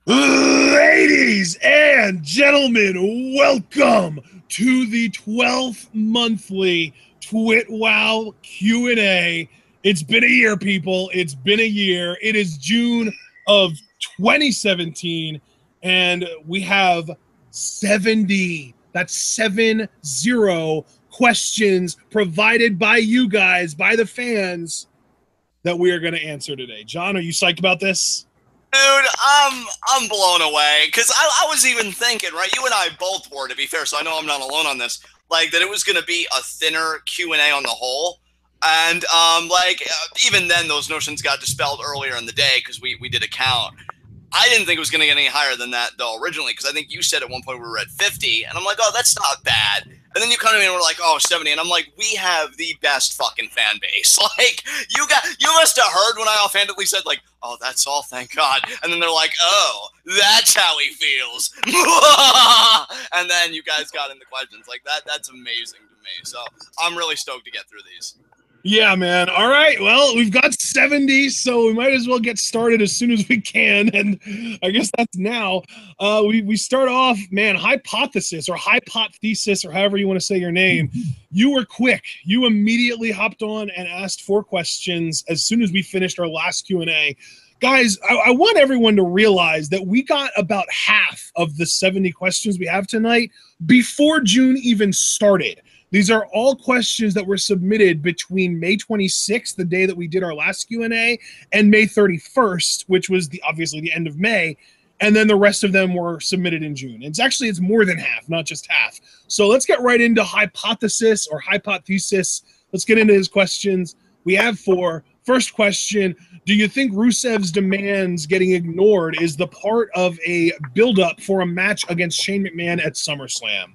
Ladies and gentlemen, welcome to the 12th monthly TWitWoW Q&A. It's been a year, people. It's been a year. It is June of 2017, and we have 70, that's 70 questions provided by you guys, by the fans, that we are going to answer today. John, are you psyched about this? Dude, I'm blown away because I was even thinking, right? You and I both were, to be fair, so I know I'm not alone on this. Like that, it was going to be a thinner Q&A on the whole, and even then, those notions got dispelled earlier in the day because we did a count. I didn't think it was going to get any higher than that though originally, because I think you said at one point we were at 50, and I'm like, oh, that's not bad. And then you come to me and we're like, oh, 70, and I'm like, we have the best fucking fan base. Like, you must have heard when I offhandedly said like, oh, that's all, thank God. And then they're like, oh, that's how he feels. And then you guys got into questions like that. That's amazing to me. So I'm really stoked to get through these. Yeah, man. All right. Well, we've got 70, so we might as well get started as soon as we can. And I guess that's now. We start off, man, hypothesis or hypothesis or however you want to say your name. You were quick. You immediately hopped on and asked 4 questions as soon as we finished our last Q&A. Guys, I want everyone to realize that we got about half of the 70 questions we have tonight before June even started. These are all questions that were submitted between May 26th, the day that we did our last Q&A, and May 31st, which was obviously the end of May. And then the rest of them were submitted in June. It's more than half, not just half. So let's get right into hypothesis or hypothesis. Let's get into his questions. We have 4. First question, do you think Rusev's demands getting ignored is the part of a buildup for a match against Shane McMahon at SummerSlam?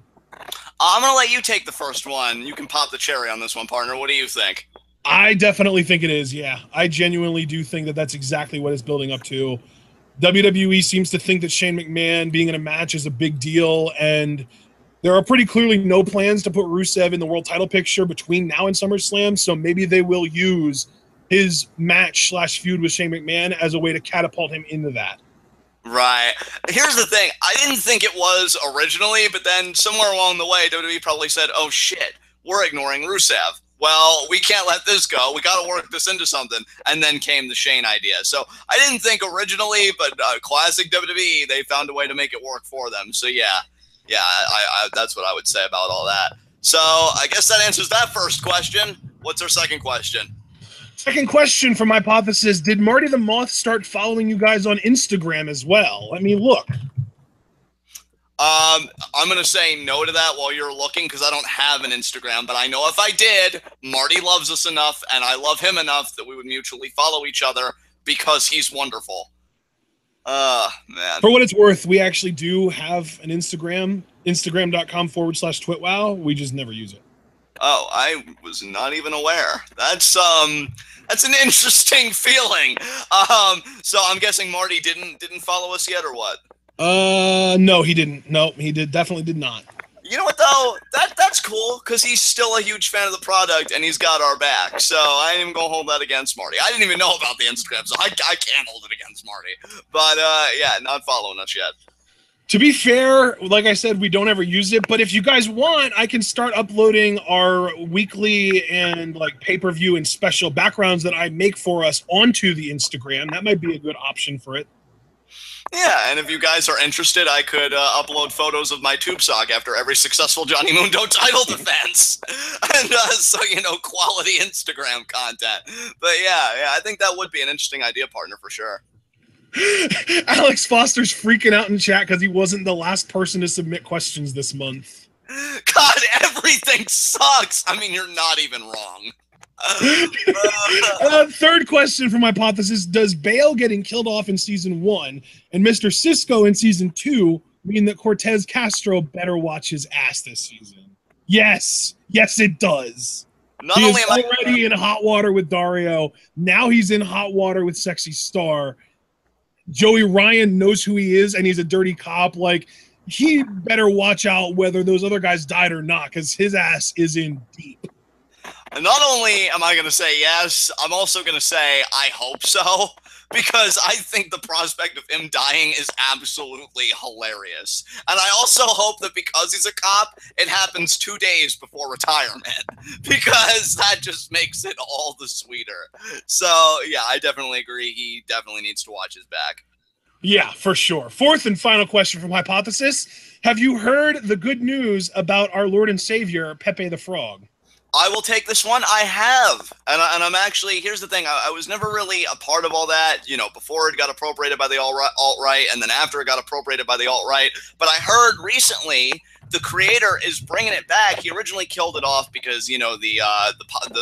I'm going to let you take the first one. You can pop the cherry on this one, partner. What do you think? I definitely think it is, yeah. I genuinely do think that that's exactly what it's building up to. WWE seems to think that Shane McMahon being in a match is a big deal, and there are pretty clearly no plans to put Rusev in the world title picture between now and SummerSlam, so maybe they will use his match/feud with Shane McMahon as a way to catapult him into that. Right. Here's the thing. I didn't think it was originally, but then somewhere along the way, WWE probably said, oh, shit, we're ignoring Rusev. Well, we can't let this go. We got to work this into something. And then came the Shane idea. So I didn't think originally, but classic WWE, they found a way to make it work for them. So, yeah, that's what I would say about all that. So I guess that answers that first question. What's our second question? Second question from Hypothesis, did Marty the Moth start following you guys on Instagram as well? I mean, look. I'm going to say no to that while you're looking because I don't have an Instagram, but I know if I did, Marty loves us enough and I love him enough that we would mutually follow each other because he's wonderful. Man. For what it's worth, we actually do have an Instagram, instagram.com/TWitWoW. We just never use it. Oh, I was not even aware. That's an interesting feeling. So I'm guessing Marty didn't follow us yet, or what? No, he didn't. No, he definitely did not. You know what though? That's cool because he's still a huge fan of the product and he's got our back. So I ain't even gonna hold that against Marty. I didn't even know about the Instagram, so I can't hold it against Marty. But yeah, not following us yet. To be fair, like I said, we don't ever use it, but if you guys want, I can start uploading our weekly and like pay-per-view and special backgrounds that I make for us onto the Instagram. That might be a good option for it. Yeah, and if you guys are interested, I could upload photos of my tube sock after every successful Johnny Mundo title defense. And so, quality Instagram content. But yeah, I think that would be an interesting idea, partner, for sure. Alex Foster's freaking out in chat because he wasn't the last person to submit questions this month. God, everything sucks. I mean, you're not even wrong. Third question from Hypothesis, does Bale getting killed off in season 1 and Mr. Cisco in season 2 mean that Cortez Castro better watch his ass this season? Yes, it does. He is already in hot water with Dario. Now he's in hot water with Sexy Star. Joey Ryan knows who he is, and he's a dirty cop. Like, he better watch out whether those other guys died or not, because his ass is in deep. And not only am I going to say yes, I'm also going to say I hope so, because I think the prospect of him dying is absolutely hilarious. And I also hope that because he's a cop, it happens 2 days before retirement, because that just makes it all the sweeter. So, yeah, I definitely agree. He definitely needs to watch his back. Yeah, for sure. Fourth and final question from Hypothesis. Have you heard the good news about our Lord and Savior, Pepe the Frog? I will take this one. I have. And I'm actually, here's the thing. I was never really a part of all that, you know, before it got appropriated by the alt-right, and then after it got appropriated by the alt-right. But I heard recently the creator is bringing it back. He originally killed it off because, you know, the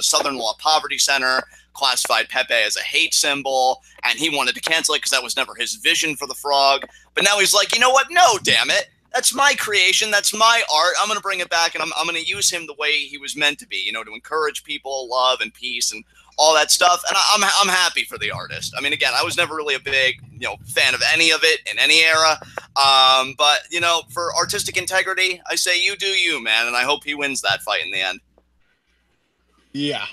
Southern Law Poverty Center classified Pepe as a hate symbol, and he wanted to cancel it because that was never his vision for the frog. But now he's like, you know what? No, damn it. That's my creation. That's my art. I'm going to bring it back, and I'm going to use him the way he was meant to be, you know, to encourage people, love and peace and all that stuff. And I'm happy for the artist. I mean, again, I was never really a big, you know, fan of any of it in any era. But, you know, for artistic integrity, I say you do you, man. And I hope he wins that fight in the end. Yeah,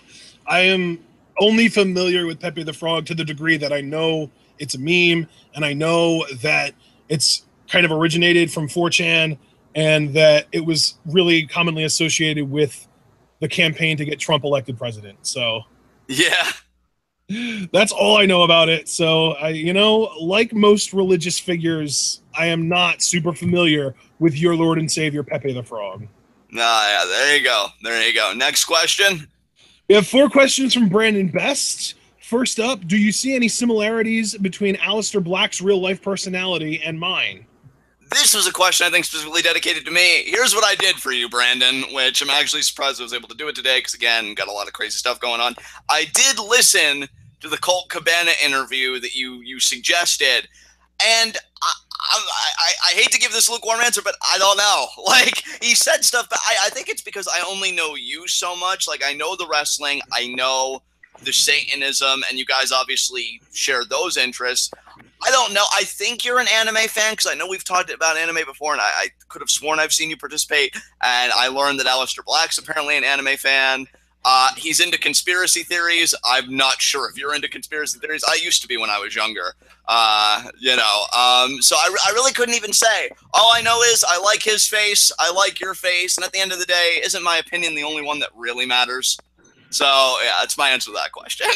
I am only familiar with Pepe the Frog to the degree that I know it's a meme, and I know that it's kind of originated from 4chan, and that it was really commonly associated with the campaign to get Trump elected president. So yeah, that's all I know about it. So I, you know, like most religious figures, I am not super familiar with your Lord and Savior, Pepe the Frog. Yeah, there you go. There you go. Next question. We have 4 questions from Brandon Best. First up, do you see any similarities between Alistair Black's real-life personality and mine? This was a question I think specifically dedicated to me. Here's what I did for you, Brandon, which I'm actually surprised I was able to do it today because, again, got a lot of crazy stuff going on. I did listen to the Colt Cabana interview that you suggested, and I hate to give this lukewarm answer, but I don't know. Like, he said stuff, but I think it's because I only know you so much. Like, I know the wrestling, I know the Satanism, and you guys obviously share those interests. I don't know. I think you're an anime fan because I know we've talked about anime before, and I could have sworn I've seen you participate. And I learned that Alistair Black's apparently an anime fan. He's into conspiracy theories. I'm not sure if you're into conspiracy theories. I used to be when I was younger. You know, so I really couldn't even say. All I know is I like his face. I like your face. And at the end of the day, isn't my opinion the only one that really matters? So, yeah, that's my answer to that question.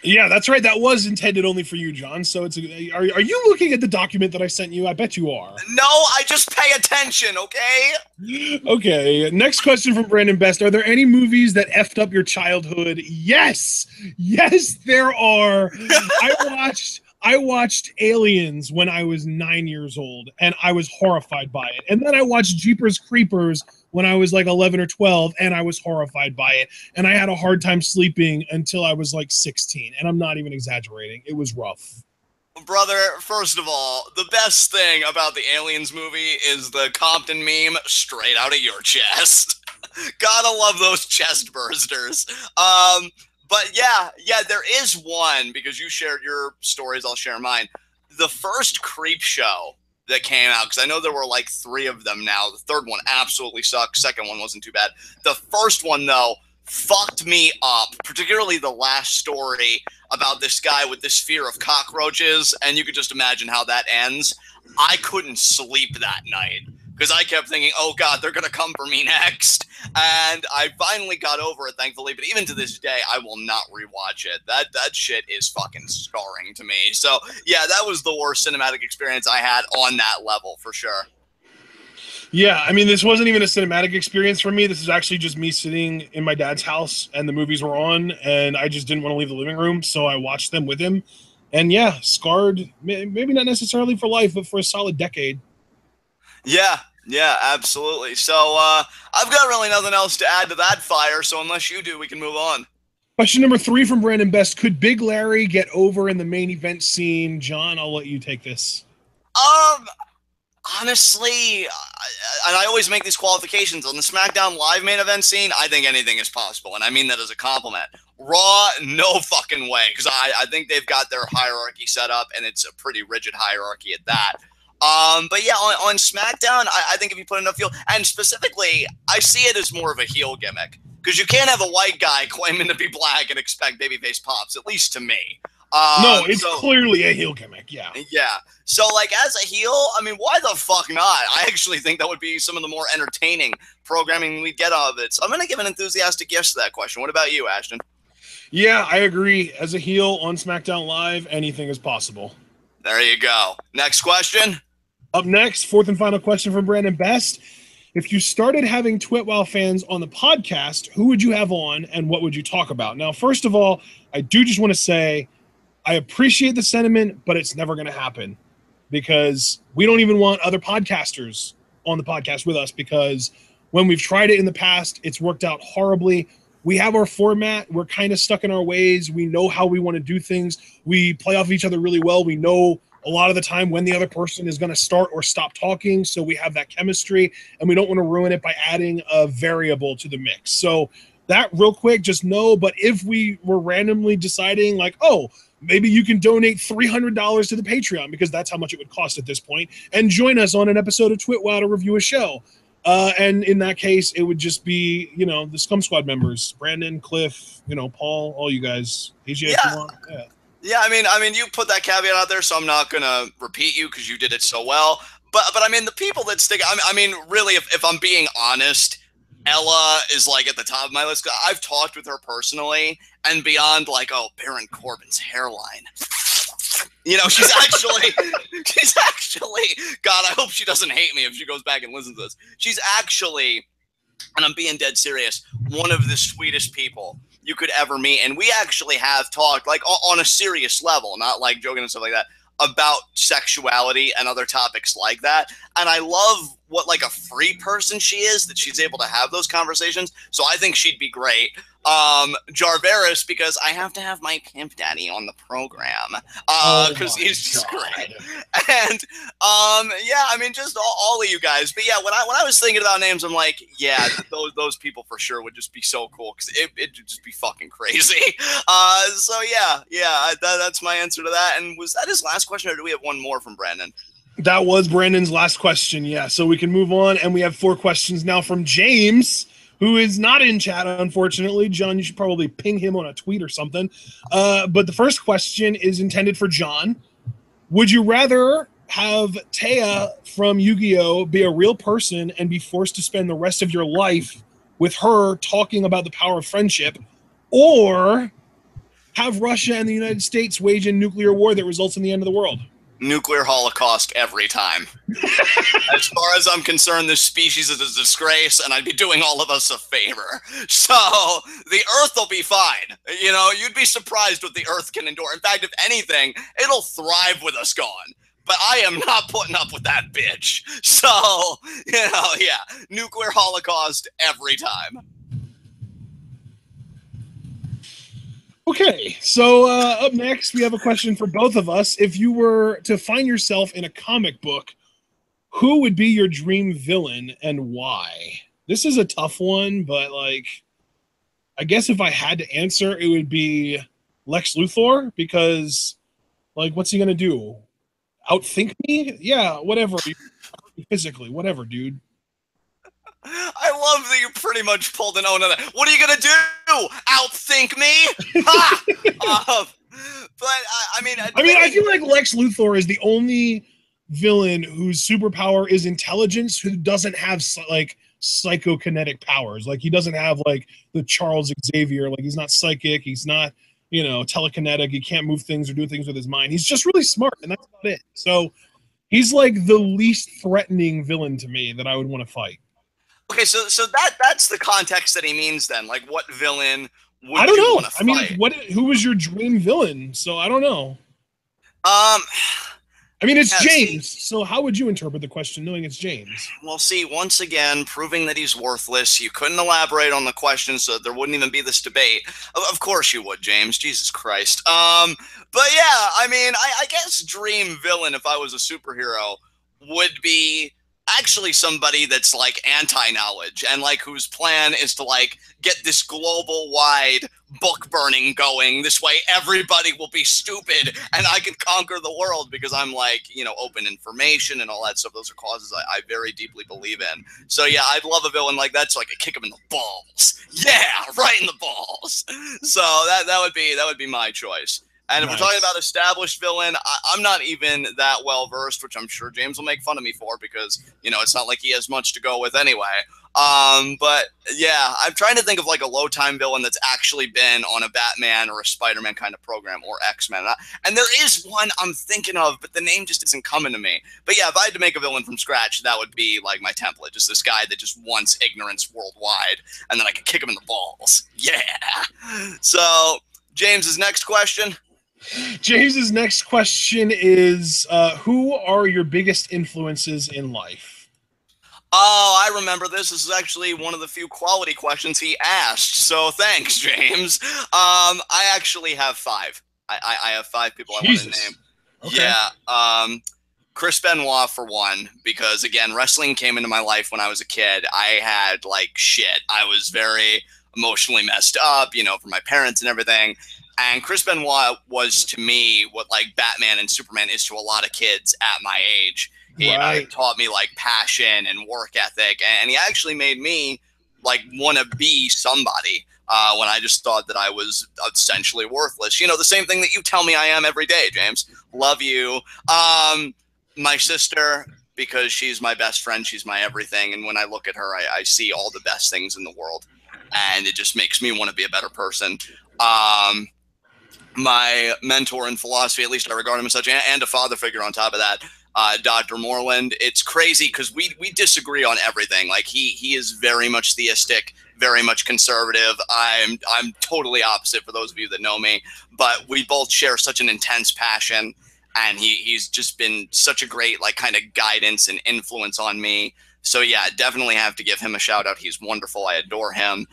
Yeah, that's right. That was intended only for you, John. So it's are you looking at the document that I sent you? I bet you are. No, I just pay attention, okay? Okay. Next question from Brandon Best. Are there any movies that effed up your childhood? Yes. Yes, there are. I watched Aliens when I was 9 years old, and I was horrified by it. And then I watched Jeepers Creepers when I was like 11 or 12, and I was horrified by it. And I had a hard time sleeping until I was like 16. And I'm not even exaggerating. It was rough. Brother, first of all, the best thing about the Aliens movie is the Compton meme straight out of your chest. Gotta love those chest bursters. But yeah, there is one, because you shared your stories, I'll share mine. The first Creep Show that came out, because I know there were like 3 of them now. The third one absolutely sucked. Second one wasn't too bad. The first one, though, fucked me up, particularly the last story about this guy with this fear of cockroaches, and you could just imagine how that ends. I couldn't sleep that night because I kept thinking, oh God, they're going to come for me next. And I finally got over it, thankfully. But even to this day, I will not rewatch it. That shit is fucking scarring to me. So yeah, that was the worst cinematic experience I had on that level, for sure. Yeah, I mean, this wasn't even a cinematic experience for me. This is actually just me sitting in my dad's house, and the movies were on, and I just didn't want to leave the living room, so I watched them with him. And yeah, scarred, maybe not necessarily for life, but for a solid decade. Yeah, absolutely. So I've got really nothing else to add to that fire, so unless you do, we can move on. Question number 3 from Brandon Best. Could Big Larry get over in the main event scene? John, I'll let you take this. Honestly, and I always make these qualifications, on the SmackDown Live main event scene, I think anything is possible, and I mean that as a compliment. Raw, no fucking way, because I think they've got their hierarchy set up, and it's a pretty rigid hierarchy at that. But yeah, on SmackDown, I think if you put enough heel, and specifically, I see it as more of a heel gimmick, because you can't have a white guy claiming to be black and expect babyface pops, at least to me. No, it's so, clearly a heel gimmick. Yeah. Yeah. So, like, as a heel, I mean, why the fuck not? I actually think that would be some of the more entertaining programming we'd get out of it. So I'm going to give an enthusiastic yes to that question. What about you, Ashton? Yeah, I agree. As a heel on SmackDown Live, anything is possible. There you go. Next question. Up next, fourth and final question from Brandon Best. If you started having TWitWoW fans on the podcast, who would you have on and what would you talk about? Now, first of all, I do just want to say I appreciate the sentiment, but it's never going to happen because we don't even want other podcasters on the podcast with us because when we've tried it in the past, it's worked out horribly. We have our format. We're kind of stuck in our ways. We know how we want to do things. We play off each other really well. We know a lot of the time when the other person is going to start or stop talking. So we have that chemistry and we don't want to ruin it by adding a variable to the mix. So that real quick, just know, but if we were randomly deciding like, oh, maybe you can donate $300 to the Patreon because that's how much it would cost at this point and join us on an episode of TWitWoW to review a show. And in that case, it would just be, you know, the Scum Squad members, Brandon, Cliff, you know, Paul, all you guys. AJ, if you want. Yeah. Yeah, I mean, you put that caveat out there, so I'm not gonna repeat you because you did it so well. But I mean, the people that stick. I mean, really, if I'm being honest, Ella is like at the top of my list. I've talked with her personally, and beyond like, oh, Baron Corbin's hairline. You know, she's actually, God, I hope she doesn't hate me if she goes back and listens to this. She's actually, and I'm being dead serious, one of the sweetest people you could ever meet. And we actually have talked, like, on a serious level, not like joking and stuff like that, about sexuality and other topics like that. And I love what, like, a free person she is, that she's able to have those conversations. So I think she'd be great. Jarveris, because I have to have my pimp daddy on the program, because he's just great. And yeah, I mean, just all of you guys. But yeah, when I was thinking about names, I'm like, yeah, those people for sure would just be so cool because it'd just be fucking crazy. So yeah, that's my answer to that. And was that his last question, or do we have one more from Brandon? That was Brandon's last question. Yeah, so we can move on, and we have 4 questions now from James, who is not in chat, unfortunately. John, you should probably ping him on a tweet or something. But the first question is intended for John. Would you rather have Taya from Yu-Gi-Oh! Be a real person and be forced to spend the rest of your life with her talking about the power of friendship, or have Russia and the United States wage a nuclear war that results in the end of the world? Nuclear holocaust every time. As far as I'm concerned, this species is a disgrace, and I'd be doing all of us a favor. So the Earth will be fine. You know, you'd be surprised what the Earth can endure. In fact, if anything, it'll thrive with us gone. But I am not putting up with that bitch. So, you know, yeah, nuclear holocaust every time. Okay, so up next, we have a question for both of us. If you were to find yourself in a comic book, who would be your dream villain and why? This is a tough one, but, like, I guess if I had to answer, it would be Lex Luthor, because, like, what's he going to do? Outthink me? Yeah, whatever. Physically, whatever, dude. I love that you pretty much pulled an own of that. What are you gonna do? Outthink me? Ha! But I mean, I feel like Lex Luthor is the only villain whose superpower is intelligence, who doesn't have like psychokinetic powers. Like, he doesn't have like the Charles Xavier. Like, he's not psychic. He's not, you know, telekinetic. He can't move things or do things with his mind. He's just really smart, and that's about it. So he's like the least threatening villain to me that I would want to fight. Okay, so that's the context that he means then. Like, what villain would I don't you know. want to I mean, fight? who was your dream villain? So I don't know. I mean, it's James. So how would you interpret the question knowing it's James? Well, see, once again, proving that he's worthless. You couldn't elaborate on the question, so there wouldn't even be this debate. Of course you would, James. Jesus Christ. But yeah, I mean, I guess dream villain, if I was a superhero, would be actually somebody that's like anti-knowledge and like whose plan is to like get this global wide book burning going. This way everybody will be stupid and I can conquer the world because I'm like, you know, open information and all that stuff. Those are causes I very deeply believe in. So yeah, I'd love a villain like that so I could kick him in the balls. Yeah, right in the balls. So that would be my choice. And if we're talking Nice. about established villain, I'm not even that well versed, which I'm sure James will make fun of me for because, you know, it's not like he has much to go with anyway. But yeah, I'm trying to think of like a low time villain that's actually been on a Batman or a Spider-Man kind of program or X-Men. And there is one I'm thinking of, but the name just isn't coming to me. But yeah, if I had to make a villain from scratch, that would be like my template. Just this guy that just wants ignorance worldwide, and then I could kick him in the balls. Yeah. So, James's next question. James's next question is, who are your biggest influences in life? Oh, I remember this. This is actually one of the few quality questions he asked. So thanks, James. I actually have five. I have five people I want to name. Okay. Yeah. Chris Benoit for one, because again, wrestling came into my life when I was a kid. I had like shit. I was very emotionally messed up, you know, from my parents and everything. And Chris Benoit was to me what like Batman and Superman is to a lot of kids at my age. He taught me like passion and work ethic, and he actually made me like want to be somebody when I just thought that I was essentially worthless. You know, the same thing that you tell me I am every day, James. Love you. My sister, because she's my best friend, she's my everything, and when I look at her, I see all the best things in the world, and it just makes me want to be a better person. My mentor in philosophy, at least I regard him as such, and a father figure on top of that, Dr. Moreland. It's crazy because we disagree on everything. Like he is very much theistic, very much conservative. I'm totally opposite for those of you that know me, but we both share such an intense passion, and he's just been such a great like kind of guidance and influence on me. So yeah, definitely have to give him a shout out. He's wonderful. I adore him.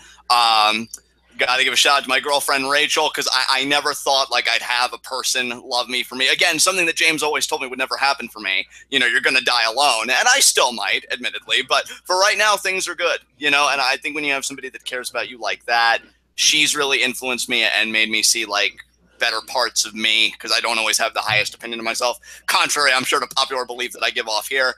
Got to give a shout out to my girlfriend, Rachel, because I never thought like I'd have a person love me for me. Again, something that James always told me would never happen for me. You know, you're going to die alone. And I still might, admittedly. But for right now, things are good. You know, and I think when you have somebody that cares about you like that, she's really influenced me and made me see like better parts of me, because I don't always have the highest opinion of myself. Contrary, I'm sure, to popular belief that I give off here.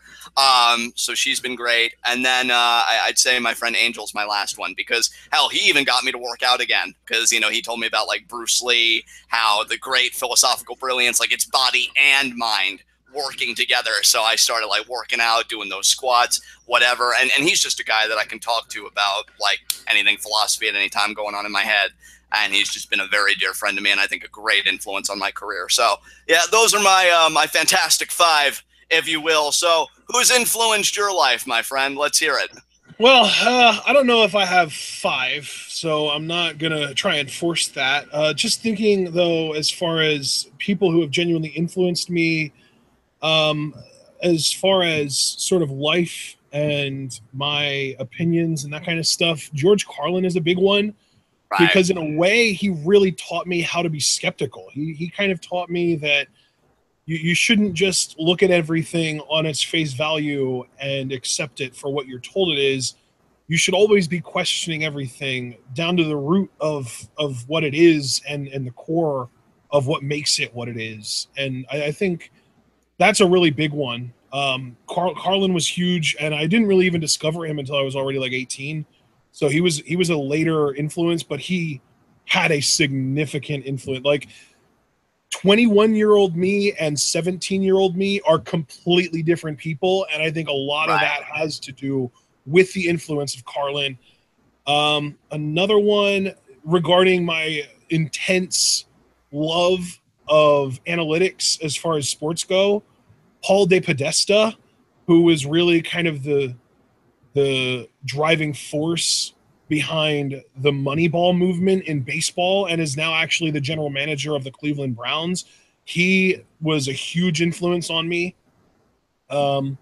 So she's been great. And then I'd say my friend Angel's my last one, because hell, he even got me to work out again, because, you know, he told me about like Bruce Lee, how the great philosophical brilliance, like it's body and mind working together. So I started like working out, doing those squats, whatever. And he's just a guy that I can talk to about like anything philosophy at any time going on in my head. And he's just been a very dear friend to me, and I think a great influence on my career. So yeah, those are my my fantastic five, if you will. So who's influenced your life, my friend? Let's hear it. Well, I don't know if I have five, so I'm not going to try and force that. Just thinking, though, as far as people who have genuinely influenced me, as far as sort of life and my opinions and that kind of stuff, George Carlin is a big one. Right. Because in a way, he really taught me how to be skeptical. He kind of taught me that you shouldn't just look at everything on its face value and accept it for what you're told it is. You should always be questioning everything down to the root of what it is and the core of what makes it what it is. And I think that's a really big one. Carlin was huge, and I didn't really even discover him until I was already like 18. So he was a later influence, but he had a significant influence. Like 21-year-old me and 17-year-old me are completely different people, and I think a lot of that has to do with the influence of Carlin. Another one regarding my intense love of analytics as far as sports go, Paul DePodesta, who was really kind of the driving force behind the Moneyball movement in baseball and is now actually the general manager of the Cleveland Browns. He was a huge influence on me. You,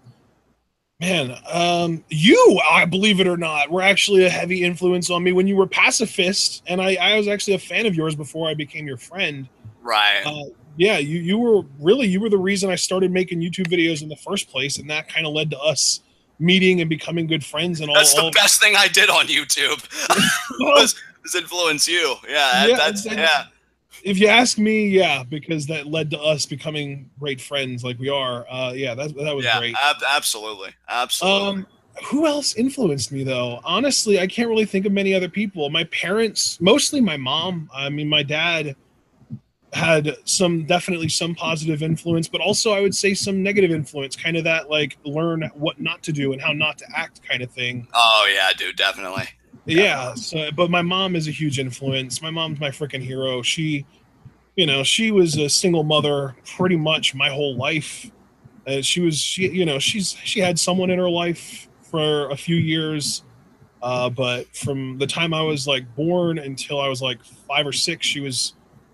I believe it or not, were actually a heavy influence on me when you were pacifist, and I was actually a fan of yours before I became your friend. Right. Yeah, you were the reason I started making YouTube videos in the first place, and that kind of led to us meeting and becoming good friends. And that's the best thing I did on YouTube. was influence you. Yeah, yeah. If you ask me, yeah, because that led to us becoming great friends like we are. Yeah, that was great. Absolutely. Who else influenced me, though? Honestly, I can't really think of many other people. My parents, mostly my mom. I mean, my dad had definitely some positive influence, but also I would say some negative influence, kind of that like learn what not to do and how not to act kind of thing. Oh yeah, dude, definitely. Yeah. So, but my mom is a huge influence. My mom's my freaking hero. She, she was a single mother pretty much my whole life. She had someone in her life for a few years, but from the time I was like born until I was like 5 or 6, it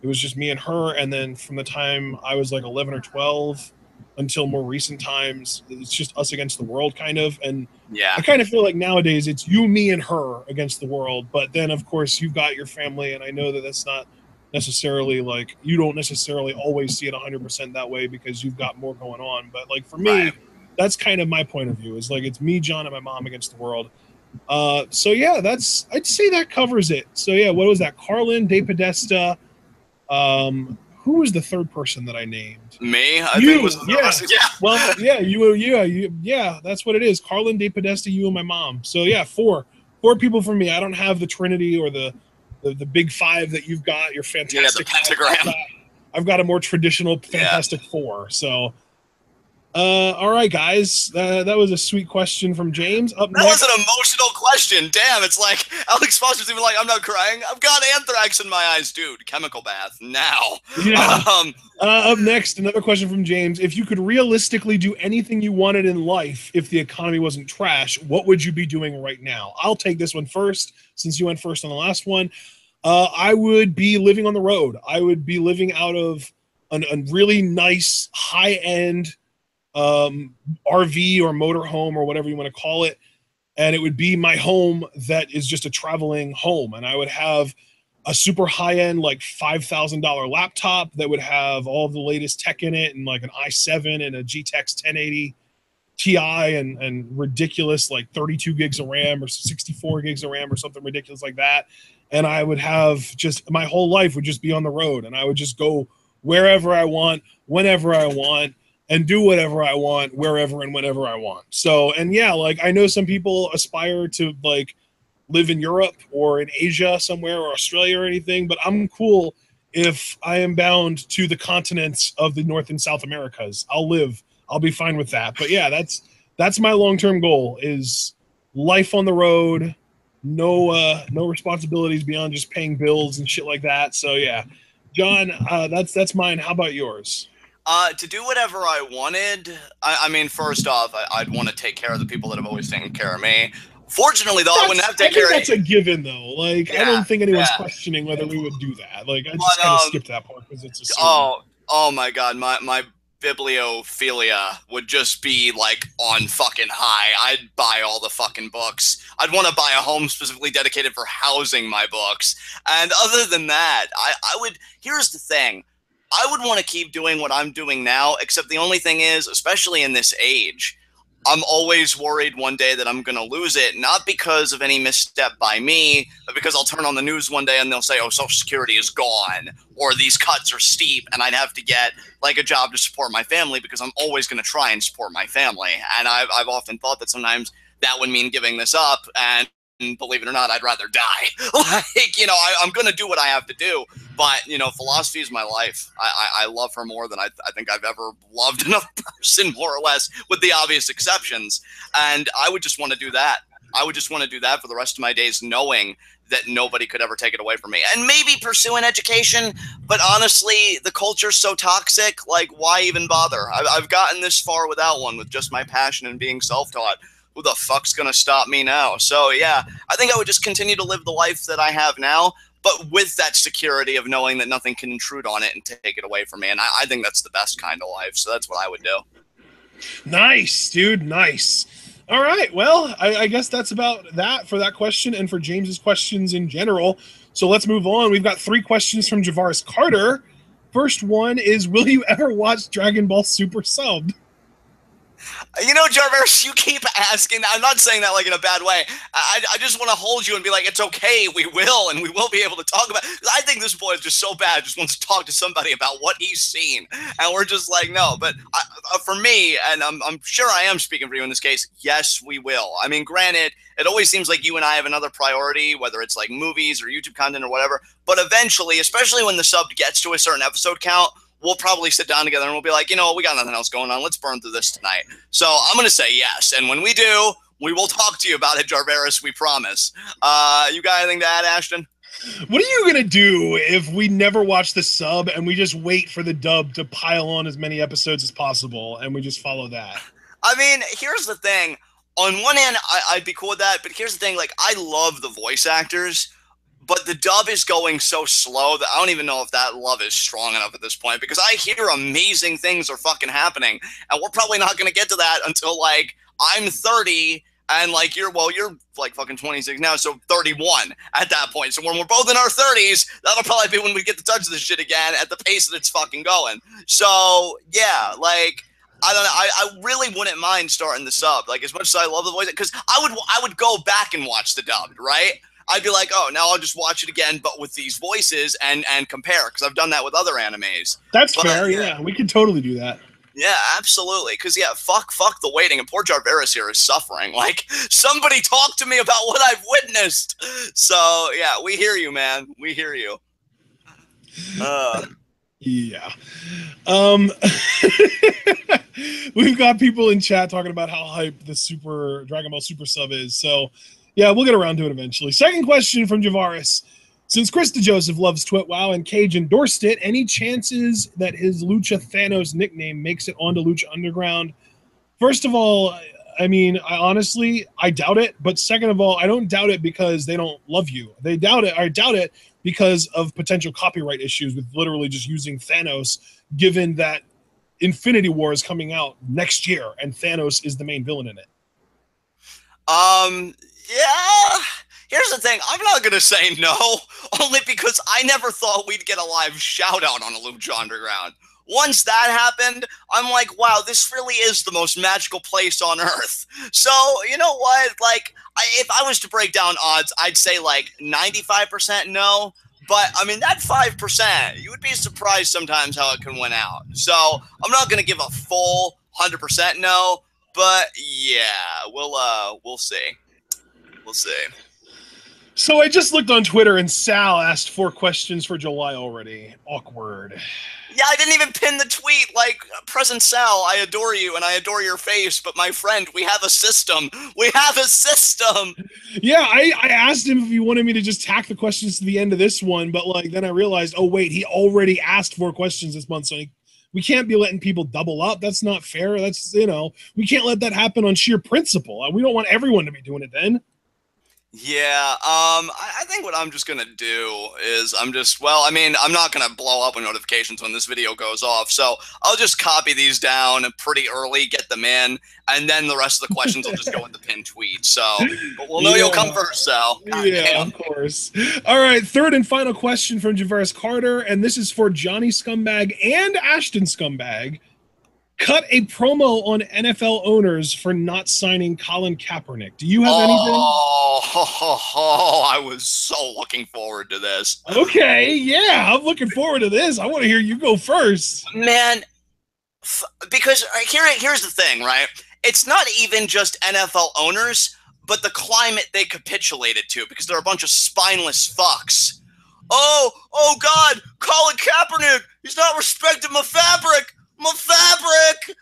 was just me and her. And then from the time I was like 11 or 12 until more recent times, it's just us against the world kind of. And Yeah. I kind of feel like nowadays it's you, me, and her against the world. But then of course you've got your family, and I know that that's not necessarily like you don't necessarily always see it 100% that way because you've got more going on. But like for me, that's kind of my point of view, is like it's me, John, and my mom against the world. So yeah, I'd say that covers it. So yeah, what was that? Carlin, De Podesta. Who was the third person that I named? Me, I think was the third person. Yeah. Well, yeah, yeah, that's what it is. Carlin, De Podesta, you, and my mom. So yeah, four people from me. I don't have the Trinity or the big five that you've got. You're fantastic. Yeah, the pentagram. I've got a more traditional fantastic four. So all right, guys, that was a sweet question from James. Up that next, was an emotional question. Damn, it's like Alex Foster's even like, I'm not crying. I've got anthrax in my eyes, dude. Chemical bath now. Yeah. Up next, another question from James. If you could realistically do anything you wanted in life if the economy wasn't trash, what would you be doing right now? I'll take this one first, since you went first on the last one. I would be living on the road. I would be living out of a really nice, high-end RV or motorhome or whatever you want to call it, and it would be my home that is just a traveling home. And I would have a super high-end like $5,000 laptop that would have all of the latest tech in it, and like an i7 and a GTX 1080 Ti and ridiculous like 32 gigs of RAM or 64 gigs of RAM or something ridiculous like that. And I would have just my whole life would just be on the road, and I would just go wherever I want, whenever I want, and do whatever I want, wherever and whenever I want. So, and yeah, like I know some people aspire to like live in Europe or in Asia somewhere or Australia or anything, but I'm cool if I am bound to the continents of the North and South Americas. I'll be fine with that. But yeah, that's my long-term goal, is life on the road, no responsibilities beyond just paying bills and shit like that. So yeah, John, that's mine. How about yours? To do whatever I wanted, I mean, first off, I'd want to take care of the people that have always taken care of me. Fortunately, though, I wouldn't have to take care of. That's a given, though. Like, I don't think anyone's questioning whether we would do that. Like, I just kind of skipped that part because it's a. Oh my God, my bibliophilia would just be like on fucking high. I'd buy all the fucking books. I'd want to buy a home specifically dedicated for housing my books. And other than that, I would. Here's the thing. I would want to keep doing what I'm doing now, except the only thing is, especially in this age, I'm always worried one day that I'm going to lose it, not because of any misstep by me, but because I'll turn on the news one day and they'll say, oh, Social Security is gone, or these cuts are steep, and I'd have to get like a job to support my family, because I'm always going to try and support my family. And I've often thought that sometimes that would mean giving this up, and believe it or not, I'd rather die. Like, I'm going to do what I have to do. But, philosophy is my life. I love her more than I think I've ever loved another person, more or less, with the obvious exceptions. And I would just want to do that. I would just want to do that for the rest of my days, knowing that nobody could ever take it away from me. And maybe pursue an education, but honestly, the culture's so toxic, like, why even bother? I've gotten this far without one, with just my passion and being self-taught. Who the fuck's going to stop me now? So, yeah, I think I would just continue to live the life that I have now, but with that security of knowing that nothing can intrude on it and take it away from me. And I think that's the best kind of life. So that's what I would do. Nice, dude. Nice. All right. Well, I guess that's about that for that question and for James's questions in general. So let's move on. We've got 3 questions from Javaris Carter. First one is, will you ever watch Dragon Ball Super subbed? You know, Jarvis, you keep asking. I'm not saying that like in a bad way. I just want to hold you and be like, it's okay. We will, and we will be able to talk about. I think this boy is just so bad. Just wants to talk to somebody about what he's seen, and we're just like, no. But for me, and I'm sure I am speaking for you in this case. Yes, we will. I mean, granted, it always seems like you and I have another priority, whether it's like movies or YouTube content or whatever. But eventually, especially when the sub gets to a certain episode count, we'll probably sit down together and we'll be like, you know, we got nothing else going on. Let's burn through this tonight. So I'm going to say yes. And when we do, we will talk to you about it, Jarveris. We promise. You got anything to add, Ashton? What are you going to do if we never watch the sub and we just wait for the dub to pile on as many episodes as possible and we just follow that? I mean, here's the thing. On one hand, I'd be cool with that. But here's the thing. Like, I love the voice actors. But the dub is going so slow that I don't even know if that love is strong enough at this point, because I hear amazing things are fucking happening, and we're probably not going to get to that until like I'm 30 and like you're like fucking 26 now, so 31 at that point. So when we're both in our 30s, that'll probably be when we get to touch this shit again at the pace that it's fucking going. So yeah, like I don't know. I really wouldn't mind starting the sub, like as much as I love the voice, because I would go back and watch the dub, right? I'd be like, oh, now I'll just watch it again, but with these voices and compare, because I've done that with other animes. That's fair, yeah. We could totally do that. Yeah, absolutely. Because, yeah, fuck the waiting. And poor Jarveris here is suffering. Like, somebody talk to me about what I've witnessed. So, yeah, we hear you, man. We hear you. Yeah. We've got people in chat talking about how hype the Super Dragon Ball Super sub is. So, yeah, we'll get around to it eventually. Second question from Javaris. Since Krista Joseph loves TWitWoW and Cage endorsed it, any chances that his Lucha Thanos nickname makes it onto Lucha Underground? First of all, I mean, I doubt it. But second of all, I don't doubt it because they don't love you. I doubt it because of potential copyright issues with literally just using Thanos, given that Infinity War is coming out next year and Thanos is the main villain in it. Yeah, here's the thing. I'm not going to say no, only because I never thought we'd get a live shout out on a Lucha Underground. Once that happened, I'm like, wow, this really is the most magical place on Earth. So, you know what? Like, if I was to break down odds, I'd say like 95% no. But, I mean, that 5%, you would be surprised sometimes how it can win out. So, I'm not going to give a full 100% no. But, yeah, we'll see. We'll see. So I just looked on Twitter and Sal asked 4 questions for July already. Awkward. Yeah, I didn't even pin the tweet. Like, Present Sal, I adore you and I adore your face, but my friend, we have a system. We have a system. Yeah, I asked him if he wanted me to just tack the questions to the end of this one, but like then I realized, oh wait, he already asked 4 questions this month, so we can't be letting people double up. That's not fair. That's, you know, we can't let that happen on sheer principle. We don't want everyone to be doing it then. Yeah, I think what I'm just gonna do is I'm not gonna blow up with notifications when this video goes off, so I'll just copy these down pretty early, get them in, and then the rest of the questions will just go in the pinned tweet. So, but we'll know you'll come first, Sal. Yeah, of course. All right, third and final question from Javaris Carter, and this is for Johnny Scumbag and Ashton Scumbag. Cut a promo on NFL owners for not signing Colin Kaepernick. Do you have anything? I was so looking forward to this. Okay, yeah, I'm looking forward to this. I want to hear you go first. Man, because here's the thing, right? It's not even just NFL owners, but the climate they capitulated to, because they're a bunch of spineless fucks. Oh God, Colin Kaepernick, he's not respecting my fabric. My fabric!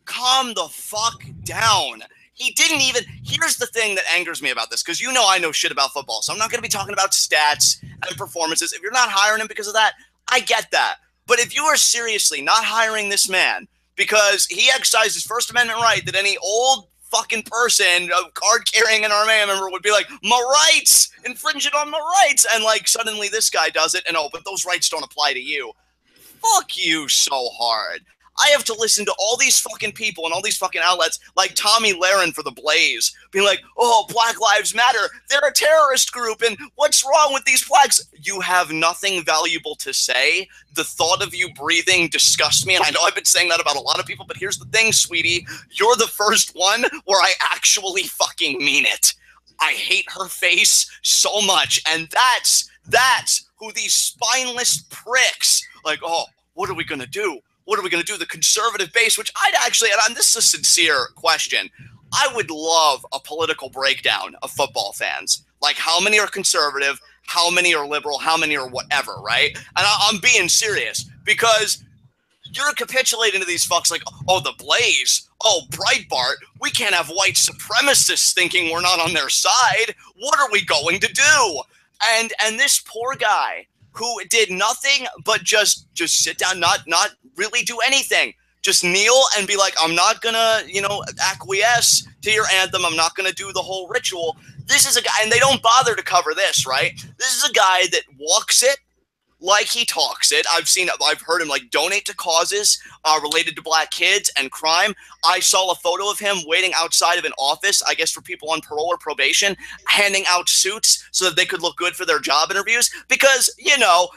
Calm the fuck down. He didn't even... Here's the thing that angers me about this, because you know I know shit about football, so I'm not going to be talking about stats and performances. If you're not hiring him because of that, I get that. But if you are seriously not hiring this man because he exercised his First Amendment right that any old fucking person, a card-carrying NRA member would be like, my rights! Infringing on my rights! And like, suddenly this guy does it, and oh, but those rights don't apply to you. Fuck you so hard. I have to listen to all these fucking people and all these fucking outlets like Tommy Lahren for the Blaze being like, oh, Black Lives Matter, they're a terrorist group, and what's wrong with these blacks? You have nothing valuable to say. The thought of you breathing disgusts me, and I know I've been saying that about a lot of people, but here's the thing, sweetie. You're the first one where I actually fucking mean it. I hate her face so much, and that's who these spineless pricks, like, oh, what are we going to do? What are we going to do? The conservative base, which I'd actually, and this is a sincere question, I would love a political breakdown of football fans. Like, how many are conservative? How many are liberal? How many are whatever, right? And I'm being serious, because you're capitulating to these fucks like, oh, the Blaze, oh, Breitbart, we can't have white supremacists thinking we're not on their side. What are we going to do? And this poor guy who did nothing but just sit down, not really do anything, just kneel and be like, I'm not gonna, acquiesce to your anthem. I'm not gonna do the whole ritual. This is a guy, and they don't bother to cover this, right? This is a guy that walks it like he talks it. I've heard him like donate to causes related to black kids and crime. I saw a photo of him waiting outside of an office, I guess for people on parole or probation, handing out suits so that they could look good for their job interviews, because,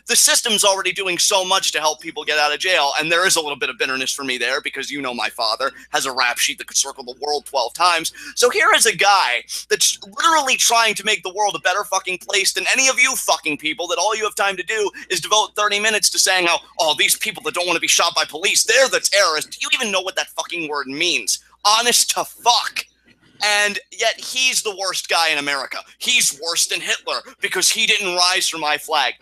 the system's already doing so much to help people get out of jail. And there is a little bit of bitterness for me there, because my father has a rap sheet that could circle the world 12 times. So here is a guy that's literally trying to make the world a better fucking place than any of you fucking people, that all you have time to do is devote 30 minutes to saying how, oh, these people that don't want to be shot by police, they're the terrorists. Do you even know what that fucking word means? Honest to fuck. And yet he's the worst guy in America. He's worse than Hitler because he didn't rise for my flag.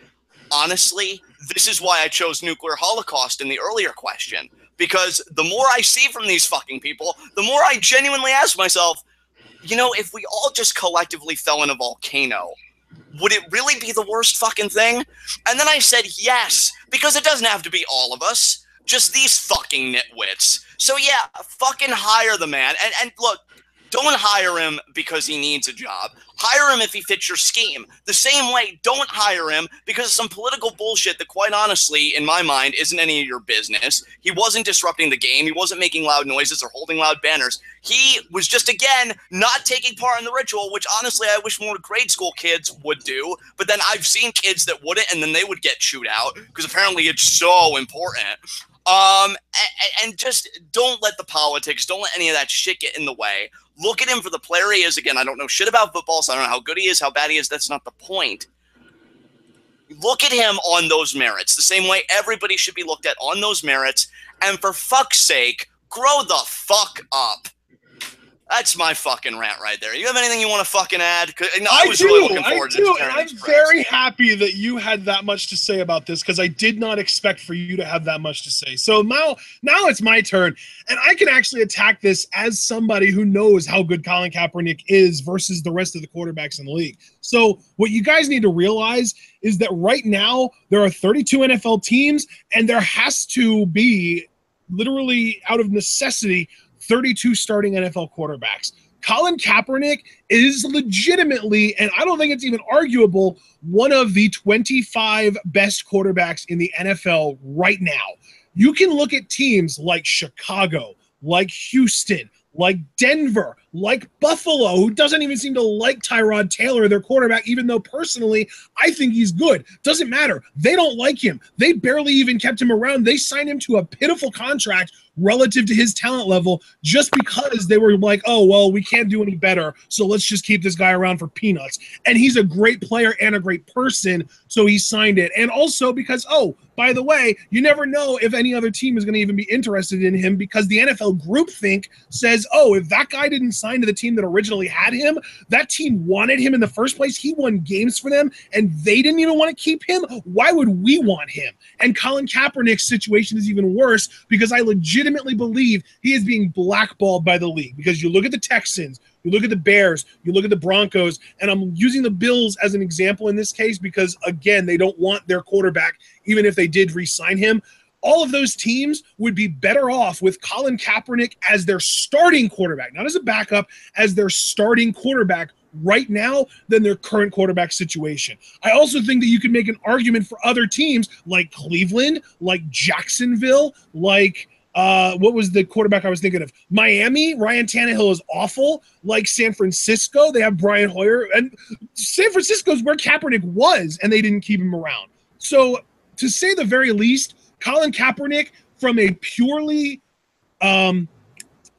Honestly, this is why I chose nuclear holocaust in the earlier question. Because the more I see from these fucking people, the more I genuinely ask myself, if we all just collectively fell in a volcano, would it really be the worst fucking thing? And then I said yes, because it doesn't have to be all of us, just these fucking nitwits. So yeah, fucking hire the man. And look, don't hire him because he needs a job. Hire him if he fits your scheme. The same way, don't hire him because of some political bullshit that, quite honestly, in my mind, isn't any of your business. He wasn't disrupting the game. He wasn't making loud noises or holding loud banners. He was just, again, not taking part in the ritual, which, honestly, I wish more grade school kids would do. But then I've seen kids that wouldn't, and then they would get chewed out because apparently it's so important. And just don't let the politics, don't let any of that shit get in the way. Look at him for the player he is. Again, I don't know shit about football, so I don't know how good he is, how bad he is. That's not the point. Look at him on those merits, the same way everybody should be looked at on those merits. And for fuck's sake, grow the fuck up. That's my fucking rant right there. You have anything you want to fucking add? No, I was really looking forward to this. And I'm very happy that you had that much to say about this, because I did not expect for you to have that much to say. So now it's my turn, and I can actually attack this as somebody who knows how good Colin Kaepernick is versus the rest of the quarterbacks in the league. So what you guys need to realize is that right now there are 32 NFL teams, and there has to be, literally out of necessity, 32 starting NFL quarterbacks. Colin Kaepernick is legitimately, and I don't think it's even arguable, one of the 25 best quarterbacks in the NFL right now. You can look at teams like Chicago, like Houston, like Denver, like Buffalo, who doesn't even seem to like Tyrod Taylor, their quarterback, even though personally I think he's good. Doesn't matter. They don't like him. They barely even kept him around. They signed him to a pitiful contract relative to his talent level just because they were like, oh, well, we can't do any better, so let's just keep this guy around for peanuts. And he's a great player and a great person, so he signed it. And also because, oh, by the way, you never know if any other team is going to even be interested in him, because the NFL groupthink says, oh, if that guy didn't sign to the team that originally had him, that team wanted him in the first place, he won games for them, and they didn't even want to keep him, why would we want him? And Colin Kaepernick's situation is even worse, because I legitimately believe he is being blackballed by the league. Because you look at the Texans, you look at the Bears, you look at the Broncos, and I'm using the Bills as an example in this case because, again, they don't want their quarterback, even if they did re-sign him. All of those teams would be better off with Colin Kaepernick as their starting quarterback, not as a backup, as their starting quarterback right now than their current quarterback situation. I also think that you can make an argument for other teams like Cleveland, like Jacksonville, like What was the quarterback I was thinking of? Miami, Ryan Tannehill is awful. Like San Francisco, they have Brian Hoyer. And San Francisco's where Kaepernick was, and they didn't keep him around. So to say the very least, Colin Kaepernick, from a purely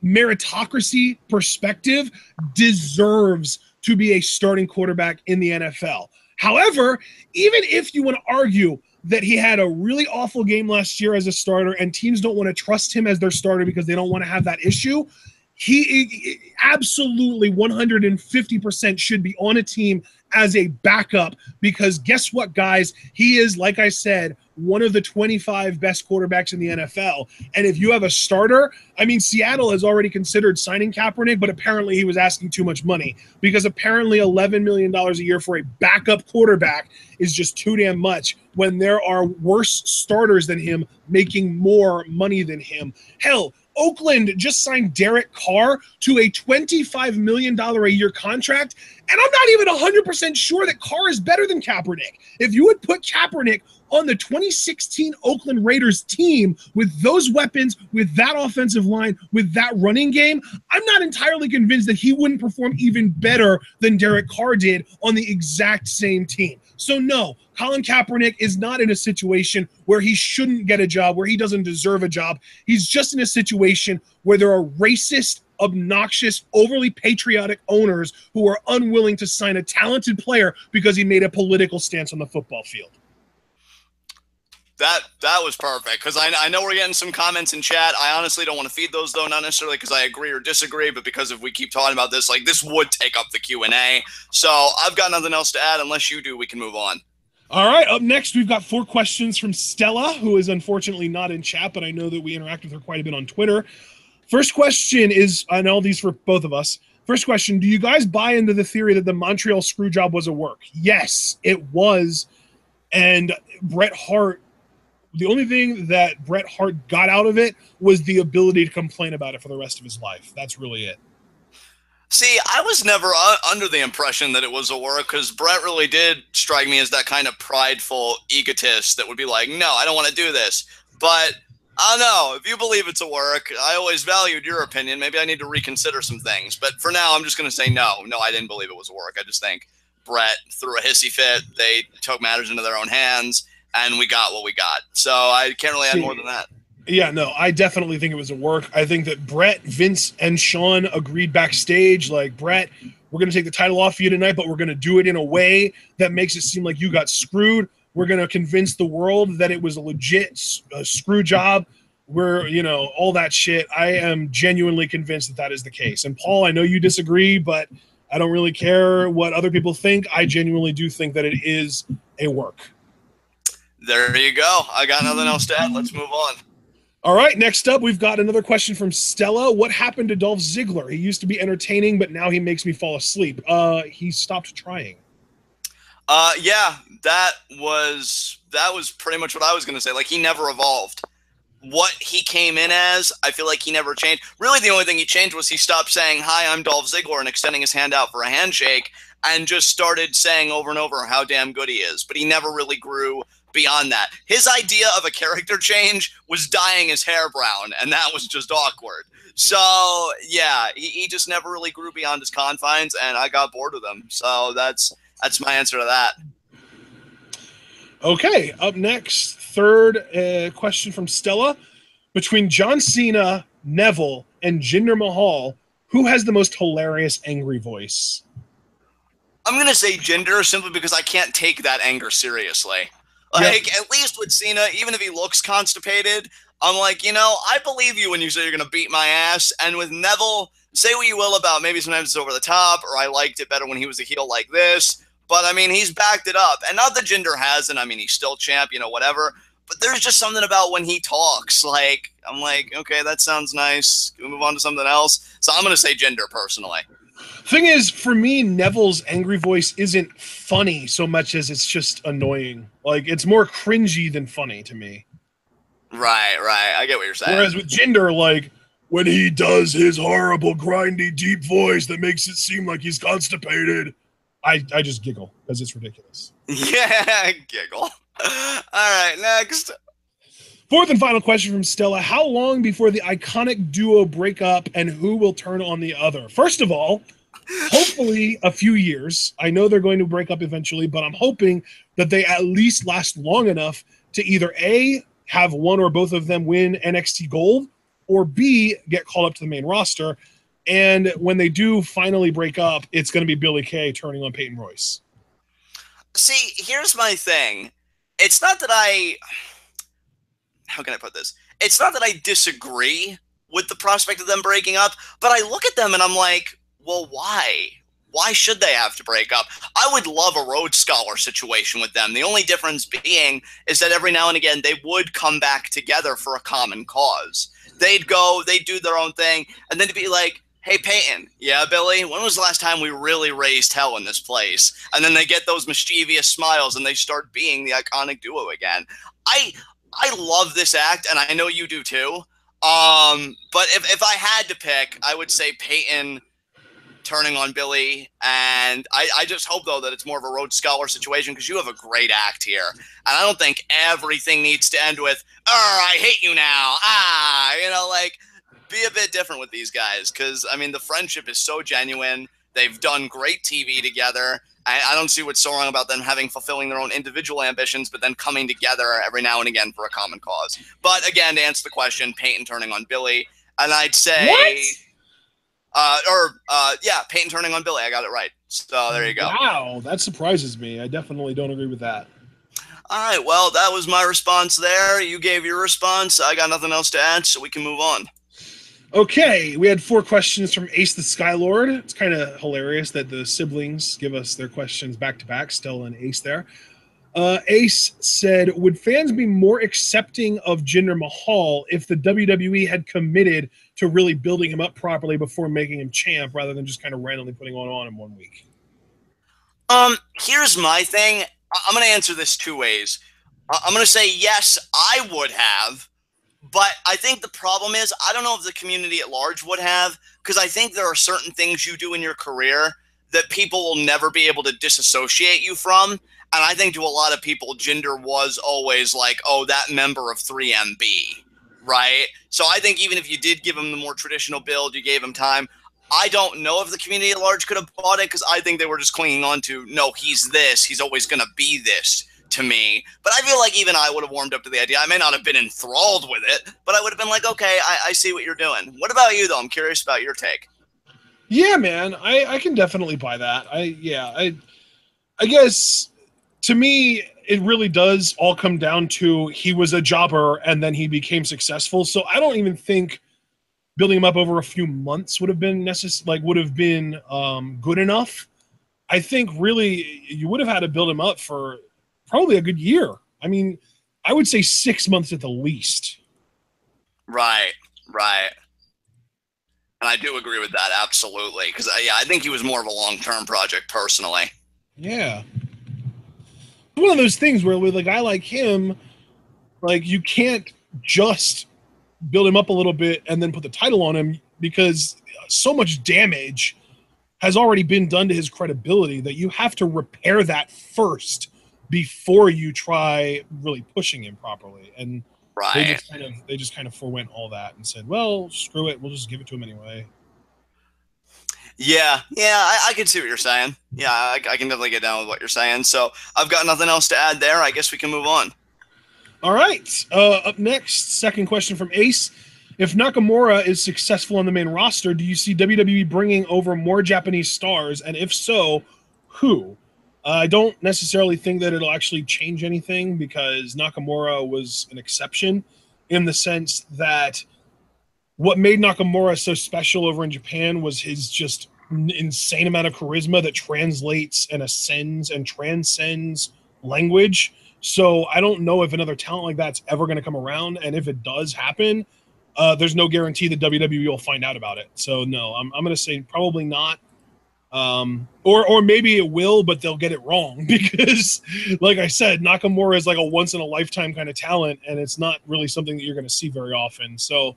meritocracy perspective, deserves to be a starting quarterback in the NFL. However, even if you want to argue that he had a really awful game last year as a starter and teams don't want to trust him as their starter because they don't want to have that issue, he absolutely 150% should be on a team as a backup, because guess what, guys? He is, like I said, one of the 25 best quarterbacks in the NFL. And if you have a starter, I mean, Seattle has already considered signing Kaepernick, but apparently he was asking too much money, because apparently $11 million a year for a backup quarterback is just too damn much when there are worse starters than him making more money than him. Hell, Oakland just signed Derek Carr to a $25 million a year contract, and I'm not even 100% sure that Carr is better than Kaepernick. If you would put Kaepernick on the 2016 Oakland Raiders team with those weapons, with that offensive line, with that running game, I'm not entirely convinced that he wouldn't perform even better than Derek Carr did on the exact same team. So no, Colin Kaepernick is not in a situation where he shouldn't get a job, where he doesn't deserve a job. He's just in a situation where there are racist, obnoxious, overly patriotic owners who are unwilling to sign a talented player because he made a political stance on the football field. That was perfect, because I know we're getting some comments in chat. I honestly don't want to feed those, though, not necessarily because I agree or disagree, but because if we keep talking about this, like, this would take up the Q&A. So I've got nothing else to add. Unless you do, we can move on. All right, up next, we've got 4 questions from Stella, who is unfortunately not in chat, but I know that we interact with her quite a bit on Twitter. First question is, I know these for both of us. First question, do you guys buy into the theory that the Montreal screw job was a work? Yes, it was. And Bret Hart, the only thing that Bret Hart got out of it was the ability to complain about it for the rest of his life. That's really it. See, I was never under the impression that it was a work, because Bret really did strike me as that kind of prideful egotist that would be like, no, I don't want to do this. But I don't know. If you believe it's a work, I always valued your opinion. Maybe I need to reconsider some things. But for now, I'm just going to say no. No, I didn't believe it was a work. I just think Bret threw a hissy fit. They took matters into their own hands, and we got what we got. So I can't really add more than that. Yeah, no, I definitely think it was a work. I think that Bret, Vince, and Sean agreed backstage, like, Bret, we're going to take the title off you tonight, but we're going to do it in a way that makes it seem like you got screwed. We're going to convince the world that it was a legit screw job. We're, all that shit. I am genuinely convinced that that is the case. And Paul, I know you disagree, but I don't really care what other people think. I genuinely do think that it is a work. There you go. I got nothing else to add. Let's move on. All right, next up, we've got another question from Stella. What happened to Dolph Ziggler? He used to be entertaining, but now he makes me fall asleep. He stopped trying. Yeah, that was pretty much what I was going to say. Like, he never evolved. What he came in as, I feel like he never changed. Really, the only thing he changed was he stopped saying, "Hi, I'm Dolph Ziggler," and extending his hand out for a handshake, and just started saying over and over how damn good he is. But he never really grew beyond that. His idea of a character change was dyeing his hair brown, and that was just awkward. So, yeah, he just never really grew beyond his confines, and I got bored with him. So that's my answer to that. Okay, up next, third question from Stella. Between John Cena, Neville, and Jinder Mahal, who has the most hilarious angry voice? I'm going to say Jinder, simply because I can't take that anger seriously. Like, yep. At least with Cena, even if he looks constipated, I'm like, I believe you when you say you're going to beat my ass. And with Neville, say what you will about maybe sometimes it's over the top, or I liked it better when he was a heel like this. But, I mean, he's backed it up. And not that Jinder hasn't. I mean, he's still champ, whatever. But there's just something about when he talks. Like, I'm like, okay, that sounds nice. Can we move on to something else? So I'm going to say Jinder, personally. Thing is, for me, Neville's angry voice isn't funny so much as it's just annoying. Like, it's more cringy than funny to me. Right. I get what you're saying. Whereas with Jinder, like, when he does his horrible, grindy, deep voice that makes it seem like he's constipated, I just giggle because it's ridiculous. Yeah, giggle. All right, next. Fourth and final question from Stella. How long before the iconic duo break up and who will turn on the other? First of all, hopefully a few years. I know they're going to break up eventually, but I'm hoping that they at least last long enough to either A, have one or both of them win NXT Gold, or B, get called up to the main roster. And when they do finally break up, it's going to be Billie Kay turning on Peyton Royce. See, here's my thing. It's not that how can I put this? It's not that I disagree with the prospect of them breaking up, but I look at them and I'm like, well, why? Why should they have to break up? I would love a Rhodes Scholar situation with them. The only difference being is that every now and again they would come back together for a common cause. They'd go, they'd do their own thing, and then to be like, hey, Peyton, yeah, Billy, when was the last time we really raised hell in this place? And then they get those mischievous smiles and they start being the iconic duo again. I love this act, and I know you do too. But if I had to pick, I would say Peyton turning on Billy, and I just hope, though, that it's more of a Rhodes Scholar situation because you have a great act here. And I don't think everything needs to end with, I hate you now. Like, be a bit different with these guys because, I mean, the friendship is so genuine. They've done great TV together. I don't see what's so wrong about them fulfilling their own individual ambitions, but then coming together every now and again for a common cause. But again, to answer the question, Peyton turning on Billy, and I'd say, Peyton turning on Billy. I got it right. So there you go. Wow, that surprises me. I definitely don't agree with that. All right, well, that was my response there. You gave your response. I got nothing else to add, so we can move on. Okay, we had 4 questions from Ace the Skylord. It's kind of hilarious that the siblings give us their questions back-to-back, Stella and Ace there. Ace said, would fans be more accepting of Jinder Mahal if the WWE had committed to really building him up properly before making him champ rather than just kind of randomly putting on him one week? Here's my thing. I'm going to answer this 2 ways. I'm going to say, yes, I would have. But I think the problem is, I don't know if the community at large would have, because I think there are certain things you do in your career that people will never be able to disassociate you from. And I think to a lot of people, Jinder was always like, oh, that member of 3MB, right? So I think even if you did give him the more traditional build, you gave him time, I don't know if the community at large could have bought it, because I think they were just clinging on to, no, he's this, he's always going to be this. To me, but I feel like even I would have warmed up to the idea. I may not have been enthralled with it, but I would have been like, okay, I see what you're doing. What about you, though? I'm curious about your take. Yeah, man, I can definitely buy that. I guess to me, it really does all come down to he was a jobber and then he became successful. So I don't even think building him up over a few months would have been good enough. I think really you would have had to build him up for probably a good year. I mean, I would say 6 months at the least. Right. And I do agree with that, absolutely. Because, I think he was more of a long-term project, personally. Yeah. One of those things where with a guy like him, like, you can't just build him up a little bit and then put the title on him, because so much damage has already been done to his credibility that you have to repair that first before you try really pushing him properly. And right. they just kind of forewent all that and said, well, screw it, we'll just give it to him anyway. Yeah, I can see what you're saying. Yeah, I can definitely get down with what you're saying. So I've got nothing else to add there. I guess we can move on. All right. Up next, second question from Ace. If Nakamura is successful on the main roster, do you see WWE bringing over more Japanese stars? And if so, who? I don't necessarily think that it'll actually change anything, because Nakamura was an exception in the sense that what made Nakamura so special over in Japan was his just insane amount of charisma that translates and ascends and transcends language. So I don't know if another talent like that's ever going to come around. And if it does happen, there's no guarantee that WWE will find out about it. So no, I'm going to say probably not. Or maybe it will, but they'll get it wrong, because like I said, Nakamura is like a once in a lifetime kind of talent, and it's not really something that you're going to see very often. So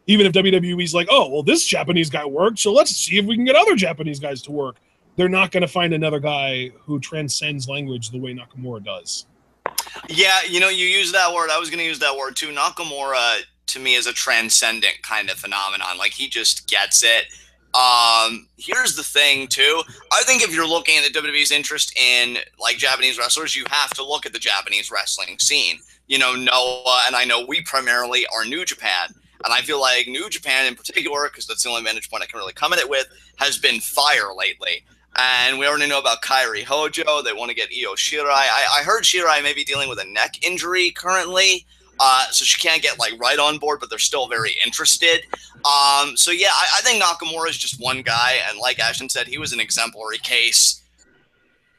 even if WWE's like, oh, well, this Japanese guy worked, so let's see if we can get other Japanese guys to work, they're not going to find another guy who transcends language the way Nakamura does. Yeah, you know, you use that word. I was going to use that word too. Nakamura to me is a transcendent kind of phenomenon. Like he just gets it. Here's the thing too. I think if you're looking at the WWE's interest in like Japanese wrestlers, you have to look at the Japanese wrestling scene. You know, Noah and I know we primarily are New Japan. And I feel like New Japan in particular, because that's the only vantage point I can really come at it with, has been fire lately. And we already know about Kairi Hojo. They want to get Io Shirai. I heard Shirai may be dealing with a neck injury currently, so she can't get like right on board, but they're still very interested. So yeah, I think Nakamura is just one guy, and like Ashton said, he was an exemplary case.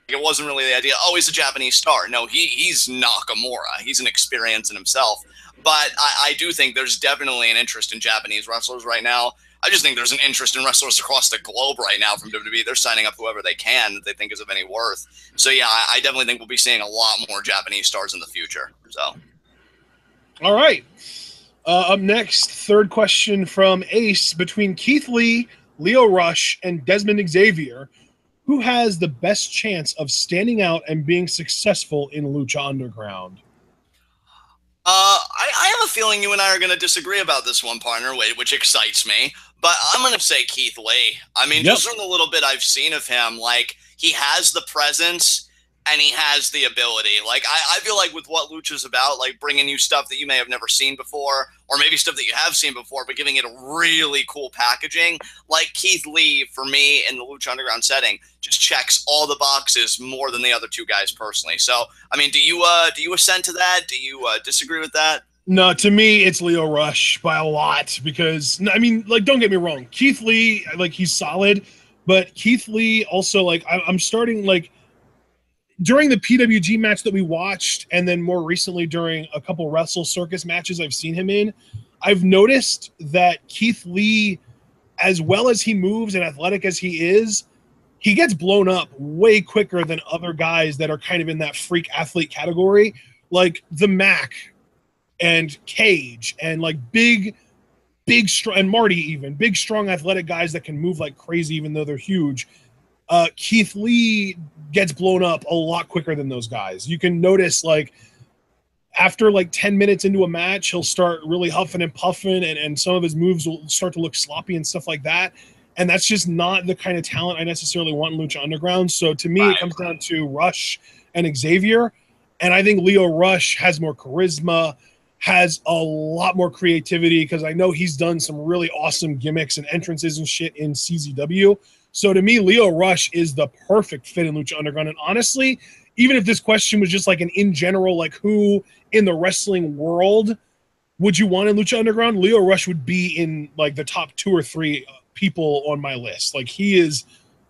It wasn't really the idea. Oh, he's a Japanese star. No, he's Nakamura. He's an experience in himself. But I do think there's definitely an interest in Japanese wrestlers right now. I just think there's an interest in wrestlers across the globe right now from WWE. They're signing up whoever they can that they think is of any worth. So yeah, I definitely think we'll be seeing a lot more Japanese stars in the future. So, All right. Up next, third question from Ace. Between Keith Lee, Leo Rush, and Desmond Xavier, who has the best chance of standing out and being successful in Lucha Underground? I have a feeling you and I are going to disagree about this one, partner, which excites me. But I'm going to say Keith Lee. I mean, just from the little bit I've seen of him, like, he has the presence and he has the ability. Like, I feel like with what Lucha's about, like, bringing you stuff that you may have never seen before, or maybe stuff that you have seen before, but giving it a really cool packaging, like Keith Lee, for me, in the Lucha Underground setting, just checks all the boxes more than the other two guys personally. So, I mean, do you assent to that? Do you disagree with that? No, to me, it's Leo Rush by a lot because, I mean, like, don't get me wrong. Keith Lee, like, he's solid, but Keith Lee also, like, I'm starting, like, during the PWG match that we watched, and then more recently during a couple Wrestle Circus matches I've seen him in, I've noticed that Keith Lee, as well as he moves and athletic as he is, he gets blown up way quicker than other guys that are kind of in that freak athlete category, like the Mac and Cage and like big, strong, and Marty even, big, strong, athletic guys that can move like crazy even though they're huge. Keith Lee gets blown up a lot quicker than those guys. You can notice, like, after like 10 minutes into a match, he'll start really huffing and puffing, and some of his moves will start to look sloppy and stuff like that. And that's just not the kind of talent I necessarily want in Lucha Underground. So to me, it comes down to Rush and Xavier. And I think Leo Rush has more charisma, has a lot more creativity, because I know he's done some really awesome gimmicks and entrances and shit in CZW. So to me, Leo Rush is the perfect fit in Lucha Underground. And honestly, even if this question was just like an in general, like who in the wrestling world would you want in Lucha Underground, Leo Rush would be in like the top 2 or 3 people on my list. Like he's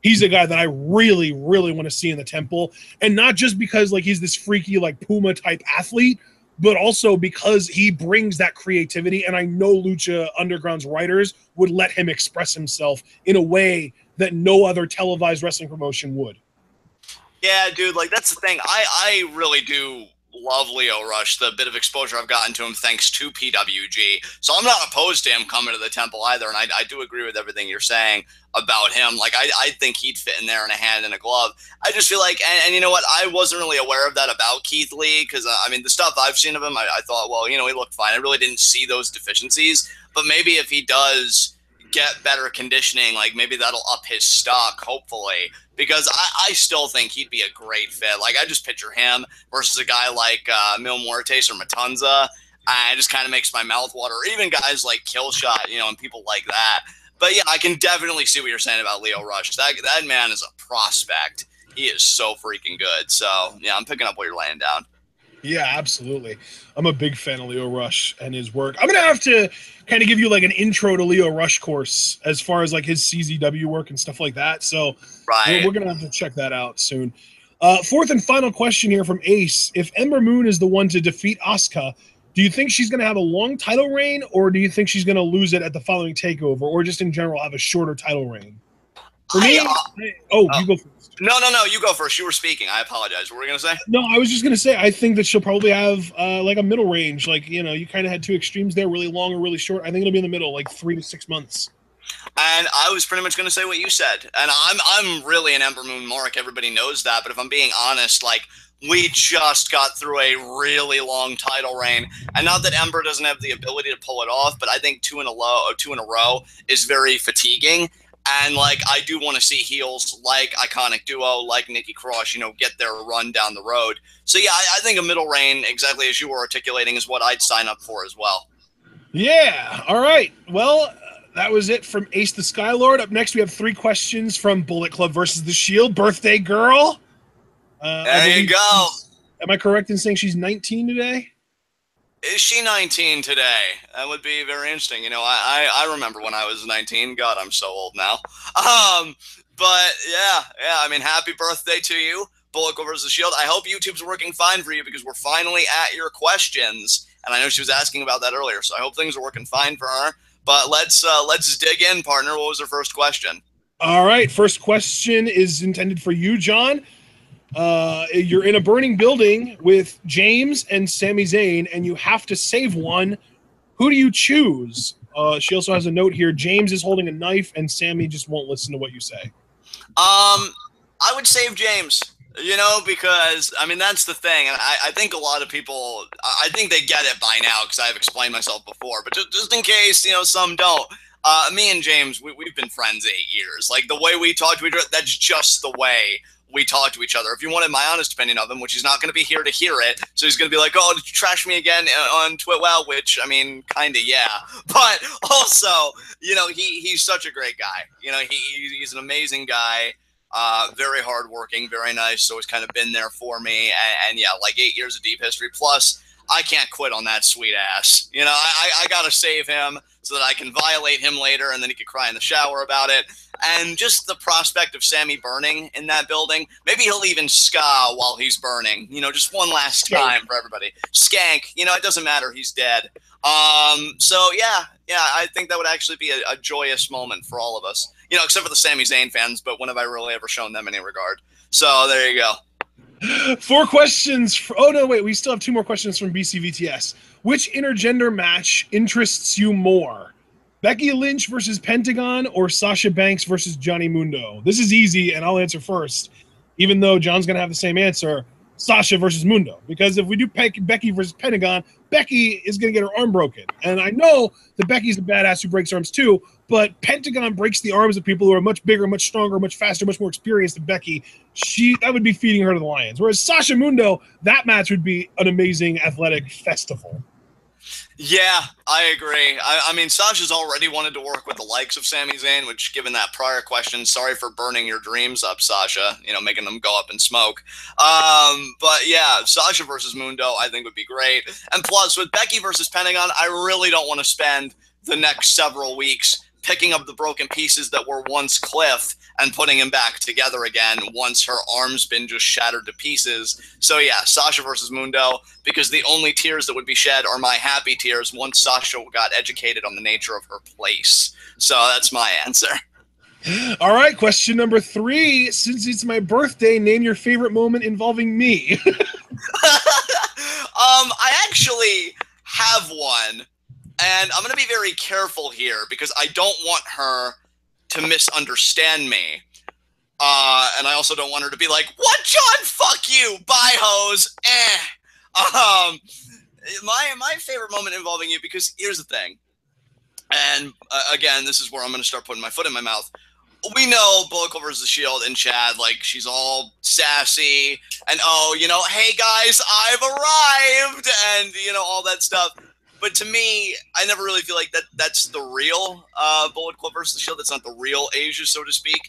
a guy that I really, really want to see in the Temple. And not just because like he's this freaky like Puma type athlete, but also because he brings that creativity. And I know Lucha Underground's writers would let him express himself in a way that no other televised wrestling promotion would. Yeah, dude, like that's the thing. I really do love Leo Rush, the bit of exposure I've gotten to him thanks to PWG. So I'm not opposed to him coming to the Temple either. And I do agree with everything you're saying about him. Like, I think he'd fit in there in a hand and a glove. I just feel like, and you know what? I wasn't really aware of that about Keith Lee because, I mean, the stuff I've seen of him, I thought, well, you know, he looked fine. I really didn't see those deficiencies. But maybe if he does get better conditioning, like maybe that'll up his stock, hopefully, because I still think he'd be a great fit. Like, I just picture him versus a guy like Mil Muertes or Matanza, and it just kind of makes my mouth water. Or even guys like Killshot, you know, and people like that. But yeah, I can definitely see what you're saying about Leo Rush. That man is a prospect. He is so freaking good. So yeah, I'm picking up what you're laying down. Yeah, absolutely. I'm a big fan of Leo Rush and his work. I'm going to have to kind of give you like an intro to Leo Rush course as far as like his CZW work and stuff like that. So we're going to have to check that out soon. Fourth and final question here from Ace. If Ember Moon is the one to defeat Asuka, do you think she's going to have a long title reign, or do you think she's going to lose it at the following takeover, or just in general have a shorter title reign? For me, you go first. No, you go first. You were speaking. I apologize. What were you going to say? No, I was just going to say, I think that she'll probably have like a middle range. Like, you know, you kind of had 2 extremes there, really long or really short. I think it'll be in the middle, like 3 to 6 months. And I was pretty much going to say what you said. And I'm really an Ember Moon mark. Everybody knows that. But if I'm being honest, like, we just got through a really long title reign. And not that Ember doesn't have the ability to pull it off, but I think two in a row is very fatiguing. And, like, I do want to see heels like Iconic Duo, like Nikki Cross, you know, get their run down the road. So, yeah, I think a middle reign, exactly as you were articulating, is what I'd sign up for as well. Yeah. All right. Well, that was it from Ace the Skylord. Up next, we have 3 questions from Bullet Club versus the Shield. Birthday girl. There you go. Am I correct in saying she's 19 today? Is she 19 today? That would be very interesting. You know, I remember when I was 19. God, I'm so old now. But yeah. I mean, happy birthday to you, Bullet Club versus Shield. I hope YouTube's working fine for you because we're finally at your questions. And I know she was asking about that earlier, so I hope things are working fine for her. But let's dig in, partner. What was her first question? All right. First question is intended for you, John. You're in a burning building with James and Sami Zayn, and you have to save one. Who do you choose? She also has a note here. James is holding a knife, and Sami just won't listen to what you say. I would save James. You know, because, I mean, that's the thing. And I think a lot of people, I think they get it by now because I've explained myself before. But just in case, you know, some don't. Me and James, we've been friends 8 years. Like, the way we talk to each other, that's just the way we talk to each other. If you wanted my honest opinion of him, which he's not going to be here to hear it, so he's going to be like, oh, did you trash me again on TWitWoW? Which, I mean, kind of, yeah. But also, you know, he's such a great guy. You know, he's an amazing guy. Very hardworking, very nice. So he's kind of been there for me. And yeah, like 8 years of deep history. Plus, I can't quit on that sweet ass. You know, I got to save him so that I can violate him later and then he could cry in the shower about it. And just the prospect of Sami burning in that building. Maybe he'll even ska while he's burning. You know, just one last time for everybody. Skank. You know, it doesn't matter. He's dead. So yeah, I think that would actually be a joyous moment for all of us. You know, except for the Sami Zayn fans, but when have I really ever shown them any regard? So there you go. 4 questions. Oh, no, wait. We still have 2 more questions from BCVTS. Which intergender match interests you more? Becky Lynch versus Pentagon or Sasha Banks versus Johnny Mundo? This is easy, and I'll answer first, even though John's going to have the same answer. Sasha versus Mundo. Because if we do Becky versus Pentagon, Becky is going to get her arm broken. And I know that Becky's a badass who breaks arms too, but Pentagon breaks the arms of people who are much bigger, much stronger, much faster, much more experienced than Becky. That would be feeding her to the lions. Whereas Sasha Mundo, that match would be an amazing athletic festival. Yeah, I agree. I mean, Sasha's already wanted to work with the likes of Sami Zayn, which, given that prior question, sorry for burning your dreams up, Sasha, you know, making them go up in smoke. But yeah, Sasha versus Mundo, I think would be great. And plus, with Becky versus Pentagon, I really don't want to spend the next several weeks picking up the broken pieces that were once Cliff and putting him back together again once her arm's been just shattered to pieces. So yeah, Sasha versus Mundo, because the only tears that would be shed are my happy tears once Sasha got educated on the nature of her place. So that's my answer. All right, question number 3. Since it's my birthday, name your favorite moment involving me. I actually have one. And I'm going to be very careful here because I don't want her to misunderstand me. And I also don't want her to be like, what, John? Fuck you. Bye, hoes. My favorite moment involving you, because here's the thing. And again, this is where I'm going to start putting my foot in my mouth. We know Bullet Club versus the Shield and Chad, like, she's all sassy and, oh, you know, hey, guys, I've arrived and, you know, all that stuff. But to me, I never really feel like that's the real Bullet Club versus the Shield. That's not the real Asia, so to speak.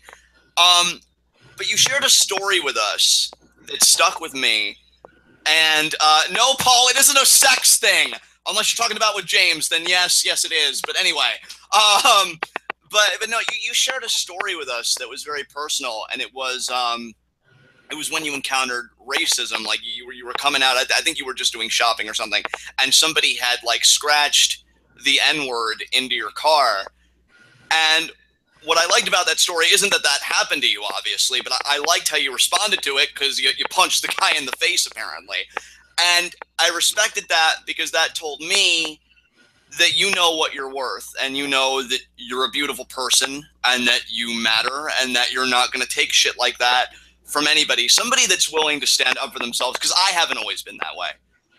But you shared a story with us that stuck with me. And no, Paul, it isn't a sex thing. Unless you're talking about with James, then yes, it is. But anyway, but no, you shared a story with us that was very personal, and it was when you encountered racism. Like you were coming out. I think you were just doing shopping or something, and somebody had like scratched the N-word into your car. And what I liked about that story isn't that happened to you, obviously, but I liked how you responded to it because you punched the guy in the face, apparently. And I respected that because that told me that you know what you're worth, and you know that you're a beautiful person, and that you matter, and that you're not going to take shit like that from anybody. Somebody that's willing to stand up for themselves, because I haven't always been that way.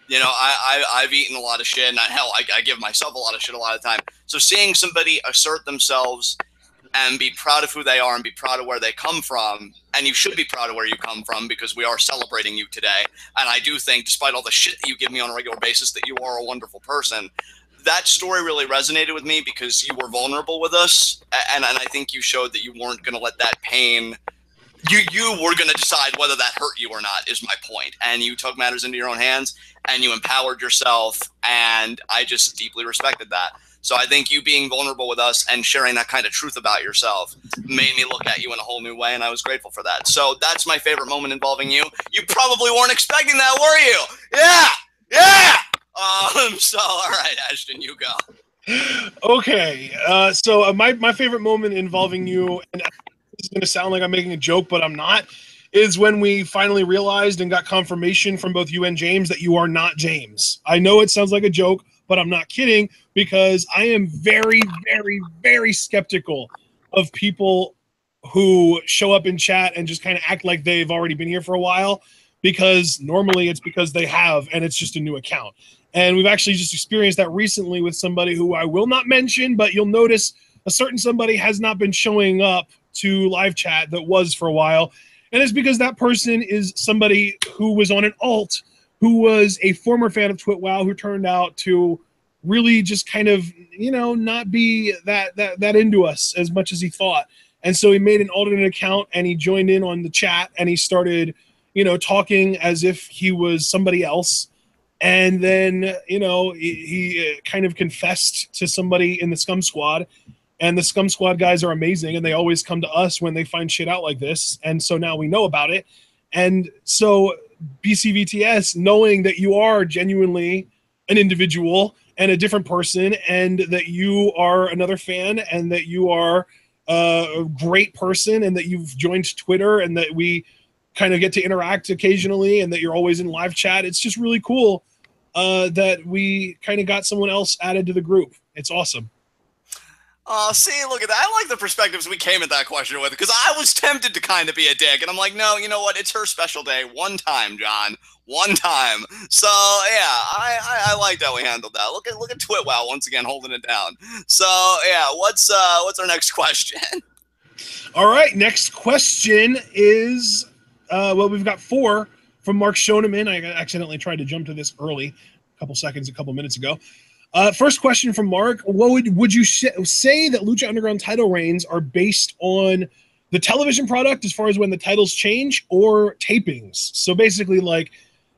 You know, I've eaten a lot of shit, and I give myself a lot of shit a lot of the time. So seeing somebody assert themselves and be proud of who they are and be proud of where they come from, and you should be proud of where you come from, because we are celebrating you today. And I do think, despite all the shit that you give me on a regular basis, that you are a wonderful person. That story really resonated with me because you were vulnerable with us, and I think you showed that you weren't going to let that pain. You were going to decide whether that hurt you or not, is my point. And you took matters into your own hands, and you empowered yourself, and I just deeply respected that. So I think you being vulnerable with us and sharing that kind of truth about yourself made me look at you in a whole new way, and I was grateful for that. So that's my favorite moment involving you. You probably weren't expecting that, were you? Yeah! Yeah! So, all right, Ashton, you go. Okay, so my favorite moment involving you, and this is going to sound like I'm making a joke, but I'm not, is when we finally realized and got confirmation from both you and James that you are not James. I know it sounds like a joke, but I'm not kidding, because I am very, very, very skeptical of people who show up in chat and just kind of act like they've already been here for a while, because normally it's because they have, and it's just a new account. And we've actually just experienced that recently with somebody who I will not mention, but you'll notice a certain somebody has not been showing up to live chat that was for a while. And it's because that person is somebody who was on an alt, who was a former fan of TWitWoW, who turned out to really just kind of, you know, not be that into us as much as he thought. And so he made an alternate account, and he joined in on the chat, and he started, you know, talking as if he was somebody else. And then, you know, he kind of confessed to somebody in the Scum Squad. And the Scum Squad guys are amazing, and they always come to us when they find shit out like this. And so now we know about it. And so BCVTS, knowing that you are genuinely an individual and a different person, and that you are another fan, and that you are a great person, and that you've joined Twitter, and that we kind of get to interact occasionally, and that you're always in live chat. It's just really cool that we kind of got someone else added to the group. It's awesome. See, look at that. I like the perspectives we came at that question with, because I was tempted to kind of be a dick, and I'm like, no, you know what? It's her special day. One time, John. One time. So yeah, I like how we handled that. Look at TWitWoW once again holding it down. So yeah, what's our next question? All right, next question is well, we've got 4 from Mark Schoeneman. I accidentally tried to jump to this early, a couple minutes ago. First question from Mark: what would you say that Lucha Underground title reigns are based on the television product, as far as when the titles change, or tapings? So basically, like,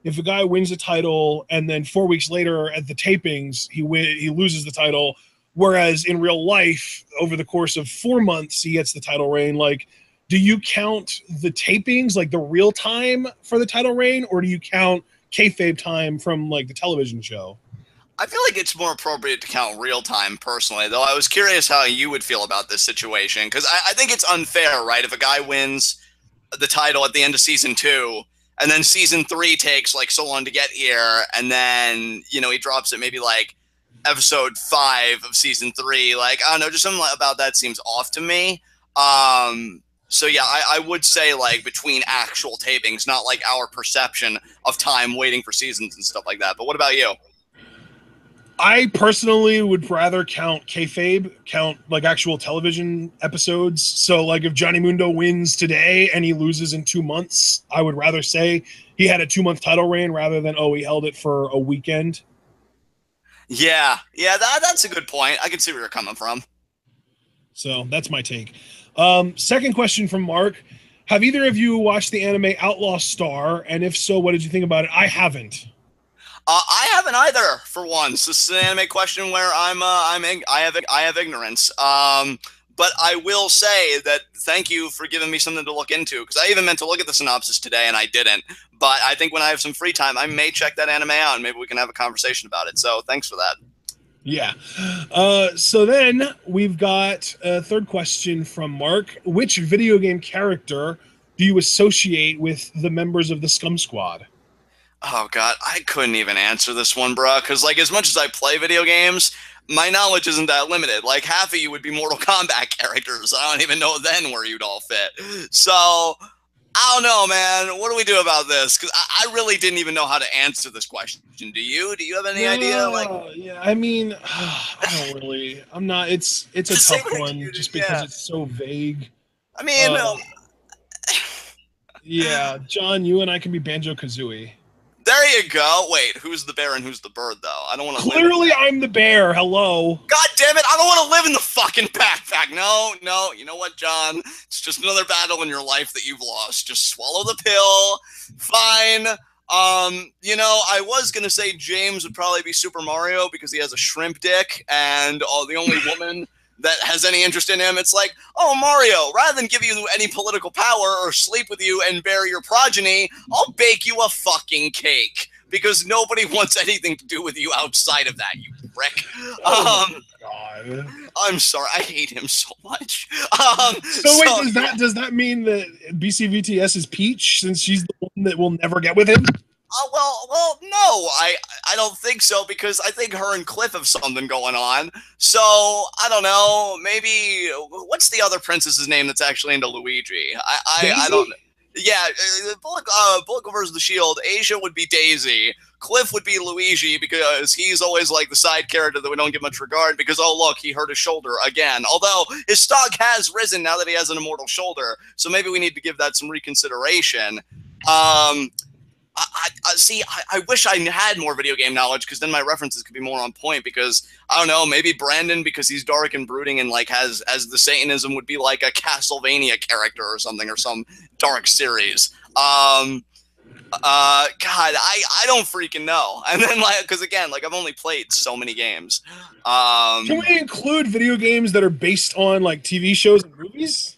if a guy wins the title and then 4 weeks later at the tapings he loses the title, whereas in real life over the course of 4 months he gets the title reign. Like, do you count the tapings, like the real time for the title reign, or do you count kayfabe time from like the television show? I feel like it's more appropriate to count real time, personally, though I was curious how you would feel about this situation, because I think it's unfair, right? If a guy wins the title at the end of season 2, and then season 3 takes like so long to get here, and then, you know, he drops it maybe like episode 5 of season 3, like, I don't know, just something about that seems off to me. So yeah, I would say like between actual tapings, not like our perception of time waiting for seasons and stuff like that. But what about you? I personally would rather count kayfabe, count like actual television episodes. So like if Johnny Mundo wins today and he loses in 2 months, I would rather say he had a 2-month title reign rather than, oh, he held it for a weekend. Yeah, that's a good point. I can see where you're coming from. So that's my take. Second question from Mark: have either of you watched the anime Outlaw Star? And if so, what did you think about it? I haven't. I haven't either, for once. This is an anime question where I have ignorance. But I will say that thank you for giving me something to look into, because I even meant to look at the synopsis today and I didn't. But I think when I have some free time, I may check that anime out and maybe we can have a conversation about it. So thanks for that. Yeah. So then we've got a third question from Mark: which video game character do you associate with the members of the Scum Squad? Oh, God, I couldn't even answer this one, bro, because, like, as much as I play video games, My knowledge isn't that limited. Like, half of you would be Mortal Kombat characters. I don't even know then where you'd all fit. So, I don't know, man. What do we do about this? Because I really didn't even know how to answer this question. Do you? Do you have any idea? Like, Yeah, I mean, I don't really. I'm not. It's a same tough with one you, just because yeah. it's so vague. I mean, Yeah, John, you and I can be Banjo Kazooie. there you go. Wait, who's the bear and who's the bird, though? I don't want to live. Clearly, I'm the bear. Hello. God damn it! I don't want to live in the fucking backpack. No, no. You know what, John? It's just another battle in your life that you've lost. Just swallow the pill. Fine. You know, I was gonna say James would probably be Super Mario because he has a shrimp dick, and the only woman that has any interest in him, it's like, oh, Mario, rather than give you any political power or sleep with you and bear your progeny, I'll bake you a fucking cake. Because nobody wants anything to do with you outside of that, you prick. Oh God. I'm sorry, I hate him so much. So wait, does that mean that BCVTS is Peach since she's the one that will never get with him? Well, no, I don't think so because I think her and Cliff have something going on. So I don't know. Maybe what's the other princess's name that's actually into Luigi? I don't. Yeah, Bullet versus the Shield. Asia would be Daisy. Cliff would be Luigi because he's always like the side character that we don't give much regard because, oh, look, he hurt his shoulder again. Although his stock has risen now that he has an immortal shoulder. So maybe we need to give that some reconsideration. I wish I had more video game knowledge because then my references could be more on point because, I don't know, maybe Brandon because he's dark and brooding and like has as the Satanism would be like a Castlevania character or something or some dark series. God, I don't freaking know. And then like, because again, like I've only played so many games. Can we include video games that are based on like TV shows and movies?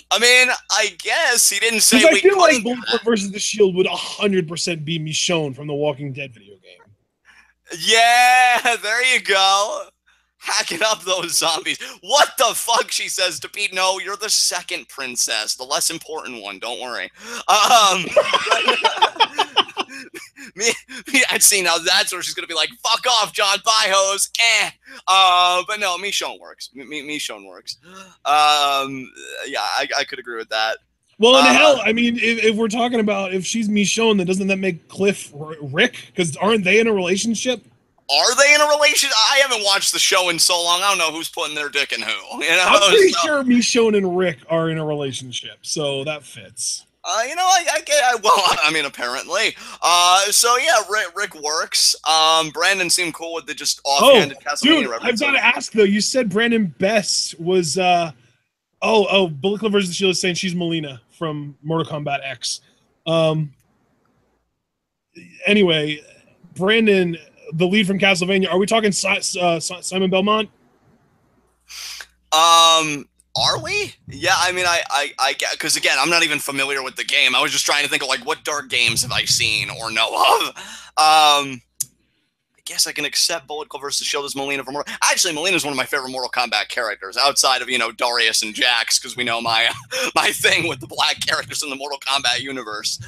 I mean, I guess he didn't say. I feel like Bullet versus the Shield would 100% be Michonne from the Walking Dead video game. Yeah, there you go. Hacking up those zombies. What the fuck? She says to Pete. No, you're the second princess, the less important one. Don't worry. I'd see now. That's where she's gonna be like, "Fuck off, John. Bye, hoes." But no, Michonne works. Michonne works. Yeah, I could agree with that. Well, in hell, I mean, if we're talking about if she's Michonne, then doesn't that make Cliff Rick? Because aren't they in a relationship? Are they in a relationship? I haven't watched the show in so long. I don't know who's putting their dick in who. You know? I'm pretty sure Michonne and Rick are in a relationship, so that fits. You know, I mean, apparently. So yeah, Rick works. Brandon seemed cool with the just offhanded Castlevania reference. I've got to ask though. You said Brandon Best was. Bullet Club versus the Shield is saying she's Melina from Mortal Kombat X. Anyway, Brandon, the lead from Castlevania. Are we talking Simon Belmont? Are we? Yeah, I mean, I get, because again, I'm not even familiar with the game. I was just trying to think of like what dark games have I seen or know of. I guess I can accept Bullet Club versus Shield as Melina from Mortal. Actually, Melina's one of my favorite Mortal Kombat characters outside of, you know, Darius and Jax, because we know my thing with the black characters in the Mortal Kombat universe.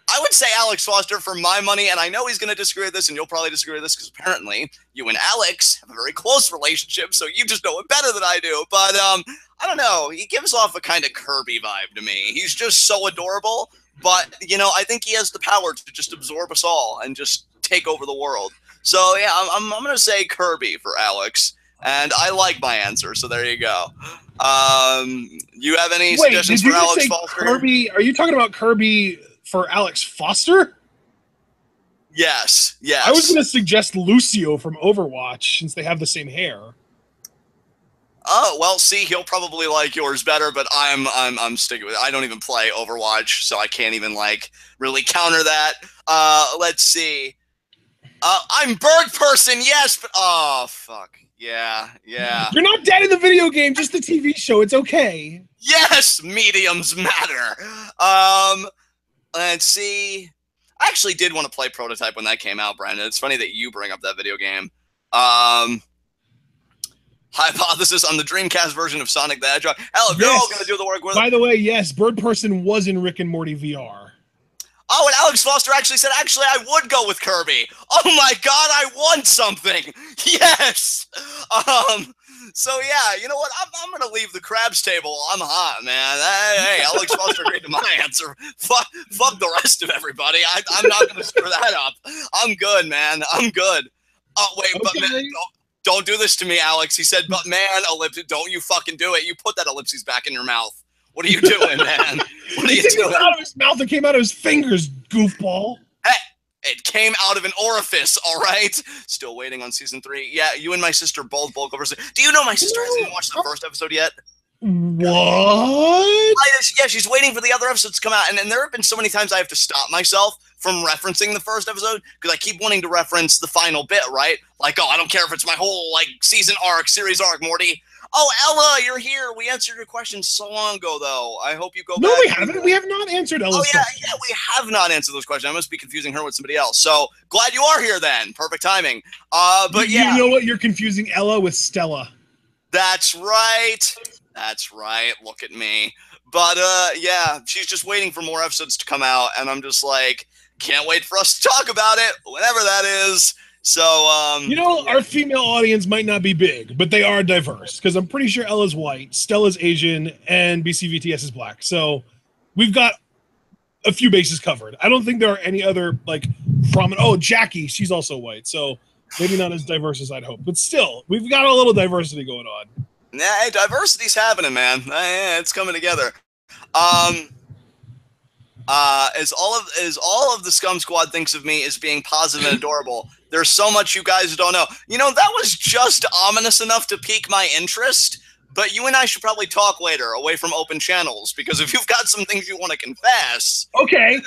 I would say Alex Foster for my money, and I know he's going to disagree with this, and you'll probably disagree with this, because apparently you and Alex have a very close relationship, so you just know it better than I do. But I don't know. He gives off a kind of Kirby vibe to me. He's just so adorable, but, you know, I think he has the power to just absorb us all and just take over the world. So, yeah, I'm going to say Kirby for Alex, and I like my answer, so there you go. You have any suggestions for Alex Foster? Kirby? Are you talking about Kirby for Alex Foster? Yes. I was going to suggest Lucio from Overwatch since they have the same hair. Oh, well, see, he'll probably like yours better, but I'm sticking with it. I don't even play Overwatch, so I can't even like really counter that. Let's see. I'm Bird Person, yes, but oh fuck. Yeah. You're not dead in the video game, just the TV show. It's okay. Yes, mediums matter. Let's see. I actually did want to play Prototype when that came out, Brandon. It's funny that you bring up that video game. Hypothesis on the Dreamcast version of Sonic the Hedgehog. Hell, if you're all going to do the work with By the way, yes, Bird Person was in Rick and Morty VR. Oh, and Alex Foster actually said, actually, I would go with Kirby. Oh my God, I won something. Yes. So yeah, you know what? I'm gonna leave the crabs table. I'm hot, man. Hey, Alex Foster agreed to my answer. Fuck the rest of everybody. I'm not gonna screw that up. I'm good, man. I'm good. Oh wait, but man, don't do this to me, Alex. He said, but man, ellipsis, don't you fucking do it. You put that ellipses back in your mouth. What are you doing, man? What are you doing? It out of his mouth. It came out of his fingers, goofball. Hey, it came out of an orifice, all right? Still waiting on season 3. Yeah, you and my sister both bulk over. Do you know my sister hasn't even watched the first episode yet? What? Yeah, she's waiting for the other episodes to come out. And there have been so many times I have to stop myself from referencing the first episode because I keep wanting to reference the final bit, right? Like, oh, I don't care if it's my whole, like, series arc, Morty. Oh, Ella, you're here. We answered your question so long ago, though. I hope you go back. No, we haven't. We have not answered Ella's question. Yeah, we have not answered those questions. I must be confusing her with somebody else. So glad you are here then. Perfect timing. But yeah. You know what? You're confusing Ella with Stella. That's right. That's right. Look at me. But yeah, she's just waiting for more episodes to come out. And I'm just like, can't wait for us to talk about it, whenever that is. So, you know, our female audience might not be big, but they are diverse because I'm pretty sure Ella's white, Stella's Asian, and BCVTS is black. So we've got a few bases covered. I don't think there are any other, like, oh, Jackie, she's also white. So maybe not as diverse as I'd hope. But still, we've got a little diversity going on. Yeah, diversity's happening, man. Yeah, it's coming together. As all of the Scum Squad thinks of me as being positive and adorable, there's so much you guys don't know. You know, that was just ominous enough to pique my interest, but you and I should probably talk later, away from open channels, because if you've got some things you want to confess... Okay.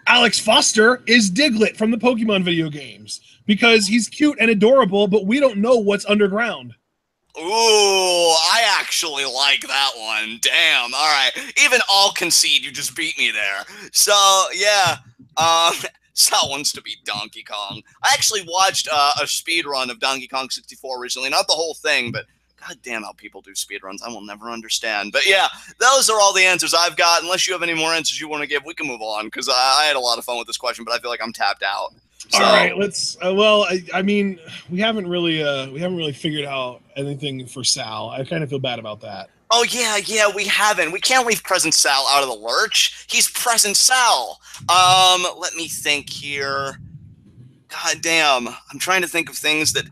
Alex Foster is Diglett from the Pokemon video games, because he's cute and adorable, but we don't know what's underground. Ooh, I actually like that one. Damn. All right. Even I'll concede you just beat me there. So, yeah. Sal wants to be Donkey Kong. I actually watched a speed run of Donkey Kong 64 recently. Not the whole thing, but god damn how people do speed runs. I will never understand. But yeah, those are all the answers I've got. Unless you have any more answers you want to give, we can move on, because I had a lot of fun with this question, but I feel like I'm tapped out. So, all right, let's. Well, I mean, we haven't really figured out anything for Sal. I kind of feel bad about that. Oh yeah, we haven't. We can't leave Present Sal out of the lurch. He's Present Sal. Let me think here. God damn, I'm trying to think of things that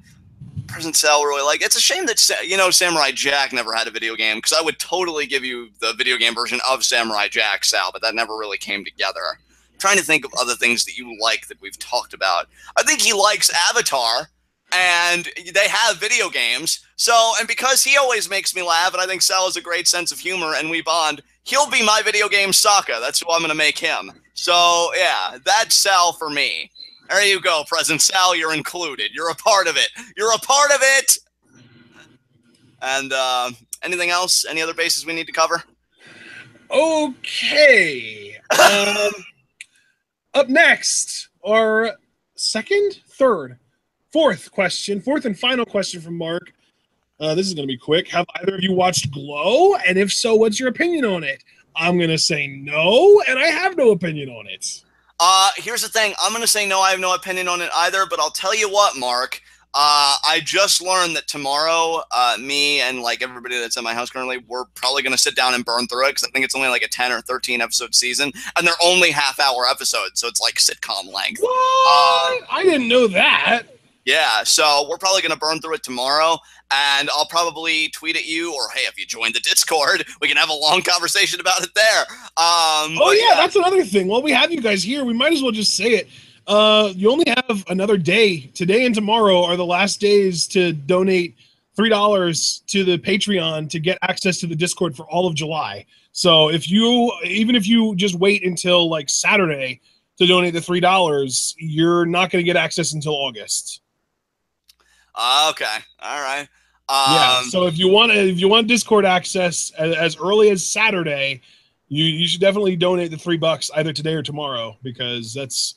Present Sal really like. It's a shame that Samurai Jack never had a video game, because I would totally give you the video game version of Samurai Jack, Sal, but that never really came together. Trying to think of other things that you like that we've talked about. I think he likes Avatar, and they have video games. So, and because he always makes me laugh, and I think Sal has a great sense of humor, and we bond, he'll be my video game Sokka. That's who I'm going to make him. So, yeah, that's Sal for me. There you go, Present Sal. You're included. You're a part of it. You're a part of it. And anything else? Any other bases we need to cover? Okay. Up next, our fourth and final question from Mark. This is going to be quick. Have either of you watched Glow? And if so, what's your opinion on it? I'm going to say no, and I have no opinion on it. Here's the thing. I'm going to say no, I have no opinion on it either, but I'll tell you what, Mark. I just learned that tomorrow, me and like everybody that's at my house currently, we're probably going to sit down and burn through it, because I think it's only like a 10 or 13 episode season, and they're only half-hour episodes, so it's like sitcom length. What? I didn't know that. Yeah, so we're probably going to burn through it tomorrow, and I'll probably tweet at you, or hey, if you join the Discord, we can have a long conversation about it there. Yeah, that's another thing. While we have you guys here, we might as well just say it. You only have another day. Today and tomorrow are the last days to donate $3 to the Patreon to get access to the Discord for all of July. So even if you just wait until like Saturday to donate the $3, you're not going to get access until August. Okay. All right. Yeah. So if you want Discord access as early as Saturday, you should definitely donate the $3 either today or tomorrow, because that's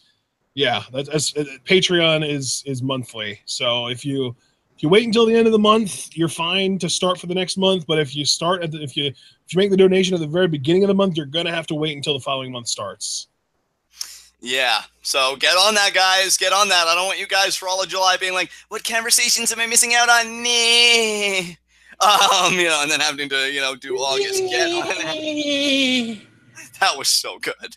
Patreon is monthly. So if you If you wait until the end of the month, you're fine to start for the next month. But if you start if you make the donation at the very beginning of the month, you're gonna have to wait until the following month starts. Yeah, so get on that, guys. Get on that. I don't want you guys for all of July being like, what conversations am I missing out on? Nah. And then having to, do August. Get on that. That was so good.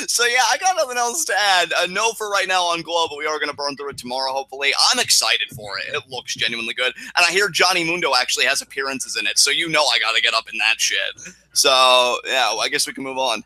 So yeah, I got nothing else to add. No for right now on Glow, but we are going to burn through it tomorrow, hopefully. I'm excited for it. It looks genuinely good. And I hear Johnny Mundo actually has appearances in it, so I got to get up in that shit. So, yeah, I guess we can move on.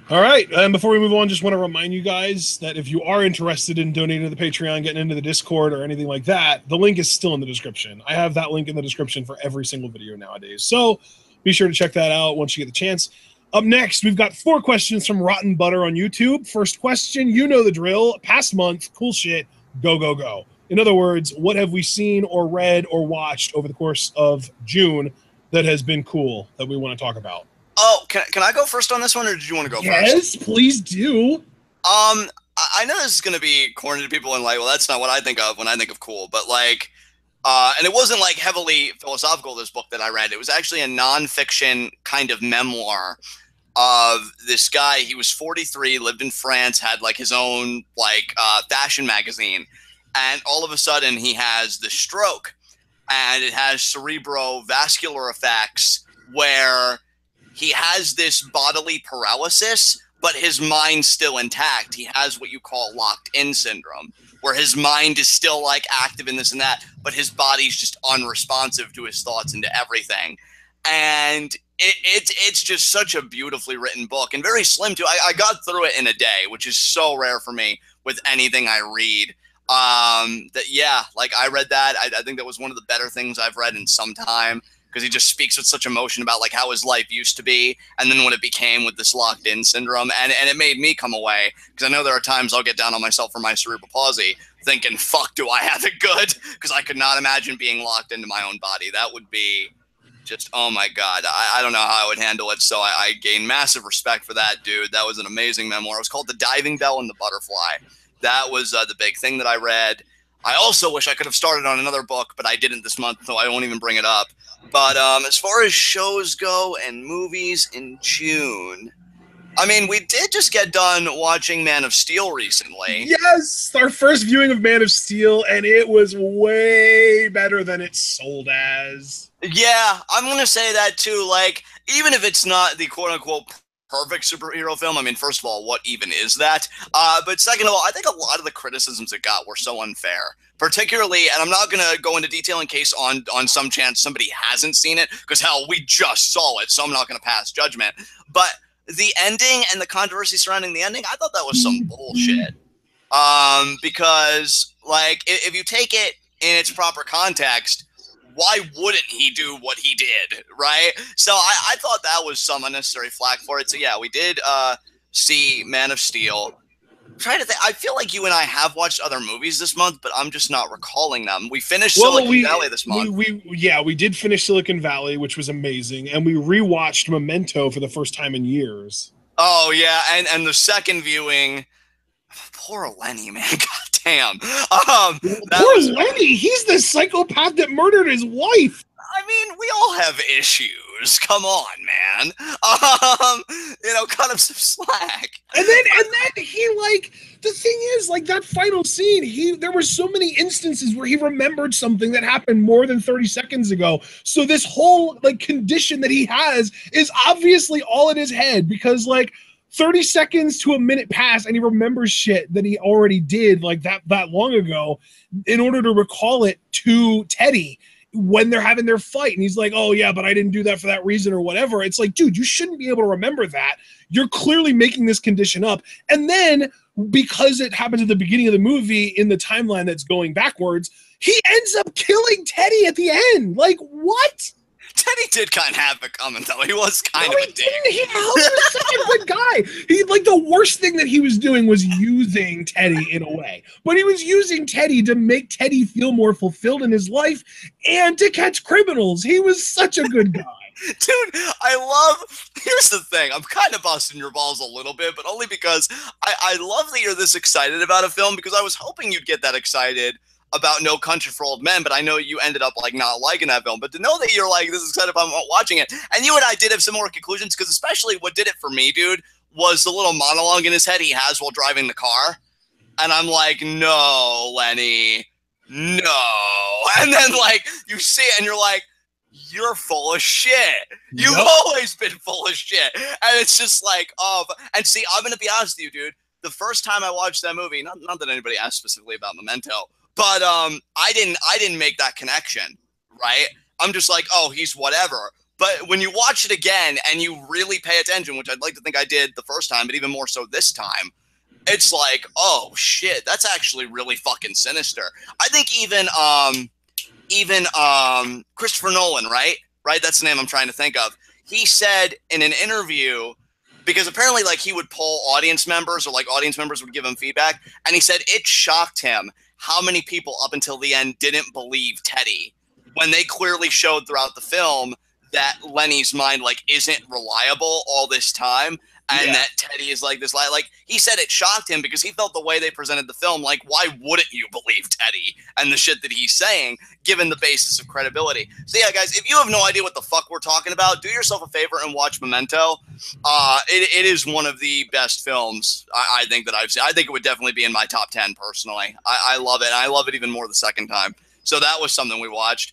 All right, and before we move on, just want to remind you guys that if you are interested in donating to the Patreon, getting into the Discord, or anything like that, the link is still in the description. I have that link in the description for every single video nowadays. So be sure to check that out once you get the chance. Up next, we've got 4 questions from Rotten Butter on YouTube. First question, you know the drill. Past month, cool shit, go, go, go. In other words, what have we seen or read or watched over the course of June that has been cool that we want to talk about? Oh, can I go first on this one, or did you want to go first? Yes, please do. I know this is going to be corny to people and like, well, that's not what I think of when I think of cool, but like, and it wasn't like heavily philosophical, this book that I read. It was actually a nonfiction kind of memoir of this guy. He was 43, lived in France, had like his own like fashion magazine, and all of a sudden he has this stroke, and it has cerebrovascular effects where he has this bodily paralysis, but his mind's still intact. He has what you call locked-in syndrome, where his mind is still like active in this and that, but his body's just unresponsive to his thoughts and to everything. And it's just such a beautifully written book, and very slim too. I got through it in a day, which is so rare for me with anything I read. I read that. I think that was one of the better things I've read in some time, because he just speaks with such emotion about like how his life used to be, and then what it became with this locked-in syndrome. And it made me come away, because I know there are times I'll get down on myself for my cerebral palsy thinking, fuck, do I have it good? Because I could not imagine being locked into my own body. That would be just, oh my God, I don't know how I would handle it. So I gained massive respect for that dude. That was an amazing memoir. It was called The Diving Bell and the Butterfly. That was the big thing that I read. I also wish I could have started on another book, but I didn't this month, so I won't even bring it up. But as far as shows go and movies in June, I mean, we did just get done watching Man of Steel recently. Yes, our first viewing of Man of Steel, and it was way better than it sold as. Yeah, I'm going to say that too. Like, even if it's not the quote-unquote perfect superhero film, I mean, first of all, what even is that? But second of all, I think a lot of the criticisms it got were so unfair. Particularly, and I'm not going to go into detail in case on some chance somebody hasn't seen it, because hell, we just saw it, so I'm not going to pass judgment. But the ending and the controversy surrounding the ending, I thought that was some bullshit. Because, like, if you take it in its proper context, why wouldn't he do what he did, right? So I thought that was some unnecessary flack for it. So yeah, we did see Man of Steel. I'm trying to think. I feel like you and I have watched other movies this month, but I'm just not recalling them. We finished Silicon Valley this month. We did finish Silicon Valley, which was amazing, and we rewatched Memento for the first time in years. Oh yeah, and the second viewing, poor Lenny, man. God damn. Poor Lenny. He's the psychopath that murdered his wife. I mean, we all have issues. Come on, man. Cut him some slack. And then he, like, the thing is, like, that final scene, there were so many instances where he remembered something that happened more than 30 seconds ago. So this whole, like, condition that he has is obviously all in his head, because, like, 30 seconds to a minute pass and he remembers shit that he already did, like, that long ago, in order to recall it to Teddy when they're having their fight. And he's like, oh yeah, but I didn't do that for that reason or whatever. It's like, dude, you shouldn't be able to remember that. You're clearly making this condition up. And then, because it happens at the beginning of the movie in the timeline that's going backwards, he ends up killing Teddy at the end. Like, what? Teddy did kind of have it coming, though. He was kind of a dick. He was such a good guy. He, like, the worst thing that he was doing was using Teddy in a way. But he was using Teddy to make Teddy feel more fulfilled in his life and to catch criminals. He was such a good guy. Dude, here's the thing. I'm kind of busting your balls a little bit, but only because I love that you're this excited about a film, because I was hoping you'd get that excited about No Country for Old Men, but I know you ended up like not liking that film. But to know that you're like this excited about watching it, and you and I did have similar conclusions, because especially what did it for me, dude, was the little monologue in his head he has while driving the car, and I'm like, no, Lenny, no, and then like you see it and you're like, you're full of shit. You've always been full of shit, and it's just like, oh, and see, I'm gonna be honest with you, dude. The first time I watched that movie, not that anybody asked specifically about Memento. But I didn't make that connection, right? I'm just like, oh, he's whatever. But when you watch it again and you really pay attention, which I'd like to think I did the first time, but even more so this time, it's like, oh shit, that's actually really fucking sinister. I think even Christopher Nolan, right? That's the name I'm trying to think of. He said in an interview, because apparently like he would poll audience members, or like audience members would give him feedback, and he said it shocked him how many people up until the end didn't believe Teddy, when they clearly showed throughout the film that Lenny's mind like isn't reliable all this time, and that Teddy is like this, like he said it shocked him because he felt the way they presented the film, like, why wouldn't you believe Teddy and the shit that he's saying, given the basis of credibility? So yeah, guys, if you have no idea what the fuck we're talking about, do yourself a favor and watch Memento. It is one of the best films I think that I've seen. I think it would definitely be in my top 10 personally. I love it. And I love it even more the second time. So that was something we watched.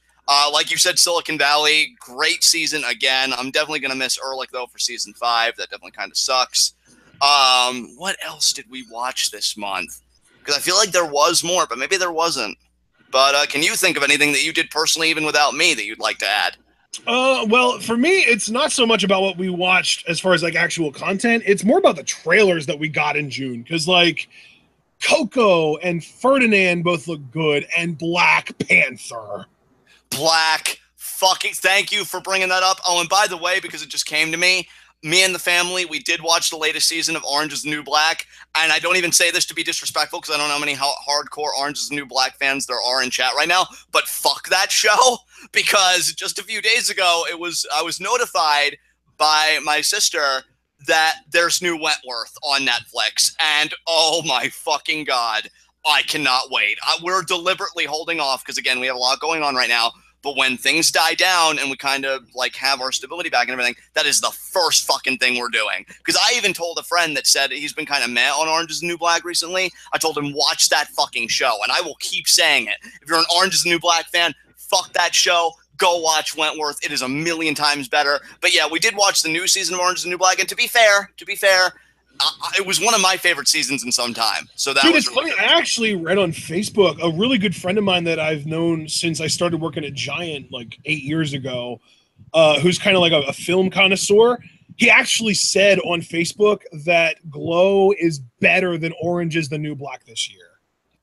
Like you said, Silicon Valley, great season again. I'm definitely going to miss Ehrlich, though, for season 5. That definitely kind of sucks. What else did we watch this month? Because I feel like there was more, but maybe there wasn't. But can you think of anything that you did personally, even without me, that you'd like to add? Well, for me, it's not so much about what we watched as far as like actual content. It's more about the trailers that we got in June. Because like Coco and Ferdinand both look good, and Black Panther. Black fucking, thank you for bringing that up. Oh, and by the way, because it just came to me and the family, we did watch the latest season of Orange is the New Black, and I don't even say this to be disrespectful because I don't know how many hardcore Orange is the New Black fans there are in chat right now, but fuck that show, because just a few days ago I was notified by my sister that there's new Wentworth on Netflix, and oh my fucking god, I cannot wait. We're deliberately holding off because, again, we have a lot going on right now. But when things die down and we kind of like have our stability back and everything, that is the first fucking thing we're doing. Because I even told a friend that said he's been kind of meh on Orange is the New Black recently. I told him, watch that fucking show. And I will keep saying it. If you're an Orange is the New Black fan, fuck that show. Go watch Wentworth. It is a million times better. But yeah, we did watch the new season of Orange is the New Black. And to be fair, it was one of my favorite seasons in some time. So that was really funny. I actually read on Facebook, a really good friend of mine that I've known since I started working at Giant like 8 years ago, who's kind of like a film connoisseur. He actually said on Facebook that Glow is better than Orange is the New Black this year.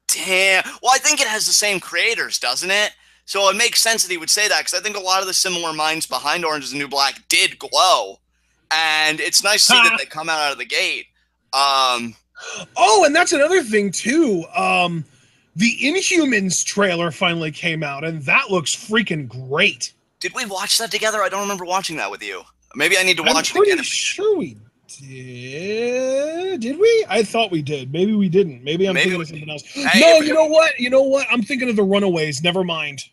Damn. Well, I think it has the same creators, doesn't it? So it makes sense that he would say that, because I think a lot of the similar minds behind Orange is the New Black did Glow. And it's nice to see that they come out of the gate. Oh, and that's another thing, too. The Inhumans trailer finally came out, and that looks freaking great. Did we watch that together? I don't remember watching that with you. Maybe I need to watch it again. I'm pretty sure we did. Did we? I thought we did. Maybe we didn't. Maybe I'm thinking of something else. Hey, no, you know what? You know what? I'm thinking of The Runaways. Never mind.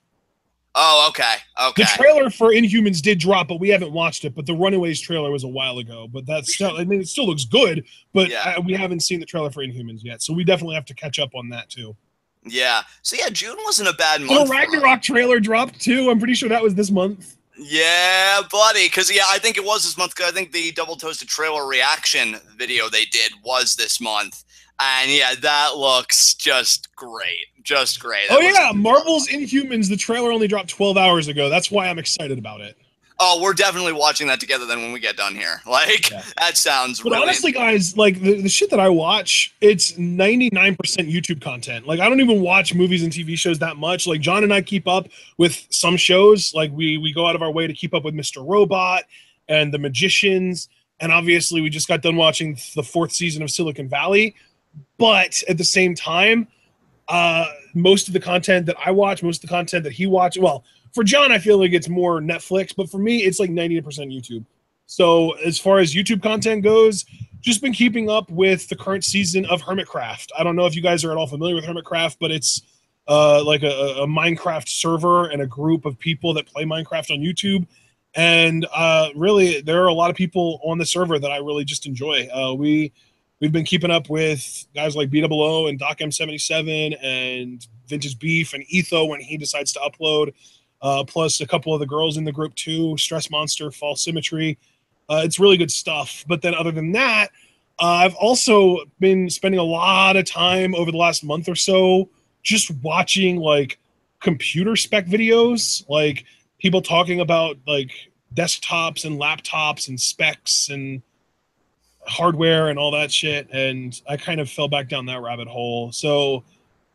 Oh, okay. Okay. The trailer for Inhumans did drop, but we haven't watched it. But the Runaways trailer was a while ago. But that's still, I mean, it still looks good. But we haven't seen the trailer for Inhumans yet, so we definitely have to catch up on that too. Yeah. So yeah, June wasn't a bad month. The Ragnarok trailer dropped too. I'm pretty sure that was this month. Yeah, buddy. Because yeah, I think it was this month. Because I think the Double Toasted trailer reaction video they did was this month. And yeah, that looks just great. Just great. Oh yeah, Marvel's Inhumans, the trailer only dropped 12 hours ago. That's why I'm excited about it. Oh, we're definitely watching that together then when we get done here. Like, that sounds really... But honestly, guys, like, the shit that I watch, it's 99% YouTube content. Like, I don't even watch movies and TV shows that much. Like, John and I keep up with some shows. Like, we go out of our way to keep up with Mr. Robot and The Magicians. And obviously, we just got done watching the 4th season of Silicon Valley. But at the same time, most of the content that I watch, most of the content that he watches, well, for John, I feel like it's more Netflix, but for me, it's like 90% YouTube. So as far as YouTube content goes, just been keeping up with the current season of Hermitcraft. I don't know if you guys are at all familiar with Hermitcraft, but it's like a Minecraft server and a group of people that play Minecraft on YouTube. And really, there are a lot of people on the server that I really just enjoy. We've been keeping up with guys like BWO and Doc M77 and Vintage Beef and Etho when he decides to upload. Plus a couple of the girls in the group too, Stress Monster, False Symmetry. It's really good stuff. But then other than that, I've also been spending a lot of time over the last month or so just watching like computer spec videos, like people talking about like desktops and laptops and specs and hardware and all that shit. And I kind of fell back down that rabbit hole. So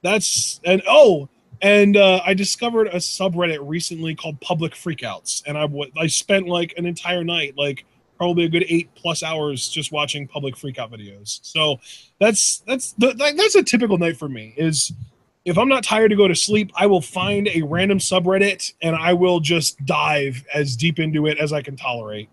that's I discovered a subreddit recently called Public Freakouts, and I spent like an entire night, like probably a good 8+ hours, just watching Public Freakout videos. So that's a typical night for me. Is if I'm not tired to go to sleep, I will find a random subreddit and I will just dive as deep into it as I can tolerate.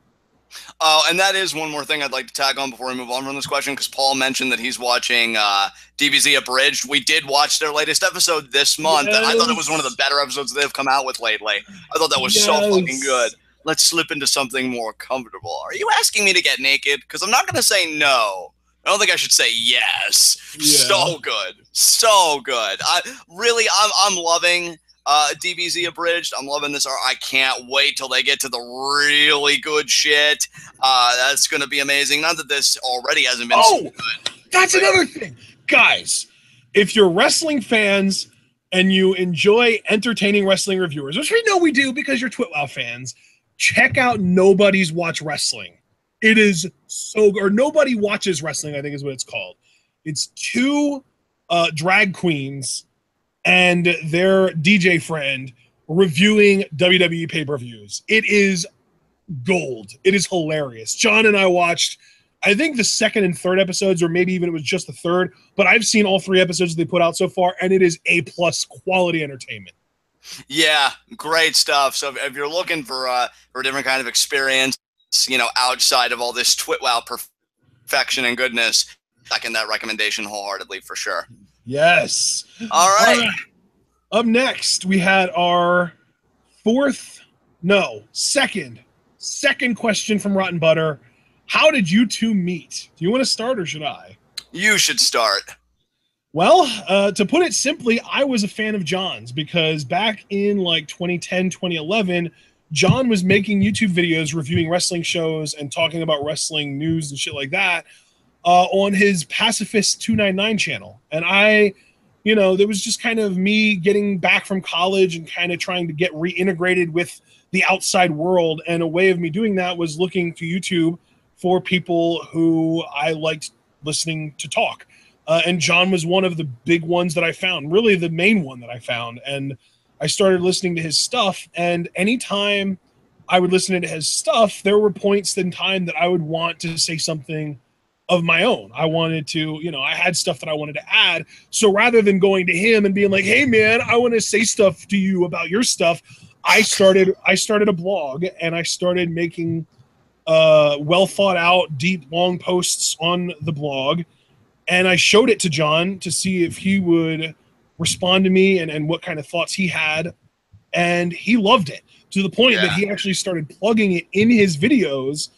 Oh, and that is one more thing I'd like to tag on before we move on from this question, because Paul mentioned that he's watching DBZ Abridged. We did watch their latest episode this month, and I thought it was one of the better episodes they've come out with lately. I thought that was so fucking good. Let's slip into something more comfortable. Are you asking me to get naked? Because I'm not going to say no. I don't think I should say yes. Yeah. So good. So good. I'm loving DBZ Abridged. I'm loving this art. I can't wait till they get to the really good shit. That's going to be amazing. Not that this already hasn't been so good. That's another thing. Guys, if you're wrestling fans and you enjoy entertaining wrestling reviewers, which we know we do because you're TWitWoW fans, check out Nobody's Watch Wrestling. It is so good. Or Nobody Watches Wrestling, I think is what it's called. It's two drag queens and their DJ friend reviewing WWE pay-per-views. It is gold. It is hilarious. John and I watched, I think, the second and third episodes, or maybe even it was just the third, but I've seen all 3 episodes they put out so far, and it is A+ quality entertainment. Yeah, great stuff. So if you're looking for a different kind of experience, outside of all this TWitWoW perfection and goodness, second that recommendation wholeheartedly for sure. Yes. All right. Up next, we had our second question from Rotten Butter. How did you two meet? Do you want to start or should I? You should start. Well, to put it simply, I was a fan of John's because back in like 2010, 2011, John was making YouTube videos reviewing wrestling shows and talking about wrestling news and shit like that on his Pacifist 299 channel. And there was just kind of me getting back from college and kind of trying to get reintegrated with the outside world. And a way of me doing that was looking to YouTube for people who I liked listening to talk. And John was one of the big ones that I found, really the main one that I found. And I started listening to his stuff. And anytime I would listen to his stuff, there were points in time that I would want to say something of my own. I wanted to, I had stuff that I wanted to add. So rather than going to him and being like, hey man, I want to say stuff to you about your stuff, I started a blog and I started making well thought out, deep, long posts on the blog. And I showed it to John to see if he would respond to me and what kind of thoughts he had. And he loved it to the point that he actually started plugging it in his videos,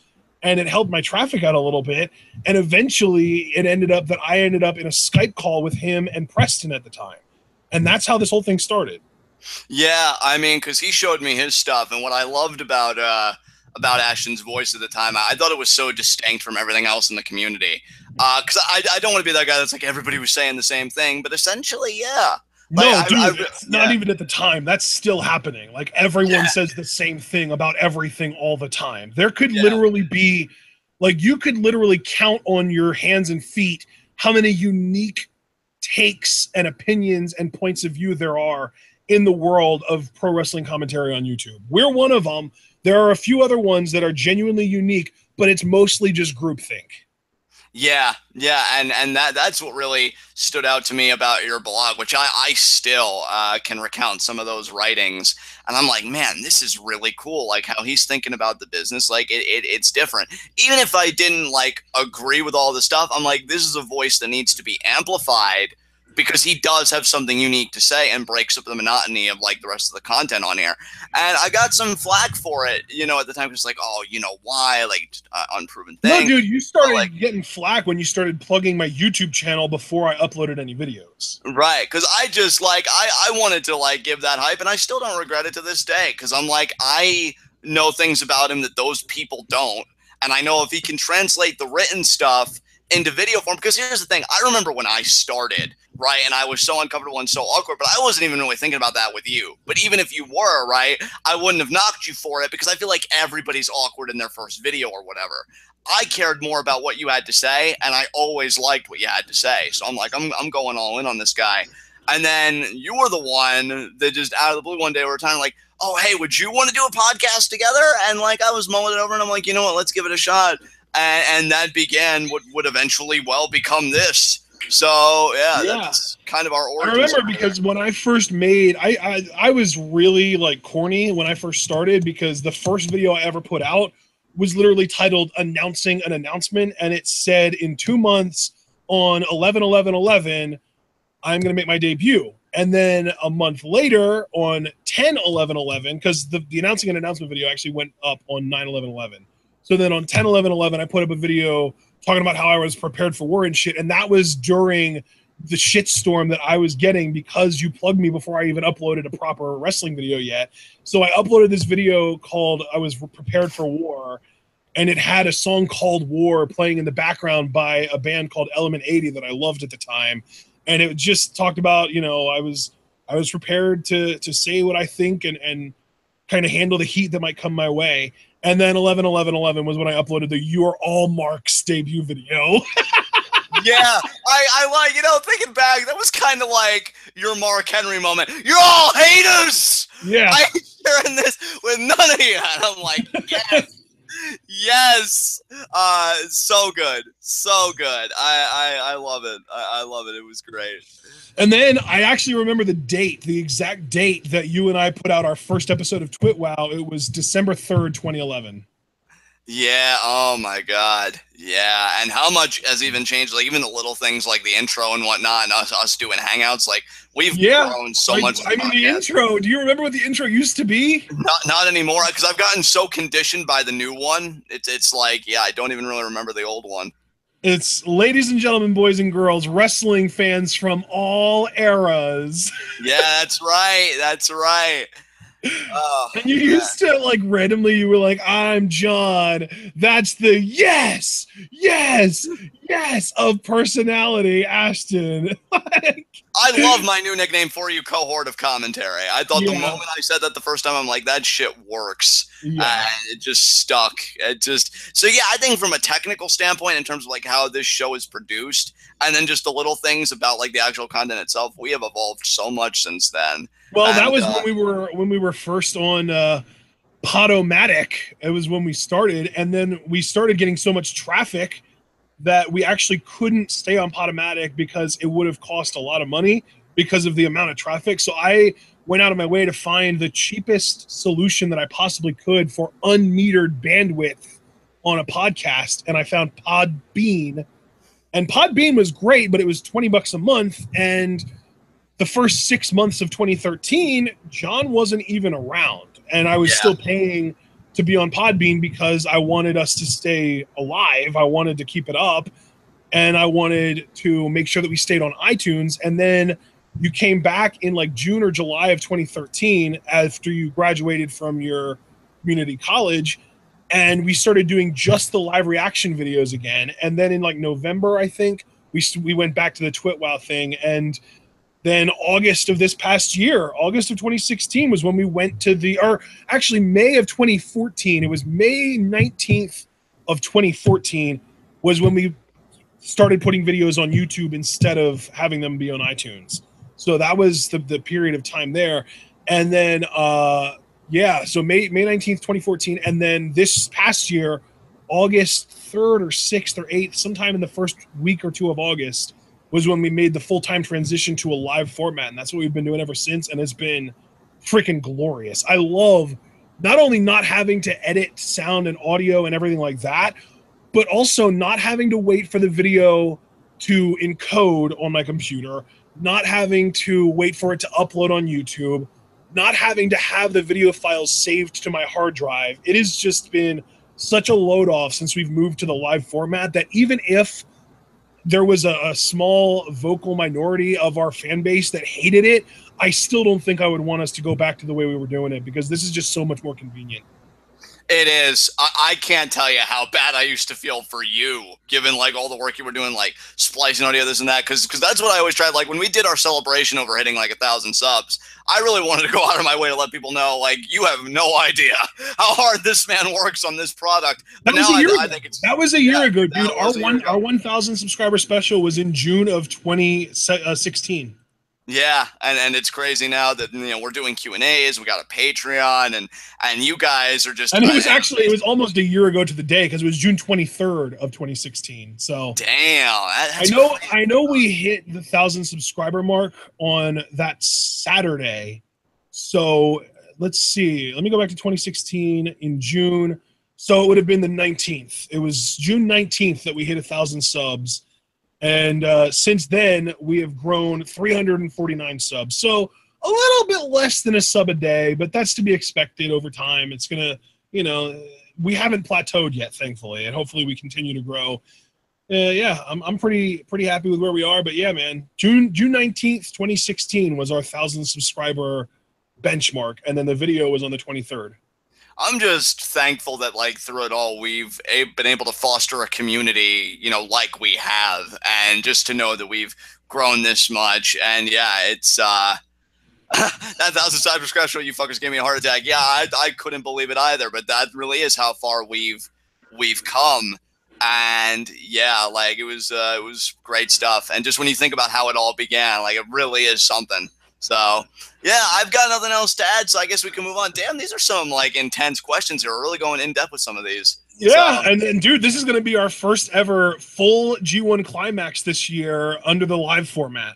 and it helped my traffic out a little bit. And eventually it ended up that I ended up in a Skype call with him and Preston at the time. And that's how this whole thing started. Yeah, I mean, because he showed me his stuff, and what I loved about Ashton's voice at the time, I thought it was so distinct from everything else in the community. Because I don't want to be that guy that's like everybody was saying the same thing, but essentially, yeah. Like, not even at the time. That's still happening. Like everyone says the same thing about everything all the time. There could literally be, like, you could literally count on your hands and feet how many unique takes and opinions and points of view there are in the world of pro wrestling commentary on YouTube. We're one of them. There are a few other ones that are genuinely unique, but it's mostly just groupthink. Yeah, and that's what really stood out to me about your blog, which I still can recount some of those writings, and I'm like, man, this is really cool, like how he's thinking about the business, like it's different. Even if I didn't like agree with all the stuff, I'm like, this is a voice that needs to be amplified because he does have something unique to say and breaks up the monotony of like the rest of the content on here. And I got some flack for it, you know, at the time. It's like, oh, you know why? Like, unproven thing. No, dude, you started like, getting flack when you started plugging my YouTube channel before I uploaded any videos. Right, because I just like I wanted to like give that hype, and I still don't regret it to this day. Because I'm like, I know things about him that those people don't, and I know if he can translate the written stuff into video form. Because here's the thing, I remember when I started, right, and I was so uncomfortable and so awkward, but I wasn't even really thinking about that with you. But even if you were, right, I wouldn't have knocked you for it, because I feel like everybody's awkward in their first video or whatever. I cared more about what you had to say, and I always liked what you had to say. So I'm like, I'm going all in on this guy. And then you were the one that just out of the blue one day we were talking like, oh, hey, would you want to do a podcast together? And like, I was mulling it over, and I'm like, you know what, let's give it a shot. And that began what would eventually become this. So yeah, that's kind of our origin. I remember because when I first made, I was really like corny when I first started, because the first video I ever put out was literally titled Announcing an Announcement, and it said in 2 months on 11/11/11 I'm going to make my debut. And then a month later on 10/11/11, because the Announcing an Announcement video actually went up on 9/11/11. So then on 10/11/11 I put up a video talking about how I was prepared for war and shit, and that was during the shitstorm that I was getting because you plugged me before I even uploaded a proper wrestling video yet. So I uploaded this video called I Was Prepared for War, and it had a song called War playing in the background by a band called Element 80 that I loved at the time. And it just talked about, you know, I was prepared to say what I think and kind of handle the heat that might come my way. And then 11/11/11 was when I uploaded the You Are All Marks debut video. Yeah, I like, you know, thinking back, that was kind of like your Mark Henry moment. You're all haters! Yeah. I'm sharing this with none of you. And I'm like, yes. Yes. So good. So good. I love it. I love it. It was great. And then I actually remember the exact date that you and I put out our first episode of TWitWoW. It was December 3rd, 2011. Yeah, oh my God. Yeah, and how much has even changed, like even the little things like the intro and whatnot, and us doing hangouts, like we've grown so much. I mean, the intro, do you remember what the intro used to be? Not anymore, because I've gotten so conditioned by the new one. It's like, yeah, I don't even really remember the old one. It's ladies and gentlemen, boys and girls, wrestling fans from all eras. Yeah, that's right. That's right. And you used to like randomly, you were like, I'm John. That's the yes of personality, Ashton. I love my new nickname for you, cohort of commentary. I thought the moment I said that the first time, I'm like, that shit works. It just stuck. So yeah, I think from a technical standpoint, in terms of like how this show is produced, and then just the little things about like the actual content itself, we have evolved so much since then. Well, that was when we were first on Podomatic. It was when we started, and then we started getting so much traffic that we actually couldn't stay on Podomatic because it would have cost a lot of money because of the amount of traffic. So I went out of my way to find the cheapest solution that I possibly could for unmetered bandwidth on a podcast, and I found Podbean. And Podbean was great, but it was $20 a month, and the first 6 months of 2013, John wasn't even around, and I was still paying to be on Podbean because I wanted us to stay alive. I wanted to keep it up, and I wanted to make sure that we stayed on iTunes. And then you came back in like June or July of 2013 after you graduated from your community college, and we started doing just the live reaction videos again. And then in like November, I think, we went back to the TWitWoW thing. And then August of this past year, August of 2016 was when we went to actually May of 2014. It was May 19th of 2014 was when we started putting videos on YouTube instead of having them be on iTunes. So that was the period of time there. And then, so May 19th, 2014. And then this past year, August 3rd or 6th or 8th, sometime in the first week or two of August, was when we made the full-time transition to a live format. And that's what we've been doing ever since. And it's been freaking glorious. I love not only not having to edit sound and audio and everything like that, but also not having to wait for the video to encode on my computer, not having to wait for it to upload on YouTube, not having to have the video files saved to my hard drive. It has just been such a load off since we've moved to the live format that even if there was a small vocal minority of our fan base that hated it, I still don't think I would want us to go back to the way we were doing it, because this is just so much more convenient. It is. I can't tell you how bad I used to feel for you, given like all the work you were doing, like splicing audio, this and that. Because that's what I always tried. Like when we did our celebration over hitting like 1,000 subs, I really wanted to go out of my way to let people know, like, you have no idea how hard this man works on this product. But that was now a year I ago. think it's That was a year ago, dude. Our 1,000 subscriber special was in June of 2016. Yeah, and it's crazy now that we're doing Q&As, we got a Patreon, and you guys are just. And it was almost a year ago to the day, because it was June 23rd of 2016. So damn, I know we hit the 1,000 subscriber mark on that Saturday. So let's see. Let me go back to 2016 in June. So it would have been the 19th. It was June 19th that we hit 1,000 subs. And since then, we have grown 349 subs. So a little bit less than a sub a day, but that's to be expected over time. It's going to, we haven't plateaued yet, thankfully, and hopefully we continue to grow. Yeah, I'm pretty happy with where we are. But yeah, man, June 19th, 2016 was our 1,000 subscriber benchmark, and then the video was on the 23rd. I'm just thankful that, like, through it all, we've been able to foster a community, like we have, and just to know that we've grown this much. And yeah, it's that 1,000 subscribers show, you fuckers gave me a heart attack. Yeah, I couldn't believe it either, but that really is how far we've come. And yeah, like it was great stuff. And just when you think about how it all began, like it really is something. So yeah, I've got nothing else to add, so I guess we can move on. Damn, these are some like intense questions here. We're really going in depth with some of these. Yeah, so, and dude, this is going to be our first ever full G1 climax this year under the live format.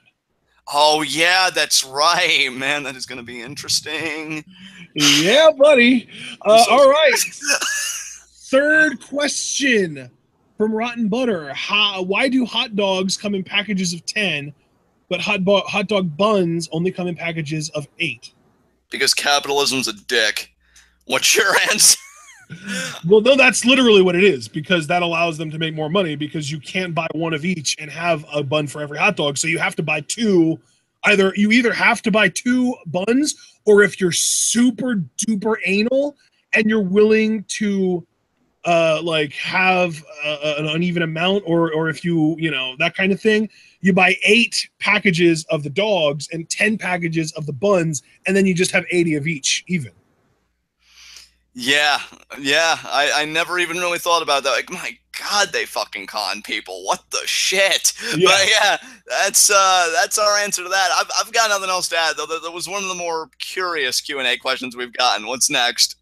Oh yeah, that's right, man. That is going to be interesting. Yeah, buddy. All right. Third question from Rotten Butter: why do hot dogs come in packages of 10? But hot dog buns only come in packages of 8. Because capitalism's a dick. What's your answer? Well, no, that's literally what it is, because that allows them to make more money, because you can't buy one of each and have a bun for every hot dog. So you have to buy two. You either have to buy 2 buns, or if you're super duper anal and you're willing to like have an uneven amount, or if you that kind of thing, you buy 8 packages of the dogs and 10 packages of the buns, and then you just have 80 of each even. Yeah, I never even really thought about that. Like, my God, they fucking con people. What the shit? Yeah. But yeah, that's our answer to that. I've got nothing else to add, though. That was one of the more curious Q&A questions we've gotten. What's next?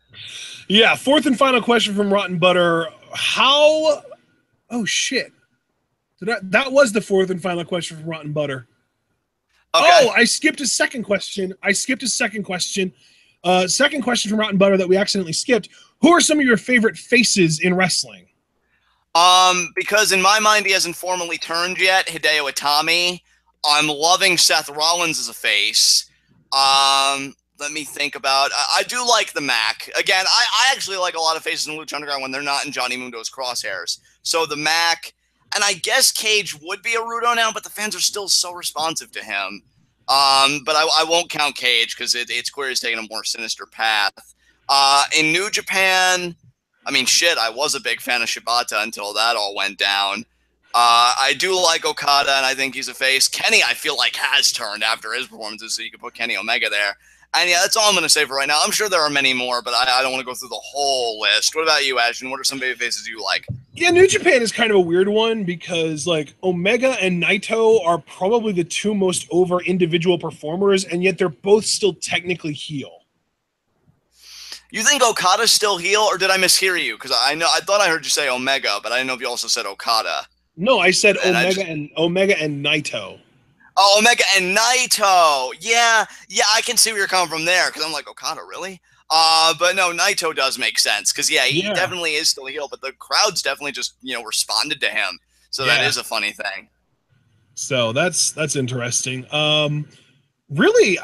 Yeah, fourth and final question from Rotten Butter. Oh shit. That was the fourth and final question from Rotten Butter. Okay. Oh, I skipped a second question. Second question from Rotten Butter that we accidentally skipped. Who are some of your favorite faces in wrestling? Because in my mind, he hasn't formally turned yet. Hideo Itami. I'm loving Seth Rollins as a face. Let me think about. I do like the Mac. Again, I actually like a lot of faces in Lucha Underground when they're not in Johnny Mundo's crosshairs. So the Mac, and I guess Cage would be a Rudo now, but the fans are still so responsive to him. But I won't count Cage because it's clear he's taking a more sinister path. In New Japan, I mean, shit, I was a big fan of Shibata until that all went down. I do like Okada, and I think he's a face. Kenny, I feel like, has turned after his performances, so you can put Kenny Omega there. And yeah, that's all I'm going to say for right now. I'm sure there are many more, but I don't want to go through the whole list. What about you, Ashton? What are some baby faces you like? Yeah, New Japan is kind of a weird one because, like, Omega and Naito are probably the 2 most over individual performers, and yet they're both still technically heel. You think Okada's still heel, or did I mishear you? Because I thought I heard you say Omega, but I didn't know if you also said Okada. No, I said Omega and Naito. Oh, Omega and Naito. Yeah, I can see where you're coming from there, because I'm like, Okada, really? But no, Naito does make sense, because he definitely is still a heel, but the crowd's definitely just, responded to him. So that is a funny thing. So that's interesting. Really,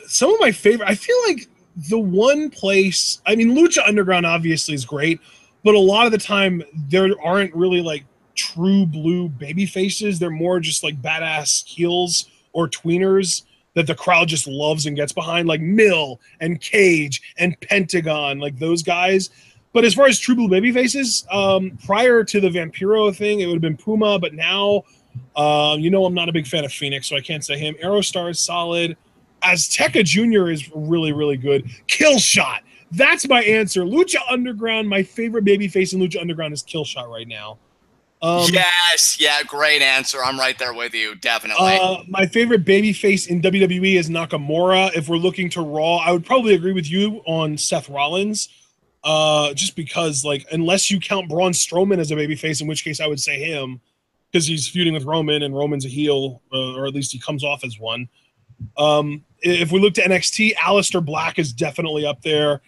some of my favorite. I feel like the one place. I mean, Lucha Underground obviously is great, but a lot of the time there aren't really like true blue baby faces. They're more just like badass heels or tweeners that the crowd just loves and gets behind, like Mill and Cage and Pentagon, like those guys. But as far as true blue baby faces, prior to the Vampiro thing, it would have been Puma, but now I'm not a big fan of Phoenix, so I can't say him. Aerostar is solid. Azteca Jr. is really, really good. Killshot. That's my answer. Lucha Underground, my favorite babyface in Lucha Underground is Killshot right now. Yes, yeah, great answer. I'm right there with you, definitely. My favorite babyface in WWE is Nakamura. If we're looking to Raw, I would probably agree with you on Seth Rollins. Just because, like, unless you count Braun Strowman as a babyface, in which case I would say him, because he's feuding with Roman and Roman's a heel, or at least he comes off as one. If we look to NXT, Aleister Black is definitely up there.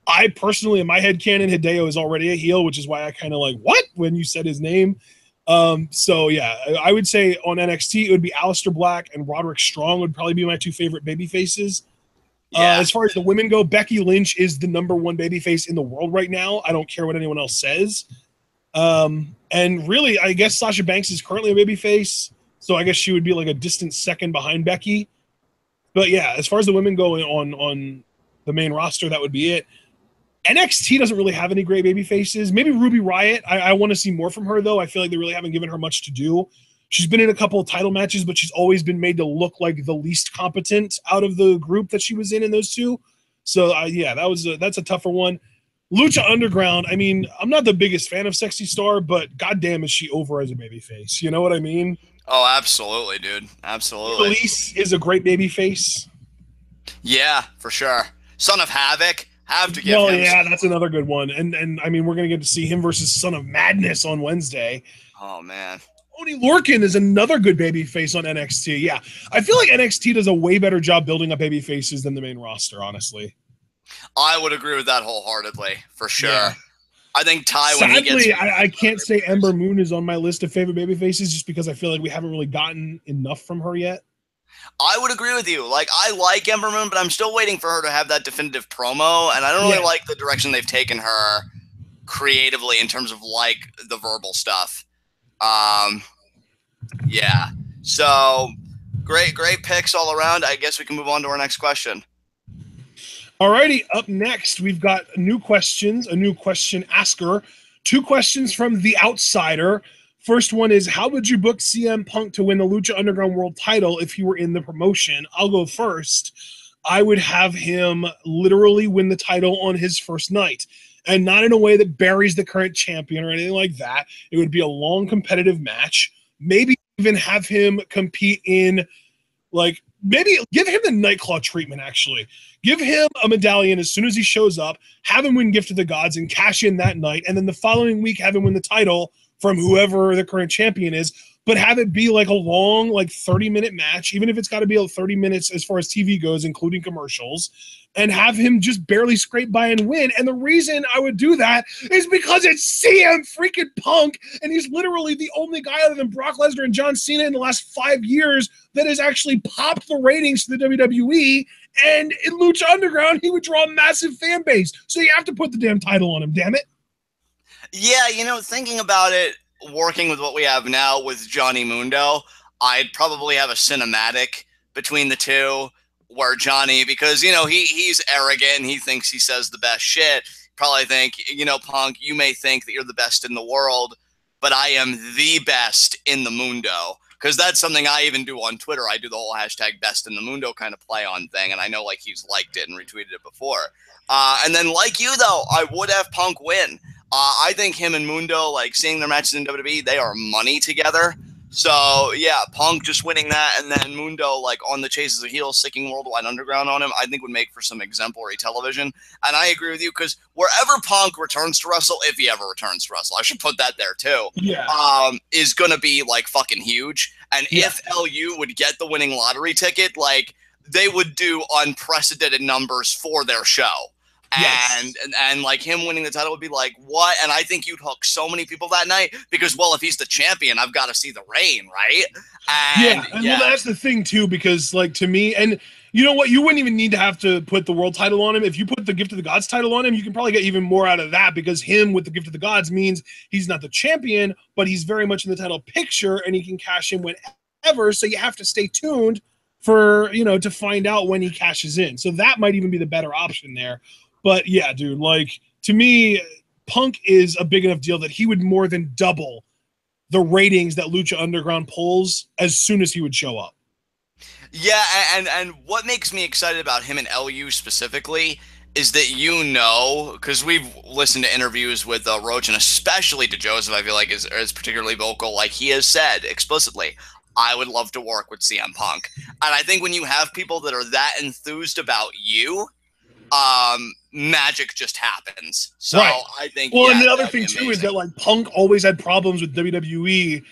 I personally, in my headcanon, Hideo is already a heel, which is why I kind of like, what? When you said his name. So yeah, I would say on NXT, it would be Aleister Black and Roderick Strong would probably be my two favorite baby faces. Yeah. As far as the women go, Becky Lynch is the #1 babyface in the world right now. I don't care what anyone else says. And really, I guess Sasha Banks is currently a babyface, so I guess she would be like a distant second behind Becky. But yeah, as far as the women go on the main roster, that would be it. NXT doesn't really have any great baby faces. Maybe Ruby Riott. I want to see more from her, though. I feel like they really haven't given her much to do. She's been in a couple of title matches, but she's always been made to look like the least competent out of the group that she was in those two. So, yeah, that's a tougher one. Lucha Underground, I mean, I'm not the biggest fan of Sexy Star, but goddamn is she over as a babyface. You know what I mean? Oh, absolutely, dude. Absolutely. Elise is a great babyface. Yeah, for sure. Son of Havoc. Have to give him. Yeah, that's another good one. And I mean, we're going to get to see him versus Son of Madness on Wednesday. Oh, man. Oney Lorcan is another good babyface on NXT. Yeah, I feel like NXT does a way better job building up baby faces than the main roster, honestly. I would agree with that wholeheartedly, for sure. Yeah. I think Ty, when he gets... I can't say Ember Moon is on my list of favorite baby faces just because I feel like we haven't really gotten enough from her yet. I would agree with you. Like, I like Ember Moon, but I'm still waiting for her to have that definitive promo, and I don't really like the direction they've taken her creatively in terms of, like, the verbal stuff. Yeah. So, great picks all around. I guess we can move on to our next question. Alrighty, up next, we've got new questions, a new question asker. 2 questions from The Outsider. First one is, how would you book CM Punk to win the Lucha Underground World title if he were in the promotion? I'll go first. I would have him literally win the title on his first night, and not in a way that buries the current champion or anything like that. It would be a long competitive match. Maybe even have him compete in, like, maybe give him the Nightclaw treatment, actually. Give him a medallion as soon as he shows up, have him win Gift of the Gods and cash in that night, and then the following week have him win the title from whoever the current champion is, but have it be like a long, like 30-minute match, even if it's got to be 30 minutes as far as TV goes, including commercials, and have him just barely scrape by and win. And the reason I would do that is because it's CM freaking Punk, and he's literally the only guy other than Brock Lesnar and John Cena in the last 5 years that has actually popped the ratings to the WWE. And in Lucha Underground, he would draw a massive fan base. So you have to put the damn title on him, damn it. Yeah, thinking about it, working with what we have now with Johnny Mundo, I'd probably have a cinematic between the two where Johnny, because, he's arrogant and he thinks he says the best shit. Probably think, Punk, you may think that you're the best in the world, but I am the best in the Mundo. Because that's something I even do on Twitter. I do the whole hashtag best in the Mundo kind of play on thing. And I know he's liked it and retweeted it before. And then like you, though, I would have Punk win. I think him and Mundo, seeing their matches in WWE, they are money together. So, yeah, Punk just winning that, and then Mundo, on the chase as a heel, sticking Worldwide Underground on him, I think would make for some exemplary television. And I agree with you, because wherever Punk returns to wrestle, if he ever returns to wrestle, I should put that there, too, is going to be, fucking huge. And if LU would get the winning lottery ticket, they would do unprecedented numbers for their show. Yes. And like him winning the title would be like, what? And I think you'd hook so many people that night because, well, if he's the champion, I've got to see the reign, right? Yeah, And and well, that's the thing too, because like to me, and you know what, you wouldn't even need to have to put the world title on him. If you put the Gift of the Gods title on him, you can probably get even more out of that, because him with the Gift of the Gods means he's not the champion, but he's very much in the title picture, and he can cash in whenever. So you have to stay tuned for, you know, to find out when he cashes in. So that might even be the better option there. But yeah, dude, like to me, Punk is a big enough deal that he would more than double the ratings that Lucha Underground pulls as soon as he would show up. Yeah, and what makes me excited about him and LU specifically is that, you know, because we've listened to interviews with Roach, and especially to Joseph, I feel like is particularly vocal. Like he has said explicitly, I would love to work with CM Punk. And I think when you have people that are that enthused about you, magic just happens. So right. I think, well, yeah, and the other thing too is that like Punk always had problems with WWE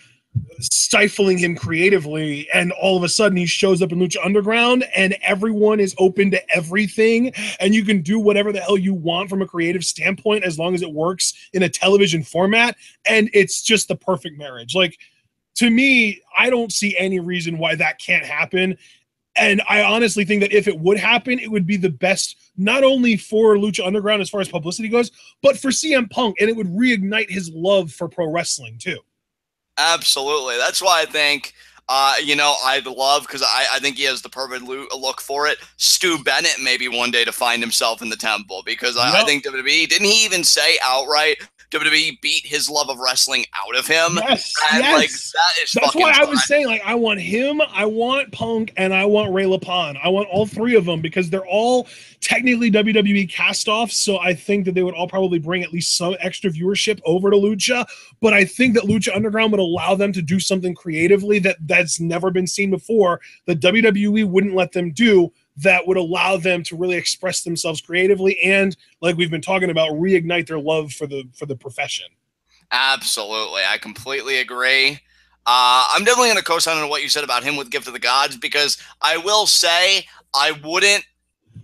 stifling him creatively, and all of a sudden he shows up in Lucha Underground and everyone is open to everything, and you can do whatever the hell you want from a creative standpoint as long as it works in a television format, and it's just the perfect marriage. Like to me, I don't see any reason why that can't happen. And I honestly think that if it would happen, it would be the best, not only for Lucha Underground as far as publicity goes, but for CM Punk, and it would reignite his love for pro wrestling too. Absolutely. That's why I think, you know, I'd love, because I think he has the perfect look for it. Stu Bennett maybe one day to find himself in the temple, because I think WWE, didn't he even say outright, WWE beat his love of wrestling out of him? Yes, and yes. like that is That's why fun. I was saying, like, I want him, I want Punk, and I want Ray Lapon. I want all three of them because they're all technically WWE cast-offs. So I think that they would all probably bring at least some extra viewership over to Lucha. But I think that Lucha Underground would allow them to do something creatively that's never been seen before, that WWE wouldn't let them do, that would allow them to really express themselves creatively and, like we've been talking about, reignite their love for the profession. Absolutely. I completely agree. I'm definitely going to co-sign on what you said about him with Gift of the Gods, because I will say I wouldn't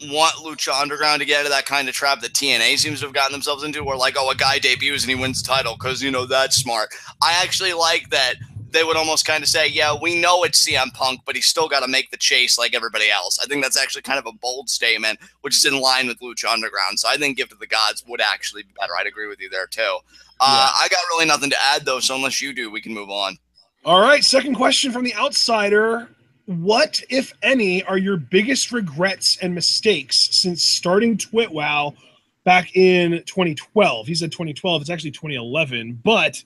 want Lucha Underground to get into that kind of trap that TNA seems to have gotten themselves into, where like, oh, a guy debuts and he wins the title because, you know, that's smart. I actually like that they would almost kind of say, yeah, we know it's CM Punk, but he's still got to make the chase like everybody else. I think that's actually kind of a bold statement, which is in line with Lucha Underground. So I think Gift of the Gods would actually be better. I'd agree with you there too. I got really nothing to add though, so unless you do, we can move on. All right, second question from the outsider. What, if any, are your biggest regrets and mistakes since starting TWitWoW back in 2012? He said 2012. It's actually 2011, but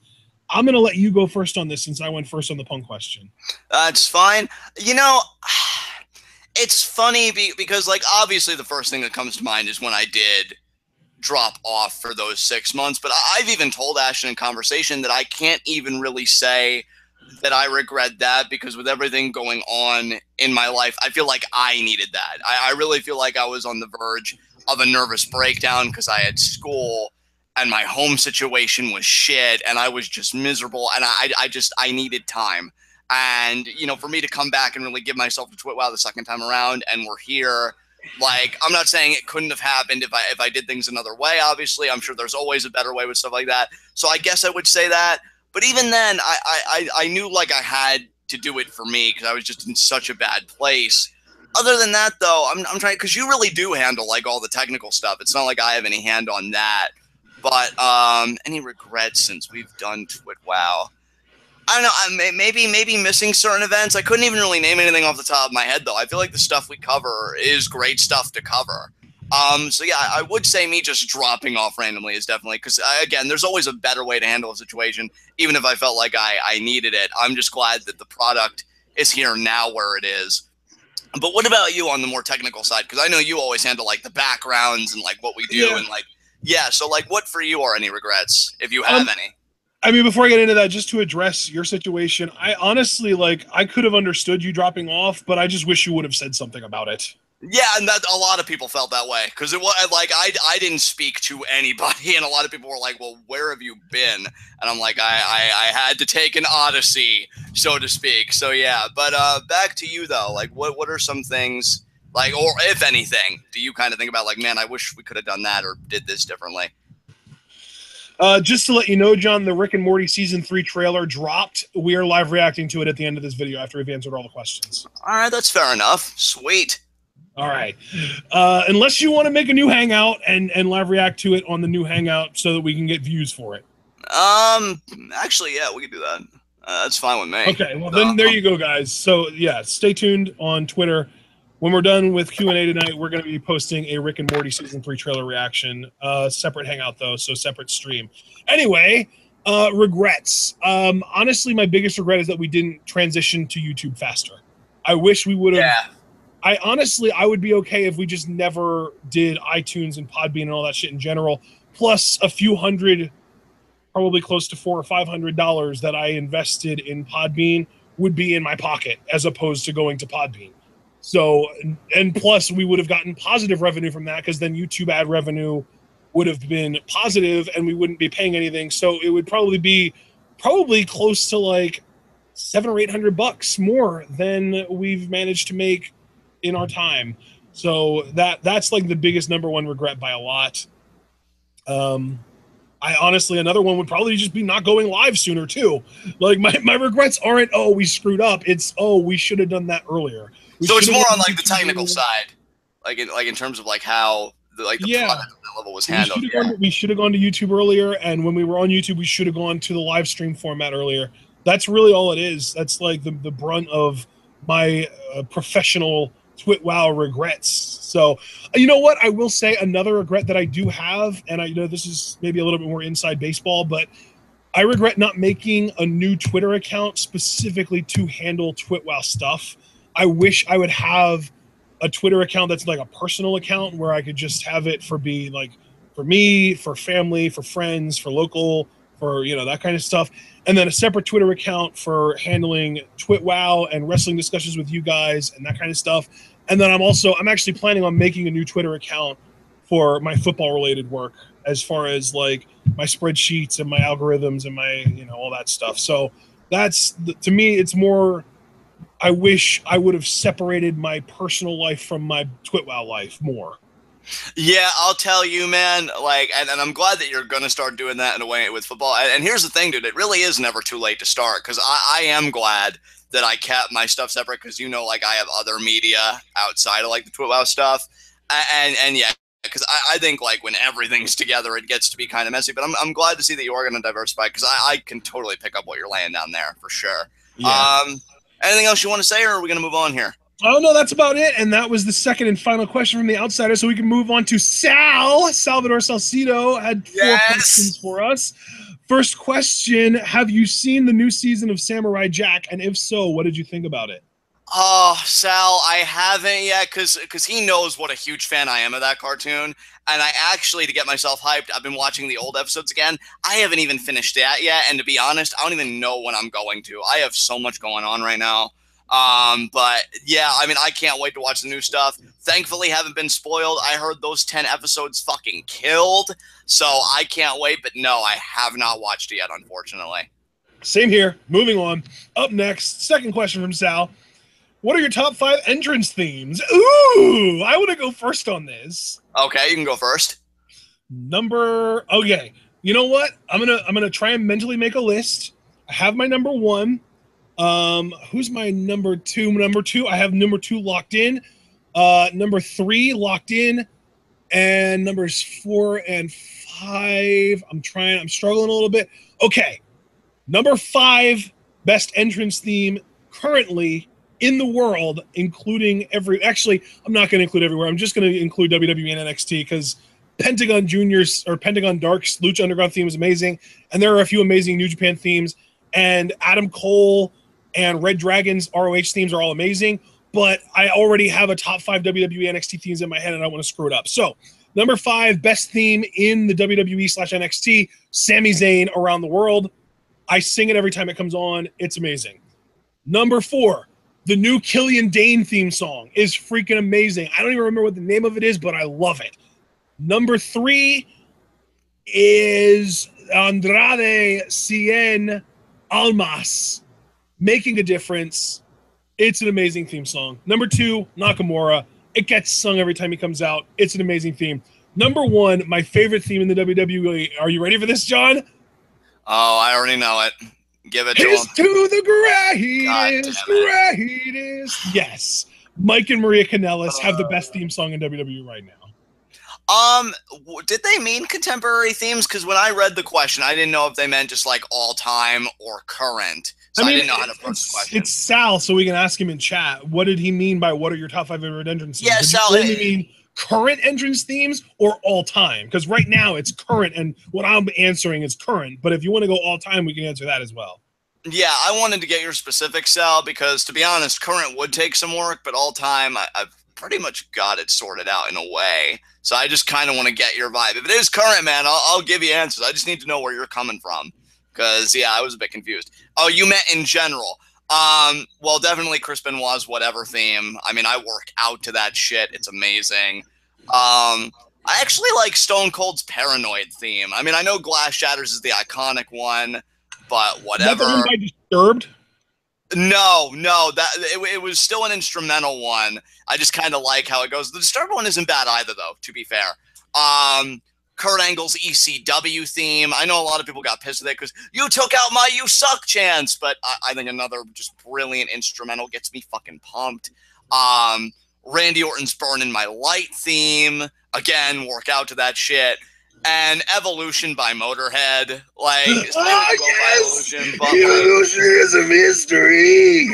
I'm going to let you go first on this since I went first on the Punk question. That's fine. You know, it's funny because, like, obviously the first thing that comes to mind is when I did drop off for those 6 months. But I've even told Ashton in conversation that I can't even really say that I regret that, because with everything going on in my life, I feel like I needed that. I really feel like I was on the verge of a nervous breakdown because I had school and my home situation was shit and I was just miserable, and I needed time. And, you know, for me to come back and really give myself to TWitWoW the second time around, and we're here. Like, I'm not saying it couldn't have happened if I did things another way. Obviously, I'm sure there's always a better way with stuff like that. So I guess I would say that. But even then, I knew like I had to do it for me because I was just in such a bad place. Other than that, though, I'm trying, because you really do handle like all the technical stuff. It's not like I have any hand on that. But any regrets since we've done TWitWoW? I don't know. Maybe missing certain events. I couldn't even really name anything off the top of my head, though. I feel like the stuff we cover is great stuff to cover. So yeah, I would say me just dropping off randomly is definitely, because again, there's always a better way to handle a situation, even if I felt like I needed it. I'm just glad that the product is here now where it is. But what about you on the more technical side? Because I know you always handle like the backgrounds and like what we do and like, yeah. So like, what for you are any regrets, if you have any? I mean, before I get into that, just to address your situation, I honestly, like, I could have understood you dropping off, but I just wish you would have said something about it. Yeah, and that a lot of people felt that way, because it was like I didn't speak to anybody, and a lot of people were like, "Well, where have you been?" And I'm like, I had to take an odyssey, so to speak. So yeah, but back to you though. Like, what are some things Like, or if anything, do you kind of think about like, man, I wish we could have done that or did this differently? Just to let you know, John, the Rick and Morty season 3 trailer dropped. We are live reacting to it at the end of this video after we've answered all the questions. All right, that's fair enough. Sweet. All right. Unless you want to make a new hangout and live react to it on the new hangout so that we can get views for it. Actually, yeah, we could do that. That's fine with me. Okay, well then there you go, guys. So yeah, stay tuned on Twitter. When we're done with Q&A tonight, we're going to be posting a Rick and Morty season 3 trailer reaction. Separate hangout though, so separate stream. Anyway, regrets. Honestly, my biggest regret is that we didn't transition to YouTube faster. I wish we would have. Yeah. I would be okay if we just never did iTunes and Podbean and all that shit in general, plus a few hundred, probably close to $400 or $500 that I invested in Podbean would be in my pocket as opposed to going to Podbean. So, and plus we would have gotten positive revenue from that because then YouTube ad revenue would have been positive and we wouldn't be paying anything. So it would probably be close to like $700 or $800 more than we've managed to make in our time. So that's like the biggest number one regret by a lot. I honestly, another one would probably just be not going live sooner too. Like my regrets aren't, oh, we screwed up. It's, oh, we should have done that earlier. So it's more on like the technical side, like in terms of like how the product level was handled. We should have gone to YouTube earlier, and when we were on YouTube, we should have gone to the live stream format earlier. That's really all it is. That's like the brunt of my professional TWitWoW regrets. So, you know what? I will say another regret that I do have, and I know this is maybe a little bit more inside baseball, but I regret not making a new Twitter account specifically to handle TWitWoW stuff. I wish I would have a Twitter account that's like a personal account where I could just have it for me, for family, for friends, for local, for, you know, that kind of stuff. And then a separate Twitter account for handling TWitWoW and wrestling discussions with you guys and that kind of stuff. And then I'm actually planning on making a new Twitter account for my football related work, as far as like my spreadsheets and my algorithms and my, you know, all that stuff. So that's, to me, it's more, I wish I would have separated my personal life from my TWitWoW life more. Yeah, I'll tell you, man, like, and I'm glad that you're going to start doing that in a way with football. And here's the thing, dude, it really is never too late to start, because I am glad that I kept my stuff separate, because, you know, like, I have other media outside of, like, the TWitWoW stuff. And yeah, because I think, like, when everything's together, it gets to be kind of messy. But I'm glad to see that you are going to diversify, because I can totally pick up what you're laying down there, for sure. Yeah. Anything else you want to say, or are we going to move on here? Oh, no, that's about it. And that was the second and final question from the outsider. So we can move on to Salvador Salcido had 4 questions for us. First question, have you seen the new season of Samurai Jack? And if so, what did you think about it? Oh, Sal, I haven't yet, because he knows what a huge fan I am of that cartoon. And I actually, to get myself hyped, I've been watching the old episodes again. I haven't even finished that yet. And to be honest, I don't even know when I'm going to. I have so much going on right now. But yeah, I mean, I can't wait to watch the new stuff. Thankfully, haven't been spoiled. I heard those 10 episodes fucking killed. So I can't wait. But no, I have not watched it yet, unfortunately. Same here. Moving on. Up next, second question from Sal. What are your top 5 entrance themes? Ooh, I want to go first on this. Okay, you can go first. Okay. You know what? I'm gonna try and mentally make a list. I have my number 1. Who's my number 2? Number 2, I have number 2 locked in. Number 3 locked in, and numbers 4 and 5. I'm struggling a little bit. Okay. Number 5 best entrance theme currently in the world, including actually, I'm not going to include everywhere. I'm just going to include WWE and NXT, because Pentagon Junior's or Pentagon Dark's Lucha Underground theme is amazing. And there are a few amazing New Japan themes, and Adam Cole and Red Dragon's ROH themes are all amazing, but I already have a top 5 WWE NXT themes in my head and I don't want to screw it up. So number 5, best theme in the WWE/NXT, Sami Zayn, Around the World. I sing it every time it comes on. It's amazing. Number 4, the new Killian Dane theme song is freaking amazing. I don't even remember what the name of it is, but I love it. Number 3 is Andrade Cien Almas, Making a Difference. It's an amazing theme song. Number 2, Nakamura, It gets sung every time he comes out. It's an amazing theme. Number one, my favorite theme in the WWE. Are you ready for this, John? Oh, I already know it. Give it to Here's him. to the greatest. Yes. Mike and Maria Kanellis have the best theme song in WWE right now. Did they mean contemporary themes? Because when I read the question, I didn't know if they meant just like all time or current. So I didn't know how to approach the question. It's Sal, so we can ask him in chat. What did he mean by what are your top 5 favorite entrance themes? Yeah, did Sal. You only mean current entrance themes or all time? Because right now it's current, and what I'm answering is current. But if you want to go all time, we can answer that as well. Yeah, I wanted to get your specific, Sal, because to be honest, current would take some work, but all time, I've pretty much got it sorted out in a way. So I just kind of want to get your vibe. If it is current, man, I'll give you answers. I just need to know where you're coming from. Because, yeah, I was a bit confused. Oh, you meant in general. Well, definitely Chris Benoit's whatever theme. I mean, I work out to that shit. It's amazing. I actually like Stone Cold's Paranoid theme. I mean, I know Glass Shatters is the iconic one, but whatever. Is that the one by Disturbed? No, that it was still an instrumental one. I just kind of like how it goes. The Disturbed one isn't bad either, though, to be fair. Kurt Angle's ECW theme. I know a lot of people got pissed with it because you took out my "You Suck" chance, but I think another just brilliant instrumental gets me fucking pumped. Randy Orton's "Burnin' My Light" theme. Again, work out to that shit. And Evolution by Motorhead. Like, yes! Evolution, but Evolution is a mystery.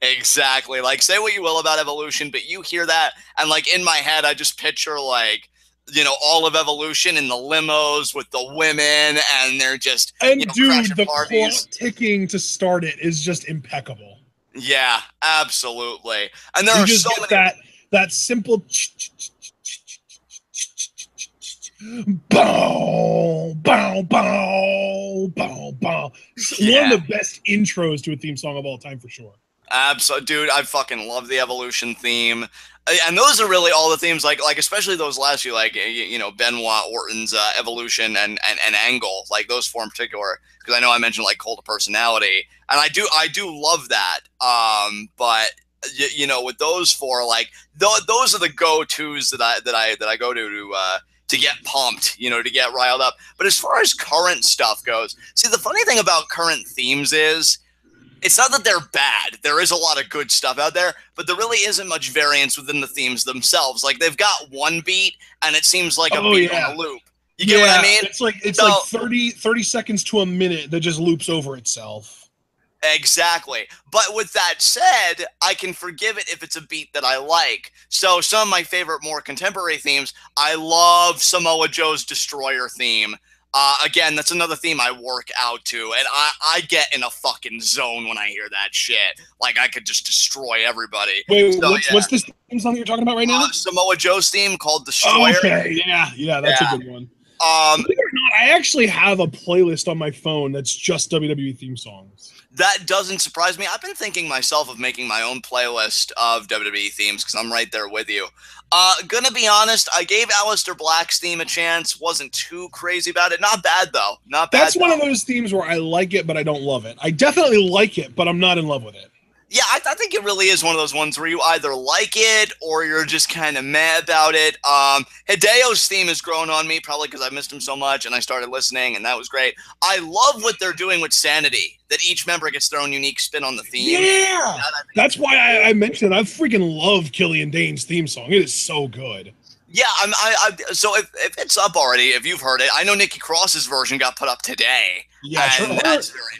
Exactly. Like, say what you will about Evolution, but you hear that, and like in my head, I just picture like, you know, all of Evolution in the limos with the women, and they're just dude, the clock ticking to start it is just impeccable. Yeah, absolutely. And there are so many that simple bow, bow, bow, bow, bow. One of the best intros to a theme song of all time for sure. Absolutely, dude. I fucking love the Evolution theme, and those are really all the themes. Like especially those last few, like Benoit, Orton's Evolution, and Angle, like those four in particular. Because I know I mentioned like Cult of Personality, and I do love that. But with those four, like those are the go-tos that I go to get pumped, to get riled up. But as far as current stuff goes, see, the funny thing about current themes is, it's not that they're bad. There is a lot of good stuff out there, but there really isn't much variance within the themes themselves. Like, they've got one beat, and it seems like a beat on a loop. You get what I mean? It's like 30 seconds to a minute that just loops over itself. Exactly. But with that said, I can forgive it if it's a beat that I like. So some of my favorite more contemporary themes, I love Samoa Joe's Destroyer theme. Again, that's another theme I work out to, and I get in a fucking zone when I hear that shit. Like, I could just destroy everybody. Wait, what's this theme song you're talking about right now? Samoa Joe's theme called Destroyer. Oh, okay, yeah, that's a good one. Believe it or not, I actually have a playlist on my phone that's just WWE theme songs. That doesn't surprise me. I've been thinking myself of making my own playlist of WWE themes because I'm right there with you. Gonna be honest, I gave Aleister Black's theme a chance. Wasn't too crazy about it. Not bad, though. Not bad. That's one of those themes where I like it, but I don't love it. I definitely like it, but I'm not in love with it. Yeah, I think it really is one of those ones where you either like it or you're just kind of mad about it. Hideo's theme has grown on me, probably because I missed him so much and I started listening, and that was great. I love what they're doing with Sanity, that each member gets their own unique spin on the theme. Yeah! That's why I mentioned it. I freaking love Killian Dane's theme song. It is so good. Yeah, so if it's up already, if you've heard it, I know Nikki Cross's version got put up today. Yeah,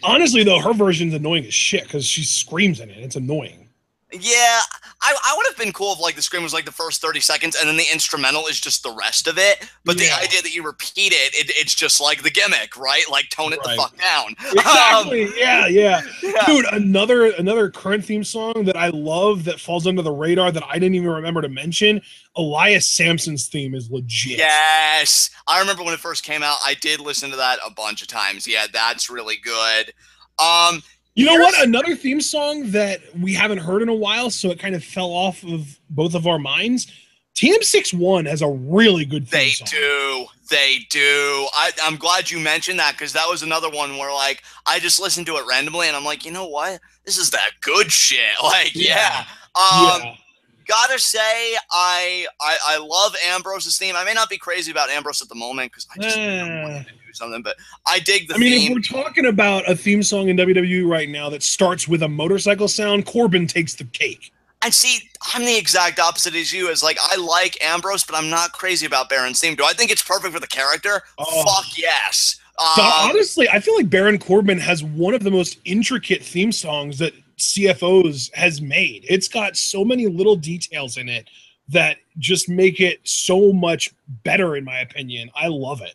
honestly, though, her version's annoying as shit because she screams in it. It's annoying. Yeah, I would have been cool if, like, the scream was, like, the first 30 seconds and then the instrumental is just the rest of it. But the idea that you repeat it's just, like, the gimmick, right? Like, tone it the fuck down. Exactly, yeah. Dude, another current theme song that I love that falls under the radar that I didn't even remember to mention, Elias Sampson's theme is legit. Yes. I remember when it first came out, I did listen to that a bunch of times. Yeah, that's really good. You know what? Another theme song that we haven't heard in a while, so it kind of fell off of both of our minds. TM61 has a really good theme song. They do. I'm glad you mentioned that because that was another one where, like, I just listened to it randomly and I'm like, you know what? This is that good shit. Like, yeah. gotta say, I love Ambrose's theme. I may not be crazy about Ambrose at the moment because I just want him to do something, but I dig the theme. If we're talking about a theme song in WWE right now that starts with a motorcycle sound, Corbin takes the cake. And see, I'm the exact opposite as you. Is like, I like Ambrose, but I'm not crazy about Baron's theme. Do I think it's perfect for the character? Oh. Fuck yes. Honestly, I feel like Baron Corbin has one of the most intricate theme songs that CFOs has made. It's got so many little details in it that just make it so much better, in my opinion. I love it.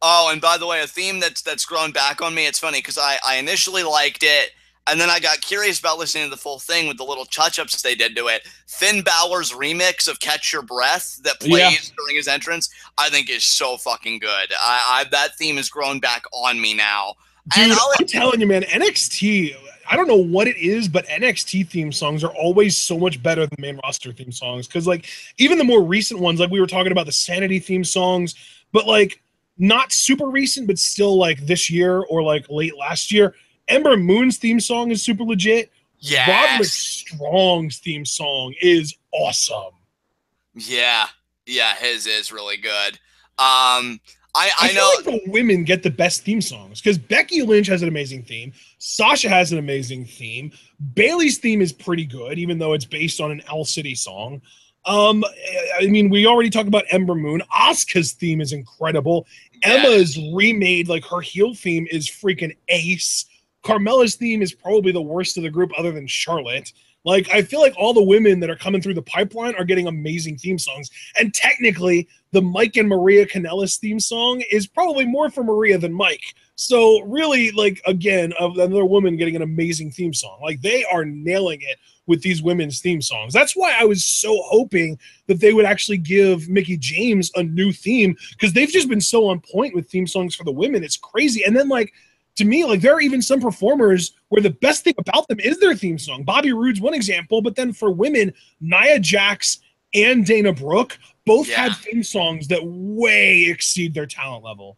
Oh, and by the way, a theme that's grown back on me. It's funny because I initially liked it, and then I got curious about listening to the full thing with the little touch-ups they did to it. Finn Balor's remix of "Catch Your Breath" that plays during his entrance, I think is so fucking good. That theme has grown back on me now. Dude, I'm telling you, man, NXT, I don't know what it is, but NXT theme songs are always so much better than main roster theme songs. Because, like, even the more recent ones, like we were talking about the Sanity theme songs, but, like, not super recent, but still, like, this year or, like, late last year, Ember Moon's theme song is super legit. Yes. Roderick Strong's theme song is awesome. Yeah. Yeah, his is really good. I know feel like the women get the best theme songs because Becky Lynch has an amazing theme. Sasha has an amazing theme. Bayley's theme is pretty good, even though it's based on an Owl City song. I mean, we already talked about Ember Moon. Asuka's theme is incredible. Yeah. Emma's remade, like, her heel theme is freaking ace. Carmella's theme is probably the worst of the group other than Charlotte. Like, I feel like all the women that are coming through the pipeline are getting amazing theme songs. And technically, the Mike and Maria Kanellis theme song is probably more for Maria than Mike. So really, like, again, another woman getting an amazing theme song. Like, they are nailing it with these women's theme songs. That's why I was so hoping that they would actually give Mickie James a new theme, because they've just been so on point with theme songs for the women. It's crazy. And then, like, to me, like, there are even some performers where the best thing about them is their theme song. Bobby Roode's one example, but then for women, Nia Jax and Dana Brooke both had theme songs that way exceed their talent level.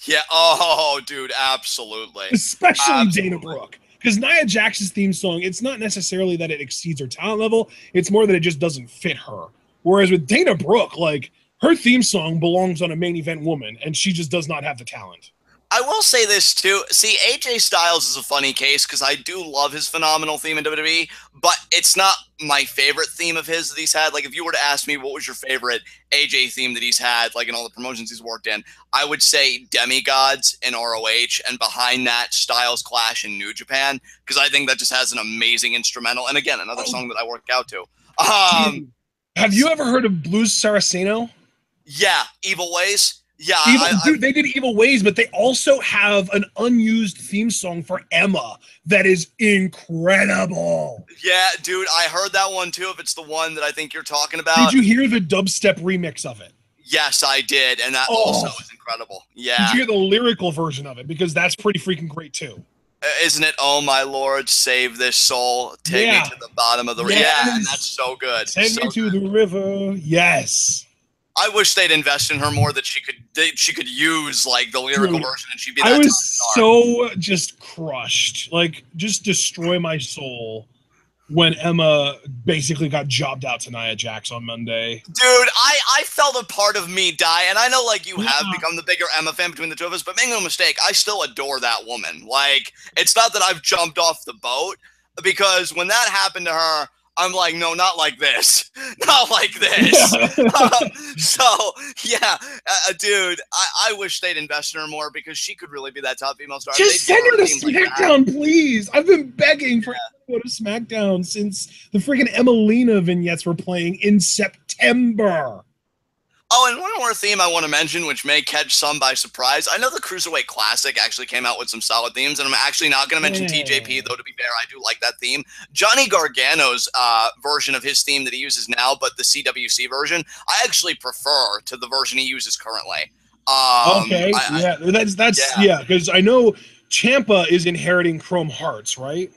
Yeah. Oh, dude, absolutely. Especially Dana Brooke. Because Nia Jax's theme song, it's not necessarily that it exceeds her talent level. It's more that it just doesn't fit her. Whereas with Dana Brooke, like, her theme song belongs on a main event woman, and she just does not have the talent. I will say this, too. See, AJ Styles is a funny case because I do love his phenomenal theme in WWE, but it's not my favorite theme of his that he's had. Like, if you were to ask me what was your favorite AJ theme that he's had, like, in all the promotions he's worked in, I would say Demigods in ROH, and behind that, Styles Clash in New Japan, because I think that just has an amazing instrumental. And again, another song that I work out to. Have you ever heard of Blues Saraceno? Yeah, Evil Ways. Yeah, dude, they did Evil Ways, but they also have an unused theme song for Emma that is incredible. Yeah, dude, I heard that one too, if it's the one that I think you're talking about. Did you hear the dubstep remix of it? Yes, I did, and that also is incredible. Yeah. Did you hear the lyrical version of it? Because that's pretty freaking great too. Isn't it, oh my Lord, save this soul, take me to the bottom of the river. Yeah, and that's so good. Take me to the river, yes. I wish they'd invest in her more, that she could use, like, the lyrical version, and she'd be that I was so just crushed, like, just destroy my soul when Emma basically got jobbed out to Nia Jax on Monday. Dude, I felt a part of me die, and I know, like, you have become the bigger Emma fan between the two of us, but make no mistake, I still adore that woman. Like, it's not that I've jumped off the boat, because when that happened to her, I'm like, no, not like this. Not like this. Dude, I wish they'd invest in her more, because she could really be that top female star. Just send her to SmackDown, please. I've been begging for her to go to SmackDown since the freaking Emelina vignettes were playing in September. Oh, and one more theme I want to mention, which may catch some by surprise. I know the Cruiserweight Classic actually came out with some solid themes, and I'm actually not going to mention TJP, though, to be fair, I do like that theme. Johnny Gargano's version of his theme that he uses now, but the CWC version, I actually prefer to the version he uses currently. Because I know Ciampa is inheriting Chrome Hearts, right?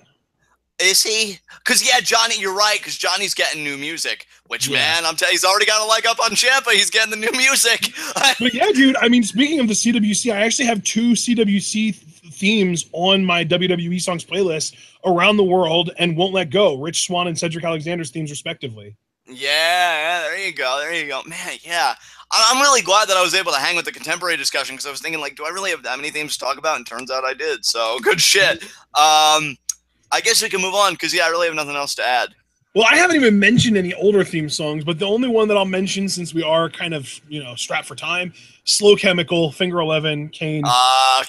Is he? Because, yeah, Johnny, you're right, because Johnny's getting new music, which, man, I'm telling you, he's already got a leg up on Ciampa. He's getting the new music. But, yeah, dude, I mean, speaking of the CWC, I actually have 2 CWC themes on my WWE songs playlist around the world and Won't Let Go, Rich Swann and Cedric Alexander's themes, respectively. Yeah, there you go. There you go. Man, yeah. I'm really glad that I was able to hang with the contemporary discussion because I was thinking, like, do I really have that many themes to talk about? And turns out I did. So good shit. I guess we can move on because, yeah, I really have nothing else to add. Well, I haven't even mentioned any older theme songs, but the only one that I'll mention, since we are kind of, strapped for time, Slow Chemical, Finger 11, Kane.